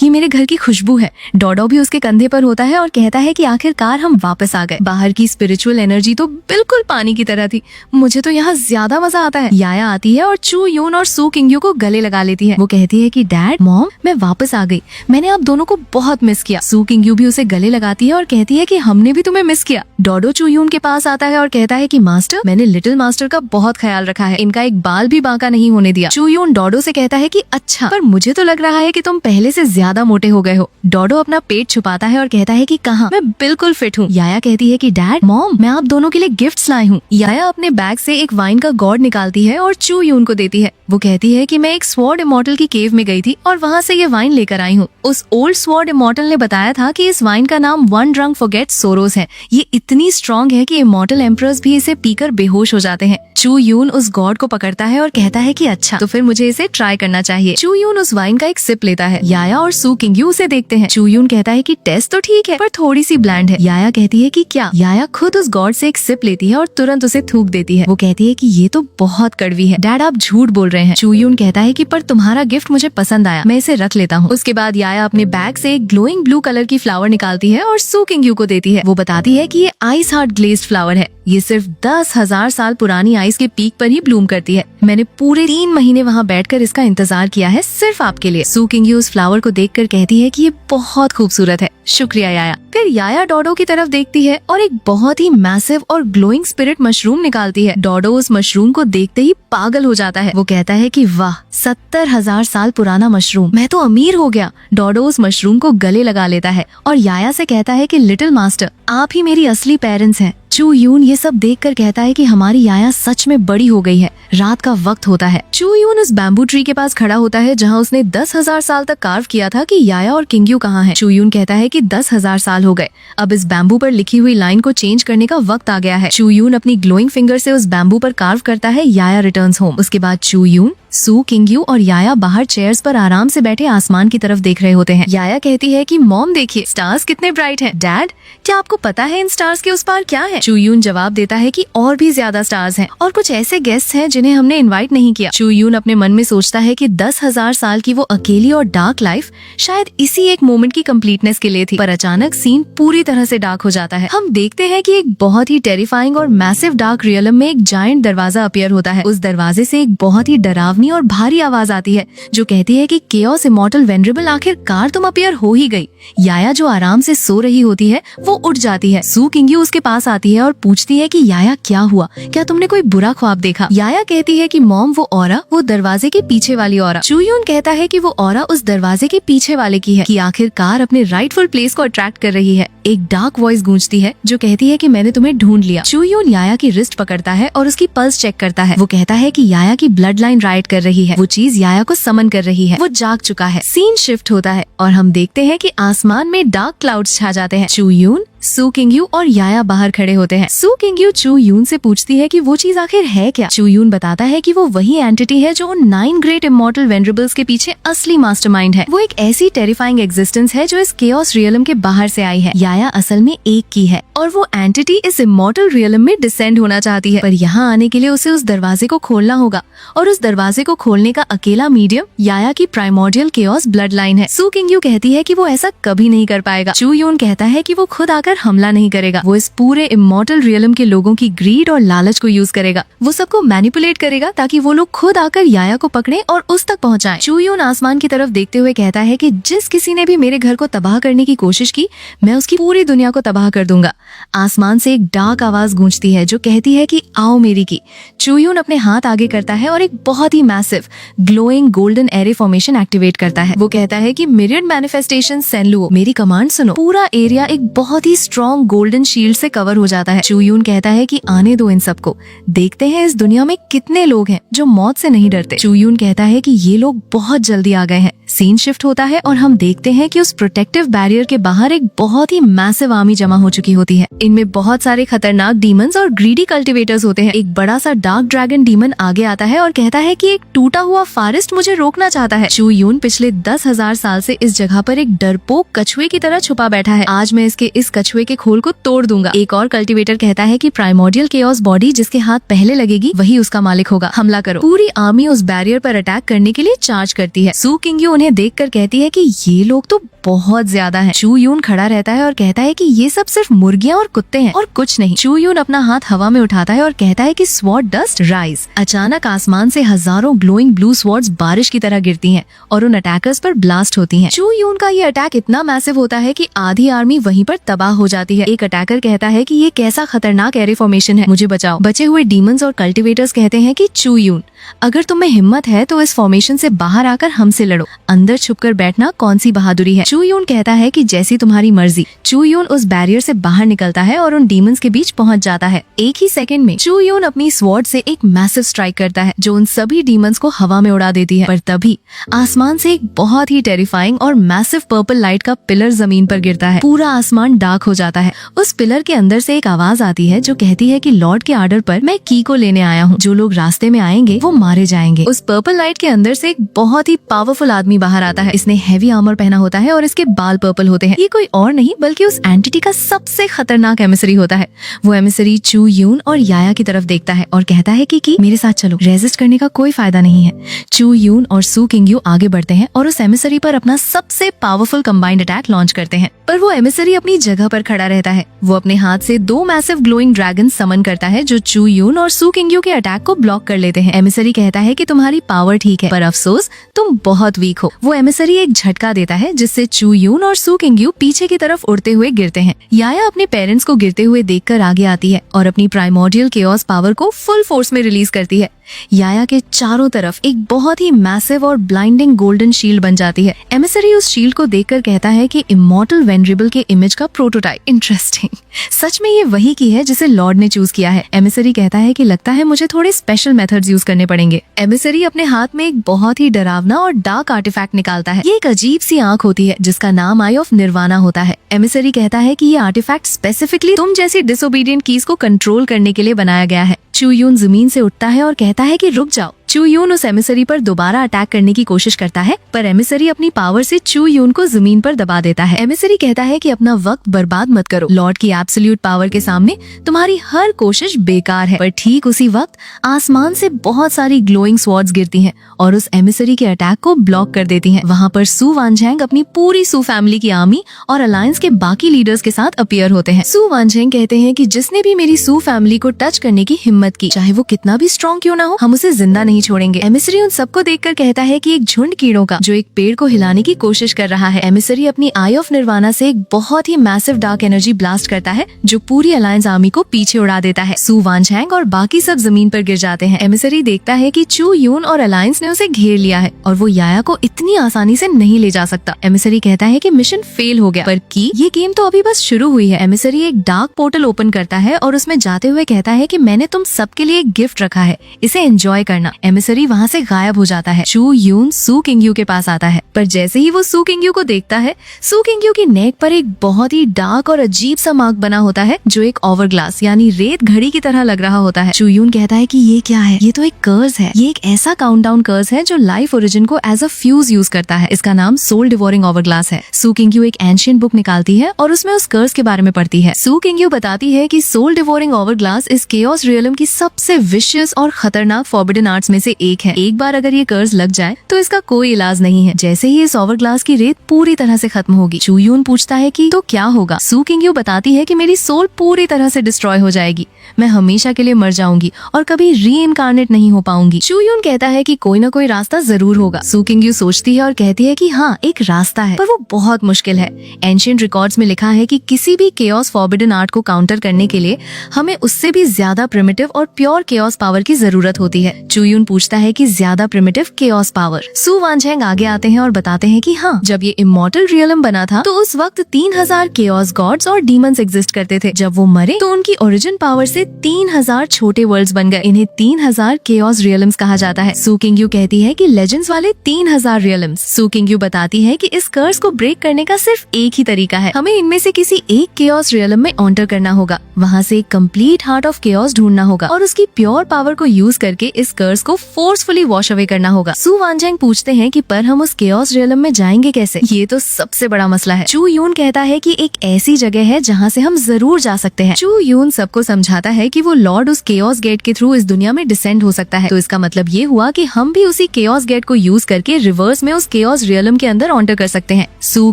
ये मेरे घर की खुशबू है। डोडो भी उसके कंधे पर होता है और कहता है कि आखिरकार हम वापस आ गए। बाहर की स्पिरिचुअल एनर्जी तो बिल्कुल पानी की तरह थी। मुझे तो यहाँ ज्यादा मजा आता है। याया आती है और चू यून और सू किंग-यू को गले लगा लेती है। वो कहती है कि डैड, मॉम, मैं वापस आ गई। मैंने आप दोनों को बहुत मिस किया। सू किंग-यू भी उसे गले लगाती है और कहती है कि हमने भी तुम्हें मिस किया। डोडो चू यून के पास आता है और कहता है कि मास्टर, मैंने लिटिल मास्टर का बहुत ख्याल रखा है। इनका एक बाल भी बांका नहीं होने दिया। चू यून डोडो से कहता है कि अच्छा, पर मुझे तो लग रहा है कि तुम पहले से ज्यादा मोटे हो गए हो। डोडो अपना पेट छुपाता है और कहता है कि कहाँ, मैं बिल्कुल फिट हूँ। याया कहती है कि डैड, मॉम, मैं आप दोनों के लिए गिफ्ट्स लाई हूँ। याया अपने बैग से एक वाइन का गॉड निकालती है और चू यून को देती है। वो कहती है कि मैं एक स्वॉर्ड इमॉर्टल की केव में गई थी और वहाँ से ये वाइन लेकर आई हूँ। उस ओल्ड स्वॉर्ड इमॉर्टल ने बताया था कि इस वाइन का नाम वन ड्रंक फॉरगेट सोरोस है। ये इतनी स्ट्रॉन्ग है कि इमॉर्टल एम्परर्स भी इसे पीकर बेहोश हो जाते हैं। चू यून उस गॉड को पकड़ता है और कहता है कि अच्छा, तो फिर मुझे इसे ट्राई करना चाहिए। चू यून उस वाइन का एक सिप लेता है। याया और सू किंग-यू उसे देखते हैं। चू यून कहता है कि टेस्ट तो ठीक है, पर थोड़ी सी ब्लैंड है। याया कहती है कि क्या? याया खुद उस गॉड से एक सिप लेती है और तुरंत उसे थूक देती है। वो कहती है कि ये तो बहुत कड़वी है। डैड, आप झूठ बोल रहे हैं। चू यून कहता है कि पर तुम्हारा गिफ्ट मुझे पसंद आया, मैं इसे रख लेता हूँ। उसके बाद याया अपने बैग से एक ग्लोइंग ब्लू कलर की फ्लावर निकालती है और सू किंग-यू को देती है। वो बताती है कि ये आइस हार्ट ग्लेज्ड फ्लावर है। ये सिर्फ 10,000 साल पुरानी आइस के पीक पर ही ब्लूम करती है। मैंने पूरे 3 महीने वहाँ बैठकर इसका इंतजार किया है, सिर्फ आपके लिए। सू किंग-यू उस फ्लावर को देखकर कहती है कि ये बहुत खूबसूरत है, शुक्रिया याया। फिर याया डोडो की तरफ देखती है और एक बहुत ही मैसिव और ग्लोइंग स्पिरिट मशरूम निकालती है। डोडो उस मशरूम को देखते ही पागल हो जाता है। वो कहता है कि वाह, 70,000 साल पुराना मशरूम, मैं तो अमीर हो गया। डोडो उस मशरूम को गले लगा लेता है और याया से कहता है कि लिटिल मास्टर, आप ही मेरी असली पेरेंट्स हैं। चू यून ये सब देखकर कहता है कि हमारी याया सच में बड़ी हो गई है। रात का वक्त होता है। चू यून उस बैम्बू ट्री के पास खड़ा होता है जहाँ उसने 10,000 साल तक कार्व किया था कि याया और किंग-यू कहाँ हैं। चू यून कहता है कि 10,000 साल हो गए, अब इस बैम्बू पर लिखी हुई लाइन को चेंज करने का वक्त आ गया है। चू यून अपनी ग्लोइंग फिंगर से उस बैम्बू पर कार्व करता है, याया रिटर्न्स होम। उसके बाद चू यून, सू किंग-यू और याया बाहर चेयर्स पर आराम से बैठे आसमान की तरफ देख रहे होते हैं। याया कहती है कि मॉम देखिए, स्टार्स कितने ब्राइट हैं। डैड, क्या आपको पता है इन स्टार्स के उस पार क्या है? चू यून जवाब देता है कि और भी ज्यादा स्टार्स हैं और कुछ ऐसे गेस्ट हैं जिन्हें हमने इनवाइट नहीं किया। चू यून अपने मन में सोचता है कि 10,000 साल की वो अकेली और डार्क लाइफ शायद इसी एक मोमेंट की कंप्लीटनेस के लिए थी। पर अचानक सीन पूरी तरह से डार्क हो जाता है। हम देखते हैं कि एक बहुत ही टेरिफाइंग और मैसिव डार्क रियलम में एक जायंट दरवाजा अपीयर होता है। उस दरवाजे से एक बहुत ही डरावनी और भारी आवाज आती है जो कहती है कि केओस इमॉर्टल वेनरेबल, आखिरकार तुम अपीयर हो ही गई। याया जो आराम से सो रही होती है वो उठ जाती है। सू किंग-यू उसके पास आती है और पूछती है कि याया क्या हुआ, क्या तुमने कोई बुरा ख्वाब देखा? याया कहती है कि मॉम, वो ऑरा वो दरवाजे के पीछे वाली ऑरा। चू यून कहता है कि वो ऑरा उस दरवाजे के पीछे वाले की है, कि आखिरकार अपने राइटफुल प्लेस को अट्रैक्ट कर रही है। एक डार्क वॉइस गूंजती है जो कहती है कि मैंने तुम्हें ढूंढ लिया। चू यून याया की रिस्ट पकड़ता है और उसकी पल्स चेक करता है। वो कहता है कि याया की ब्लड लाइन राइट कर रही है, वो चीज याया को समन कर रही है। वो जाग चुका है। सीन शिफ्ट होता है और हम देखते हैं कि आसमान में डार्क क्लाउड्स छा जाते हैं। चू यून, सू किंग-यू और याया बाहर खड़े होते हैं। सू किंग-यू चू यून से पूछती है कि वो चीज आखिर है क्या। चू यून बताता है कि वो वही एंटिटी है जो उन 9 ग्रेट इमॉर्टल वेनरेबल्स के पीछे असली मास्टरमाइंड है। वो एक ऐसी टेरिफाइंग एग्जिस्टेंस है जो इस केओस रियलम के बाहर से आई है। याया असल में एक की है और वो एंटिटी इस इमॉर्टल रियलम में डिसेंड होना चाहती है, पर यहाँ आने के लिए उसे उस दरवाजे को खोलना होगा और उस दरवाजे को खोलने का अकेला मीडियम याया की प्राइमोर्डियल केओस ब्लड लाइन है। सू किंग-यू कहती है कि वो ऐसा कभी नहीं कर पाएगा। चू यून कहता है कि वो खुद आकर आकर हमला नहीं करेगा। वो इस पूरे इमॉर्टल रियलम के लोगों की ग्रीड और लालच को यूज करेगा। वो सबको मैनिपुलेट करेगा ताकि वो लोग खुद आकर याया को पकड़े और उस तक पहुंचाएं। चूयून आसमान की तरफ देखते हुए कहता है कि जिस किसी ने भी मेरे घर को तबाह करने की कोशिश की, मैं उसकी पूरी दुनिया को तबाह कर दूंगा। आसमान से एक डार्क आवाज गूंजती है जो कहती है कि आओ मेरी की। चूयून अपने हाथ आगे करता है और एक बहुत ही massive glowing golden array formation activate करता है। वो कहता है कि मिरियड मैनिफेस्टेशन सेनलुओ, मेरी कमांड सुनो। पूरा एरिया एक बहुत ही स्ट्रॉन्ग गोल्डन शील्ड से कवर हो जाता है। चूयून कहता है कि आने दो इन सबको, देखते हैं इस दुनिया में कितने लोग हैं जो मौत से नहीं डरते। चूयून कहता है कि ये लोग बहुत जल्दी आ गए हैं। सीन शिफ्ट होता है और हम देखते हैं कि उस प्रोटेक्टिव बैरियर के बाहर एक बहुत ही मैसिव आर्मी जमा हो चुकी होती है। इनमें बहुत सारे खतरनाक डीमंस और ग्रीडी कल्टिवेटर्स होते हैं। एक बड़ा सा डार्क ड्रैगन डीमन आगे आता है और कहता है कि एक टूटा हुआ फॉरेस्ट मुझे रोकना चाहता है। चूयून पिछले 10,000 साल से इस जगह पर एक डरपोक कछुए की तरह छुपा बैठा है। आज मैं इसके इस कछुए के खोल को तोड़ दूंगा। एक और कल्टिवेटर कहता है कि प्राइमोर्डियल केओस बॉडी जिसके हाथ पहले लगेगी वही उसका मालिक होगा। हमला करो। पूरी आर्मी उस बैरियर पर अटैक करने के लिए चार्ज करती है। सू किंग्यू उन्हें देखकर कहती है कि ये लोग तो बहुत ज्यादा हैं। चूयून खड़ा रहता है और कहता है कि ये सब सिर्फ मुर्गियां और कुत्ते हैं और कुछ नहीं। चूयून अपना हाथ हवा में उठाता है और कहता है कि स्वॉर्ड डस्ट राइज। अचानक आसमान से हजारों ग्लोइंग ब्लू स्वॉर्ड्स बारिश की तरह गिरती हैं और उन अटैकर्स पर ब्लास्ट होती हैं। चूयून का ये अटैक इतना मैसिव होता है कि आधी आर्मी वहीं पर तबाह हो जाती है। एक अटैकर कहता है कि ये कैसा खतरनाक एरे फॉर्मेशन है, मुझे बचाओ। बचे हुए डीमंस और कल्टिवेटर्स कहते हैं कि चूयून, अगर तुम्हें हिम्मत है तो इस फॉर्मेशन से बाहर आकर हमसे लड़ो। अंदर छुपकर बैठना कौन सी बहादुरी है। चूयून कहता है कि जैसी तुम्हारी मर्जी। चूयून उस बैरियर से बाहर निकलता है और उन डीमंस के बीच पहुंच जाता है। एक ही सेकंड में चूयून अपनी स्वॉर्ड से एक मैसिव स्ट्राइक करता है जो उन सभी डीमंस को हवा में उड़ा देती है। पर तभी आसमान से एक बहुत ही टेरिफाइंग और मैसिव पर्पल लाइट का पिलर जमीन पर गिरता है। पूरा आसमान डार्क हो जाता है। उस पिलर के अंदर से एक आवाज आती है जो कहती है कि लॉर्ड के आर्डर पर मैं की को लेने आया हूँ। जो लोग रास्ते में आएंगे वो मारे जाएंगे। उस पर्पल लाइट के अंदर से एक बहुत ही पावरफुल आदमी बाहर आता है। इसने हेवी आर्मर पहना होता है और इसके बाल पर्पल होते हैं। ये कोई और नहीं बल्कि उस एंटिटी का सबसे खतरनाक एमिसरी होता है। वो एमिसरी चूयून और याया की तरफ देखता है और कहता है कि मेरे साथ चलो, रेजिस्ट करने का कोई फायदा नहीं है। चूयून और सू किंग्यू आगे बढ़ते हैं और उस एमिसरी पर अपना सबसे पावरफुल कंबाइंड अटैक लॉन्च करते हैं। पर वो एमिसरी अपनी जगह पर खड़ा रहता है। वो अपने हाथ से 2 मैसिव ग्लोइंग ड्रैगन समन करता है जो चूयून और सू किंग्यू के अटैक को ब्लॉक कर लेते हैं। एमिसरी कहता है कि तुम्हारी पावर ठीक है पर अफसोस तुम बहुत वीक हो। वो एमिसरी एक झटका देता है जिससे चूयून और सू किंग्यू पीछे की तरफ उड़ते हुए गिरते हैं। याया अपने पेरेंट्स को गिरते हुए देखकर आगे आती है और अपनी प्राइमोर्डियल केओस पावर को फुल फोर्स में रिलीज करती है। याया के चारों तरफ एक बहुत ही मैसिव और ब्लाइंडिंग गोल्डन शील्ड बन जाती है। एमिसरी उस शील्ड को देखकर कहता है कि इमॉर्टल वेनरेबल के इमेज का प्रोटोटाइप। इंटरेस्टिंग, सच में ये वही की है जिसे लॉर्ड ने चूज किया है। एमिसरी कहता है कि लगता है मुझे थोड़े स्पेशल मेथड्स यूज करने पड़ेंगे। एमिसरी अपने हाथ में एक बहुत ही डरावना और डार्क आर्टिफैक्ट निकालता है। ये एक अजीब सी आंख होती है जिसका नाम आई ऑफ निर्वाणा होता है। एमिसरी कहता है कि ये आर्टिफैक्ट स्पेसिफिकली तुम जैसी डिसोबीडियंट कीज को कंट्रोल करने के लिए बनाया गया है। चूयून जमीन से उठता है और कहता है कि रुक जाओ। चूयून उस एमिसरी पर दोबारा अटैक करने की कोशिश करता है पर एमिसरी अपनी पावर से चूयून को जमीन पर दबा देता है। एमिसरी कहता है कि अपना वक्त बर्बाद मत करो, लॉर्ड की एब्सोल्यूट पावर के सामने तुम्हारी हर कोशिश बेकार है। पर ठीक उसी वक्त आसमान से बहुत सारी ग्लोइंग स्वॉर्ड्स गिरती हैं और उस एमिसरी के अटैक को ब्लॉक कर देती हैं। वहाँ पर सू वानझेंग अपनी पूरी सू फैमिली की आर्मी और अलायंस के बाकी लीडर्स के साथ अपीयर होते हैं। सू वानझेंग कहते हैं कि जिसने भी मेरी सू फैमिली को टच करने की हिम्मत की, चाहे वो कितना भी स्ट्रॉन्ग क्यों ना हो, हम उसे जिंदा नहीं छोड़ेंगे। एमिसरी उन सबको देखकर कहता है कि एक झुंड कीड़ों का जो एक पेड़ को हिलाने की कोशिश कर रहा है। एमिसरी अपनी आई ऑफ निर्वाणा से एक बहुत ही मैसिव डार्क एनर्जी ब्लास्ट करता है जो पूरी अलायंस आर्मी को पीछे उड़ा देता है। सू वानझेंग और बाकी सब जमीन पर गिर जाते हैं। एमिसरी देखता है कि चूयून और अलायंस ने उसे घेर लिया है और वो याया को इतनी आसानी से नहीं ले जा सकता। एमिसरी कहता है कि मिशन फेल हो गया पर की ये गेम तो अभी बस शुरू हुई है। एमिसरी एक डार्क पोर्टल ओपन करता है और उसमें जाते हुए कहता है कि मैंने तुम सबके लिए एक गिफ्ट रखा है, इसे एंजॉय करना। एमिसरी वहाँ से गायब हो जाता है। चूयून सू किंग्यू के पास आता है पर जैसे ही वो सू किंग्यू को देखता है, सू किंग्यू की नेक पर एक बहुत ही डार्क और अजीब सा मार्क बना होता है जो एक ओवरग्लास यानी रेत घड़ी की तरह लग रहा होता है। चूयून कहता है कि ये क्या है? ये तो एक कर्स है। ये एक ऐसा काउंटडाउन कर्स है जो लाइफ ओरिजिन को एज अ फ्यूज यूज करता है। इसका नाम सोल डिवोरिंग ओवरग्लास है। सू किंग्यू एक एंशिएंट बुक निकालती है और उसमें उस कर्स के बारे में पढ़ती है। सू किंग्यू बताती है कि सोल डिवोरिंग ओवरग्लास इस केओस रियलम की सबसे विशियस और खतरनाक फॉरबिडन आर्ट्स में से एक है। एक बार अगर ये कर्ज लग जाए तो इसका कोई इलाज नहीं है। जैसे ही इस ओवरग्लास की रेत पूरी तरह से खत्म होगी, चू यून पूछता है कि तो क्या होगा। सू किंग्यू बताती है कि मेरी सोल पूरी तरह से डिस्ट्रॉय हो जाएगी, मैं हमेशा के लिए मर जाऊंगी और कभी रीइनकार्नेट नहीं हो पाऊंगी। चू यून कहता है कि कोई ना कोई रास्ता जरूर होगा। सू किंग्यू सोचती है और कहती है कि हाँ, एक रास्ता है, पर वो बहुत मुश्किल है। एंशिएंट रिकॉर्ड्स में लिखा है कि किसी भी केओस फॉरबिडन आर्ट को काउंटर करने के लिए हमें उससे भी ज्यादा प्रिमिटिव और प्योर केओस पावर की जरूरत होती है। चू यून पूछता है कि ज्यादा प्रिमिटिव केओस पावर। सू वानझेंग आगे आते हैं और बताते हैं कि हाँ, जब ये इमॉर्टल रियलम बना था तो उस वक्त 3000 केओस गॉड्स और डीमंस एग्जिस्ट करते थे। जब वो मरे तो उनकी ओरिजिन पावर से 3000 छोटे वर्ल्ड्स बन गए। इन्हें 3000 केओस रियलम्स कहा जाता है। सू किंग्यू कहती है कि लेजेंड्स वाले 3000 रियलम्स। सू किंग्यू बताती है कि इस कर्स को ब्रेक करने का सिर्फ एक ही तरीका है, हमें इनमें से किसी एक केओस रियलम में एंटर करना होगा, वहाँ से एक कंप्लीट हार्ट ऑफ केओस ढूंढना होगा और उसकी प्योर पावर को यूज करके इस कर्स को फोर्सफुली वॉश अवे करना होगा। सू वानझेंग पूछते हैं कि पर हम उस केओस रियलम में जाएंगे कैसे? ये तो सबसे बड़ा मसला है। चू यून कहता है कि एक ऐसी जगह है जहाँ से हम जरूर जा सकते हैं। चू यून सबको समझाता है कि वो लॉर्ड उस केओस गेट के थ्रू इस दुनिया में डिसेंड हो सकता है। तो इसका मतलब ये हुआ कि हम भी उसी केओस गेट को यूज करके रिवर्स में उस केओस रियलम के अंदर एंटर कर सकते हैं। सू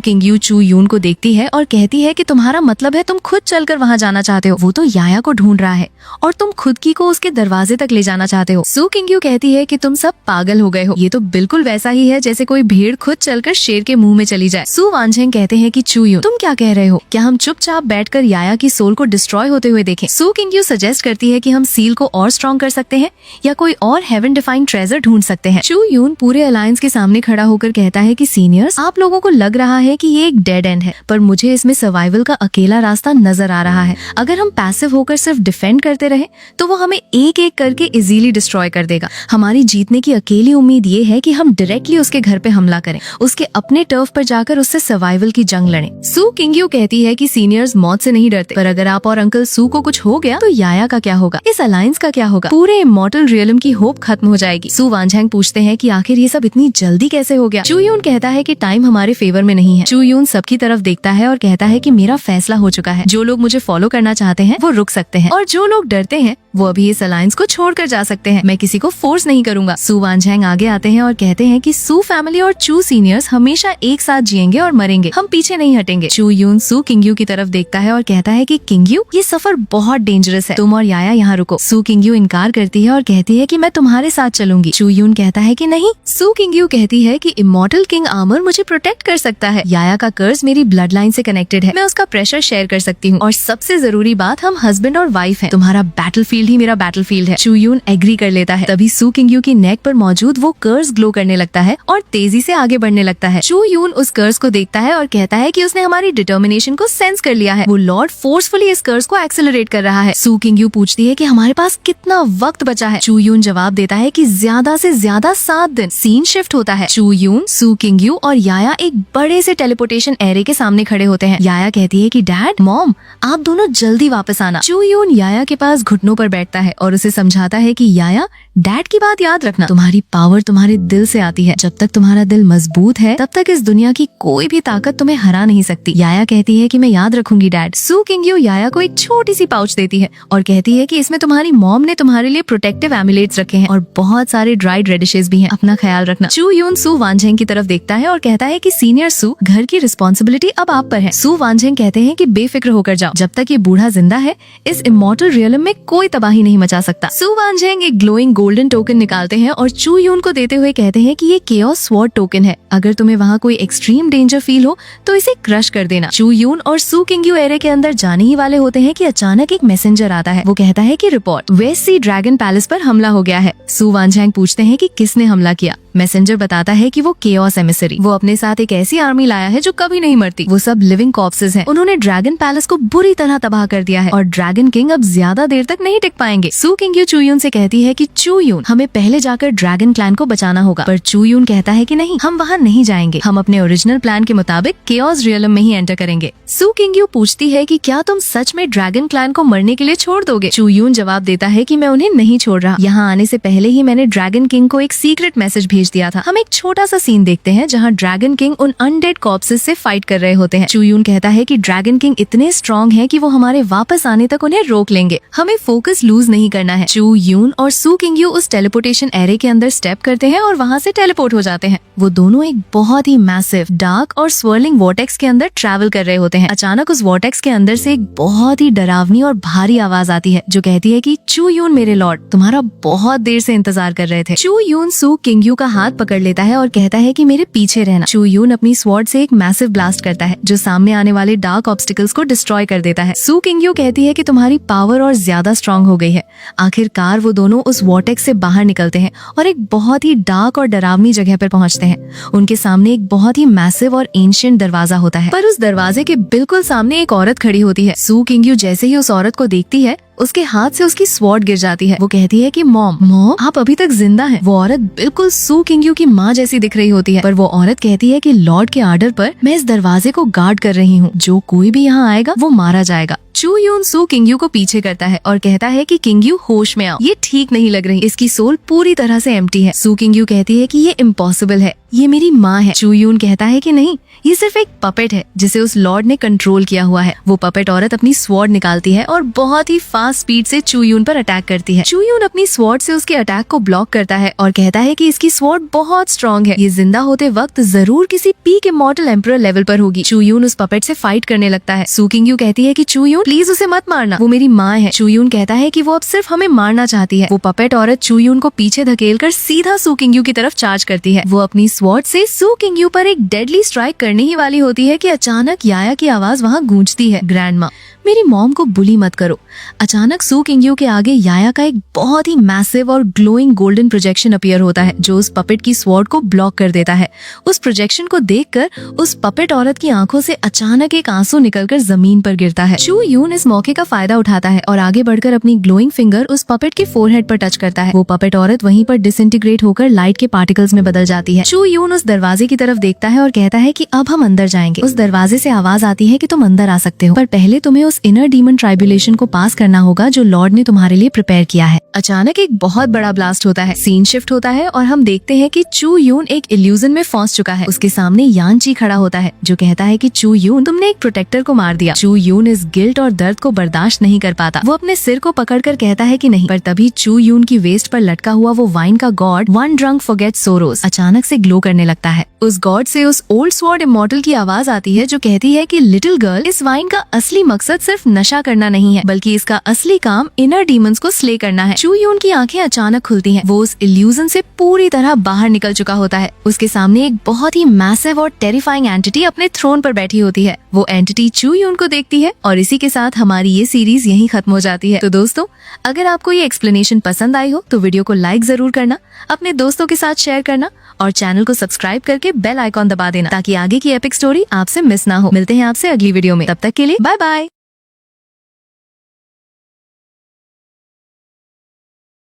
किंग्यू चू यून को देखती है और कहती है कि तुम्हारा मतलब है तुम खुद चलकर वहाँ जाना चाहते हो। वो तो याया को ढूंढ रहा है और तुम खुद की को उसके दरवाजे तक ले जाना चाहते हो। सू किंग्यू कहती है कि तुम सब पागल हो गए हो। ये तो बिल्कुल वैसा ही है जैसे कोई भेड़ खुद चलकर शेर के मुंह में चली जाए। सू वानझेंग कहते हैं कि चू यून, तुम क्या कह रहे हो? क्या हम चुपचाप बैठकर याया की सोल को डिस्ट्रॉय होते हुए देखें? सू किंग्यू सजेस्ट करती है कि हम सील को और स्ट्रॉन्ग कर सकते हैं या कोई और हेवन डिफाइंड ट्रेजर ढूंढ सकते हैं। चू यून पूरे अलायंस के सामने खड़ा होकर कहता है कि सीनियर्स, आप लोगों को लग रहा है कि ये एक डेड एंड है, पर मुझे इसमें सर्वाइवल का अकेला रास्ता नजर आ रहा है। अगर हम पैसिव होकर सिर्फ डिफेंड करते रहे तो वो हमें एक एक करके इजीली डिस्ट्रॉय कर देगा। हमारी जीतने की अकेली उम्मीद ये है कि हम डायरेक्टली उसके घर पे हमला करें, उसके अपने टर्फ पर जाकर उससे सर्वाइवल की जंग लड़ें। सू किंग्यू कहती है कि सीनियर्स मौत से नहीं डरते, पर अगर आप और अंकल सू को कुछ हो गया तो याया का क्या होगा? इस अलायंस का क्या होगा? पूरे इमॉर्टल रियलम की होप खत्म हो जाएगी। सू वानझेंग पूछते हैं कि आखिर ये सब इतनी जल्दी कैसे हो गया? चू यून कहता है कि टाइम हमारे फेवर में नहीं है। चू यून सबकी तरफ देखता है और कहता है कि मेरा फैसला हो चुका है। जो लोग मुझे फॉलो करना चाहते हैं वो रुक सकते हैं और जो लोग डरते हैं वो अभी इस अलायंस को छोड़कर जा सकते हैं। मैं किसी को फोर्स नहीं करूंगा। सू वानझेंग आगे आते हैं और कहते हैं कि सू फैमिली और चू सीनियर्स हमेशा एक साथ जिएंगे और मरेंगे, हम पीछे नहीं हटेंगे। चू यून सू किंग्यू की तरफ देखता है और कहता है कि किंग्यू, ये सफर बहुत डेंजरस है, तुम और याया यहाँ रुको। सू किंग्यू इनकार करती है और कहती है कि मैं तुम्हारे साथ चलूंगी। चू यून कहता है कि नहीं। सू किंग्यू कहती है कि इमॉर्टल किंग आर्मर मुझे प्रोटेक्ट कर सकता है। याया का कर्ज मेरी ब्लड लाइन से कनेक्टेड है, मैं उसका प्रेशर शेयर कर सकती हूँ और सबसे जरूरी बात, हम हस्बैंड और वाइफ हैं। तुम्हारा बैटलफील्ड ही मेरा बैटलफील्ड है। चू यून एग्री कर लेता है। तभी सू किंग्यू की नेक पर मौजूद वो कर्ज ग्लो करने लगता है और तेजी से आगे बढ़ने लगता है। चू यून उस कर्ज को देखता है और कहता है कि उसने हमारी डिटर्मिनेशन को सेंस कर लिया है। वो लॉर्ड फोर्सफुली इस कर्ज को एक्सेलरेट कर रहा है। सू किंग्यू पूछती है कि हमारे पास कितना वक्त बचा है? चू यून जवाब देता है कि ज्यादा से ज्यादा 7 दिन। सीन शिफ्ट होता है। चू यून, सू किंग्यू और याया एक बड़े से टेलीपोर्टेशन एरे के सामने खड़े होते हैं। याया कहती है कि डैड, मॉम, आप दोनों जल्दी वापस आना। चू यून याया के पास घुटनों पर बैठता है और उसे समझाता है कि याया, डैड की बात याद रखना, तुम्हारी पावर तुम्हारे दिल से आती है। जब तक तुम्हारा दिल मजबूत है तब तक इस दुनिया की कोई भी ताकत तुम्हें हरा नहीं सकती। याया कहती है कि मैं याद रखूंगी डैड। सू किंग्यू याया को एक छोटी सी पाउच देती है और कहती है कि इसमें तुम्हारी मॉम ने तुम्हारे लिए प्रोटेक्टिव एमुलेट्स रखे हैं और बहुत सारे ड्राइड रेडिशेस भी हैं, अपना ख्याल रखना। चू यून सू वानझेंग की तरफ देखता है और कहता है कि सीनियर सू, घर की रिस्पॉन्सिबिलिटी अब आप पर है। सू वानझेंग कहते हैं कि बेफिक्र होकर जाओ, जब तक ये बूढ़ा जिंदा है इस इमॉर्टल रियलम में कोई तबाही नहीं मचा सकता। सू वानझेंग एक ग्लोइंग गोल्डन टोकन निकालते हैं और चू यून को देते हुए कहते हैं कि ये केओस स्वॉर्ड टोकन है, अगर तुम्हें वहाँ कोई एक्सट्रीम डेंजर फील हो तो इसे क्रश कर देना। चू यून और सू किंग्यू एरे के अंदर जाने ही वाले होते हैं कि अचानक एक मैसेंजर आता है। वो कहता है कि report, waste sea dragon palace पर हमला हो गया है। सू वानझेंग पूछते हैं कि किसने हमला किया। मैसेंजर बताता है कि वो केओस एमिसरी, वो अपने साथ एक ऐसी आर्मी लाया है जो कभी नहीं मरती। वो सब लिविंग कॉर्प्सेस हैं। उन्होंने ड्रैगन पैलेस को बुरी तरह तबाह कर दिया है और ड्रैगन किंग अब ज्यादा देर तक नहीं टिक पाएंगे। सू किंग्यू चू यून से कहती है कि चू यून, हमें पहले जाकर ड्रैगन क्लैन को बचाना होगा, पर चू यून कहता है कि नहीं, हम वहाँ नहीं जाएंगे, हम अपने ओरिजिनल प्लान के मुताबिक केओस रियलम में ही एंटर करेंगे। सू किंग्यू पूछती है कि क्या तुम सच में ड्रैगन क्लैन को मरने के लिए छोड़ दोगे? चू यून जवाब देता है कि मैं उन्हें नहीं छोड़ रहा, यहाँ आने से पहले ही मैंने ड्रैगन किंग को एक सीक्रेट मैसेज भेज भेज दिया था। हम एक छोटा सा सीन देखते हैं जहाँ ड्रैगन किंग उन अनडेड कॉर्प्सेस से फाइट कर रहे होते हैं। चू यून कहता है कि ड्रैगन किंग इतने स्ट्रॉन्ग हैं कि वो हमारे वापस आने तक उन्हें रोक लेंगे, हमें फोकस लूज नहीं करना है। चू यून और सू किंग्यू उस टेलीपोर्टेशन एरे के अंदर स्टेप करते हैं और वहाँ से टेलीपोर्ट हो जाते हैं। वो दोनों एक बहुत ही मैसिव डार्क और स्वर्लिंग वॉर्टेक्स के अंदर ट्रैवल कर रहे होते हैं। अचानक उस वॉर्टेक्स के अंदर से एक बहुत ही डरावनी और भारी आवाज आती है जो कहती है कि चू यून मेरे लॉर्ड, तुम्हारा बहुत देर से इंतजार कर रहे थे। चू यून सू किंग्यू का हाथ पकड़ लेता है और कहता है कि मेरे पीछे रहना। चू यून अपनी स्वॉर्ड से एक मैसिव ब्लास्ट करता है जो सामने आने वाले डार्क ऑब्स्टिकल्स को डिस्ट्रॉय कर देता है। सू किंग्यू कहती है कि तुम्हारी पावर और ज्यादा स्ट्रांग हो गई है। आखिरकार वो दोनों उस वॉर्टेक्स से बाहर निकलते हैं और एक बहुत ही डार्क और डरावनी जगह पर पहुंचते हैं। उनके सामने एक बहुत ही मैसिव और एंशिएंट दरवाजा होता है, पर उस दरवाजे के बिल्कुल सामने एक औरत खड़ी होती है। सू किंग्यू जैसे ही उस औरत को देखती है उसके हाथ से उसकी स्वॉर्ड गिर जाती है। वो कहती है कि मॉम आप अभी तक जिंदा हैं। वो औरत बिल्कुल सू किंग्यू की माँ जैसी दिख रही होती है, पर वो औरत कहती है कि लॉर्ड के आर्डर पर मैं इस दरवाजे को गार्ड कर रही हूँ, जो कोई भी यहाँ आएगा वो मारा जाएगा। चू यून सू किंग्यू को पीछे करता है और कहता है कि किंग्यू होश में आओ, ये ठीक नहीं लग रही, इसकी सोल पूरी तरह से एम्प्टी है। सू किंग्यू कहती है कि ये इम्पॉसिबल है, ये मेरी माँ है। चू यून कहता है कि नहीं, ये सिर्फ एक पपेट है जिसे उस लॉर्ड ने कंट्रोल किया हुआ है। वो पपेट औरत अपनी स्वॉर्ड निकालती है और बहुत ही फास्ट स्पीड से चू यून पर अटैक करती है। चू यून अपनी स्वॉर्ड से उसके अटैक को ब्लॉक करता है और कहता है कि इसकी स्वॉर्ड बहुत स्ट्रॉन्ग है, ये जिंदा होते वक्त जरूर किसी पीक इमॉर्टल एम्परर लेवल पर होगी। चू यून उस पपेट से फाइट करने लगता है। सू किंग्यू कहती है कि चू यून प्लीज उसे मत मारना, वो मेरी माँ है। चू यून कहता है कि वो अब सिर्फ हमें मारना चाहती है। वो पपेट औरत चू यून को पीछे धकेलकर सीधा सू किंग्यू की तरफ चार्ज करती है। वो अपनी स्वॉर्ड से सू किंग्यू पर एक डेडली स्ट्राइक करने ही वाली होती है कि अचानक याया की आवाज वहाँ गूंजती है, ग्रैंडमा मेरी मॉम को बुली मत करो। अचानक सू किंग्यू के आगे याया का एक बहुत ही मैसिव और ग्लोइंग गोल्डन प्रोजेक्शन अपीयर होता है जो उस पपेट की स्वॉर्ड को ब्लॉक कर देता है। उस प्रोजेक्शन को देखकर उस पपेट औरत की आंखों से अचानक एक आंसू निकलकर जमीन पर गिरता है। चू यून इस मौके का फायदा उठाता है और आगे बढ़कर अपनी ग्लोइंग फिंगर उस पपेट के फोरहेड पर टच करता है। वो पपेट औरत वहीं पर डिसइंटीग्रेट होकर लाइट के पार्टिकल्स में बदल जाती है। चू यून उस दरवाजे की तरफ देखता है और कहता है कि अब हम अंदर जाएंगे। उस दरवाजे से आवाज आती है कि तुम अंदर आ सकते हो, पर पहले तुम्हें उस इनर डीमन ट्राइबुलेशन को पास करना होगा जो लॉर्ड ने तुम्हारे लिए प्रिपेयर किया है। अचानक एक बहुत बड़ा ब्लास्ट होता है, सीन शिफ्ट होता है और हम देखते हैं कि चू यून एक इल्यूजन में फंस चुका है। उसके सामने यान ची खड़ा होता है जो कहता है कि चू यून तुमने एक प्रोटेक्टर को मार दिया। चू यून इस गिल्ट और दर्द को बर्दाश्त नहीं कर पाता। वो अपने सिर को पकड़कर कहता है कि नहीं, पर तभी चू यून की वेस्ट पर लटका हुआ वो वाइन का God one drunk forget Soros अचानक से ग्लो करने लगता है। उस गॉड से उस ओल्ड स्वॉर्ड इमॉर्टल की आवाज आती है जो कहती है कि लिटिल गर्ल, इस वाइन का असली मकसद सिर्फ नशा करना नहीं है, बल्कि इसका असली काम इनर डीमंस को स्ले करना है। चू यून की आंखें अचानक खुलती हैं। वो उस इल्यूजन से पूरी तरह बाहर निकल चुका होता है। उसके सामने एक बहुत ही मैसिव और टेरिफाइंग एंटिटी अपने थ्रोन पर बैठी होती है। वो एंटिटी चू यून को देखती है और इसी के साथ हमारी ये सीरीज यहीं खत्म हो जाती है। तो दोस्तों, अगर आपको ये एक्सप्लेनेशन पसंद आई हो तो वीडियो को लाइक जरूर करना, अपने दोस्तों के साथ शेयर करना और चैनल को सब्सक्राइब करके बेल आइकॉन दबा देना ताकि आगे की एपिक स्टोरी आपसे मिस ना हो। मिलते हैं आपसे अगली वीडियो में, तब तक के लिए बाय बाय।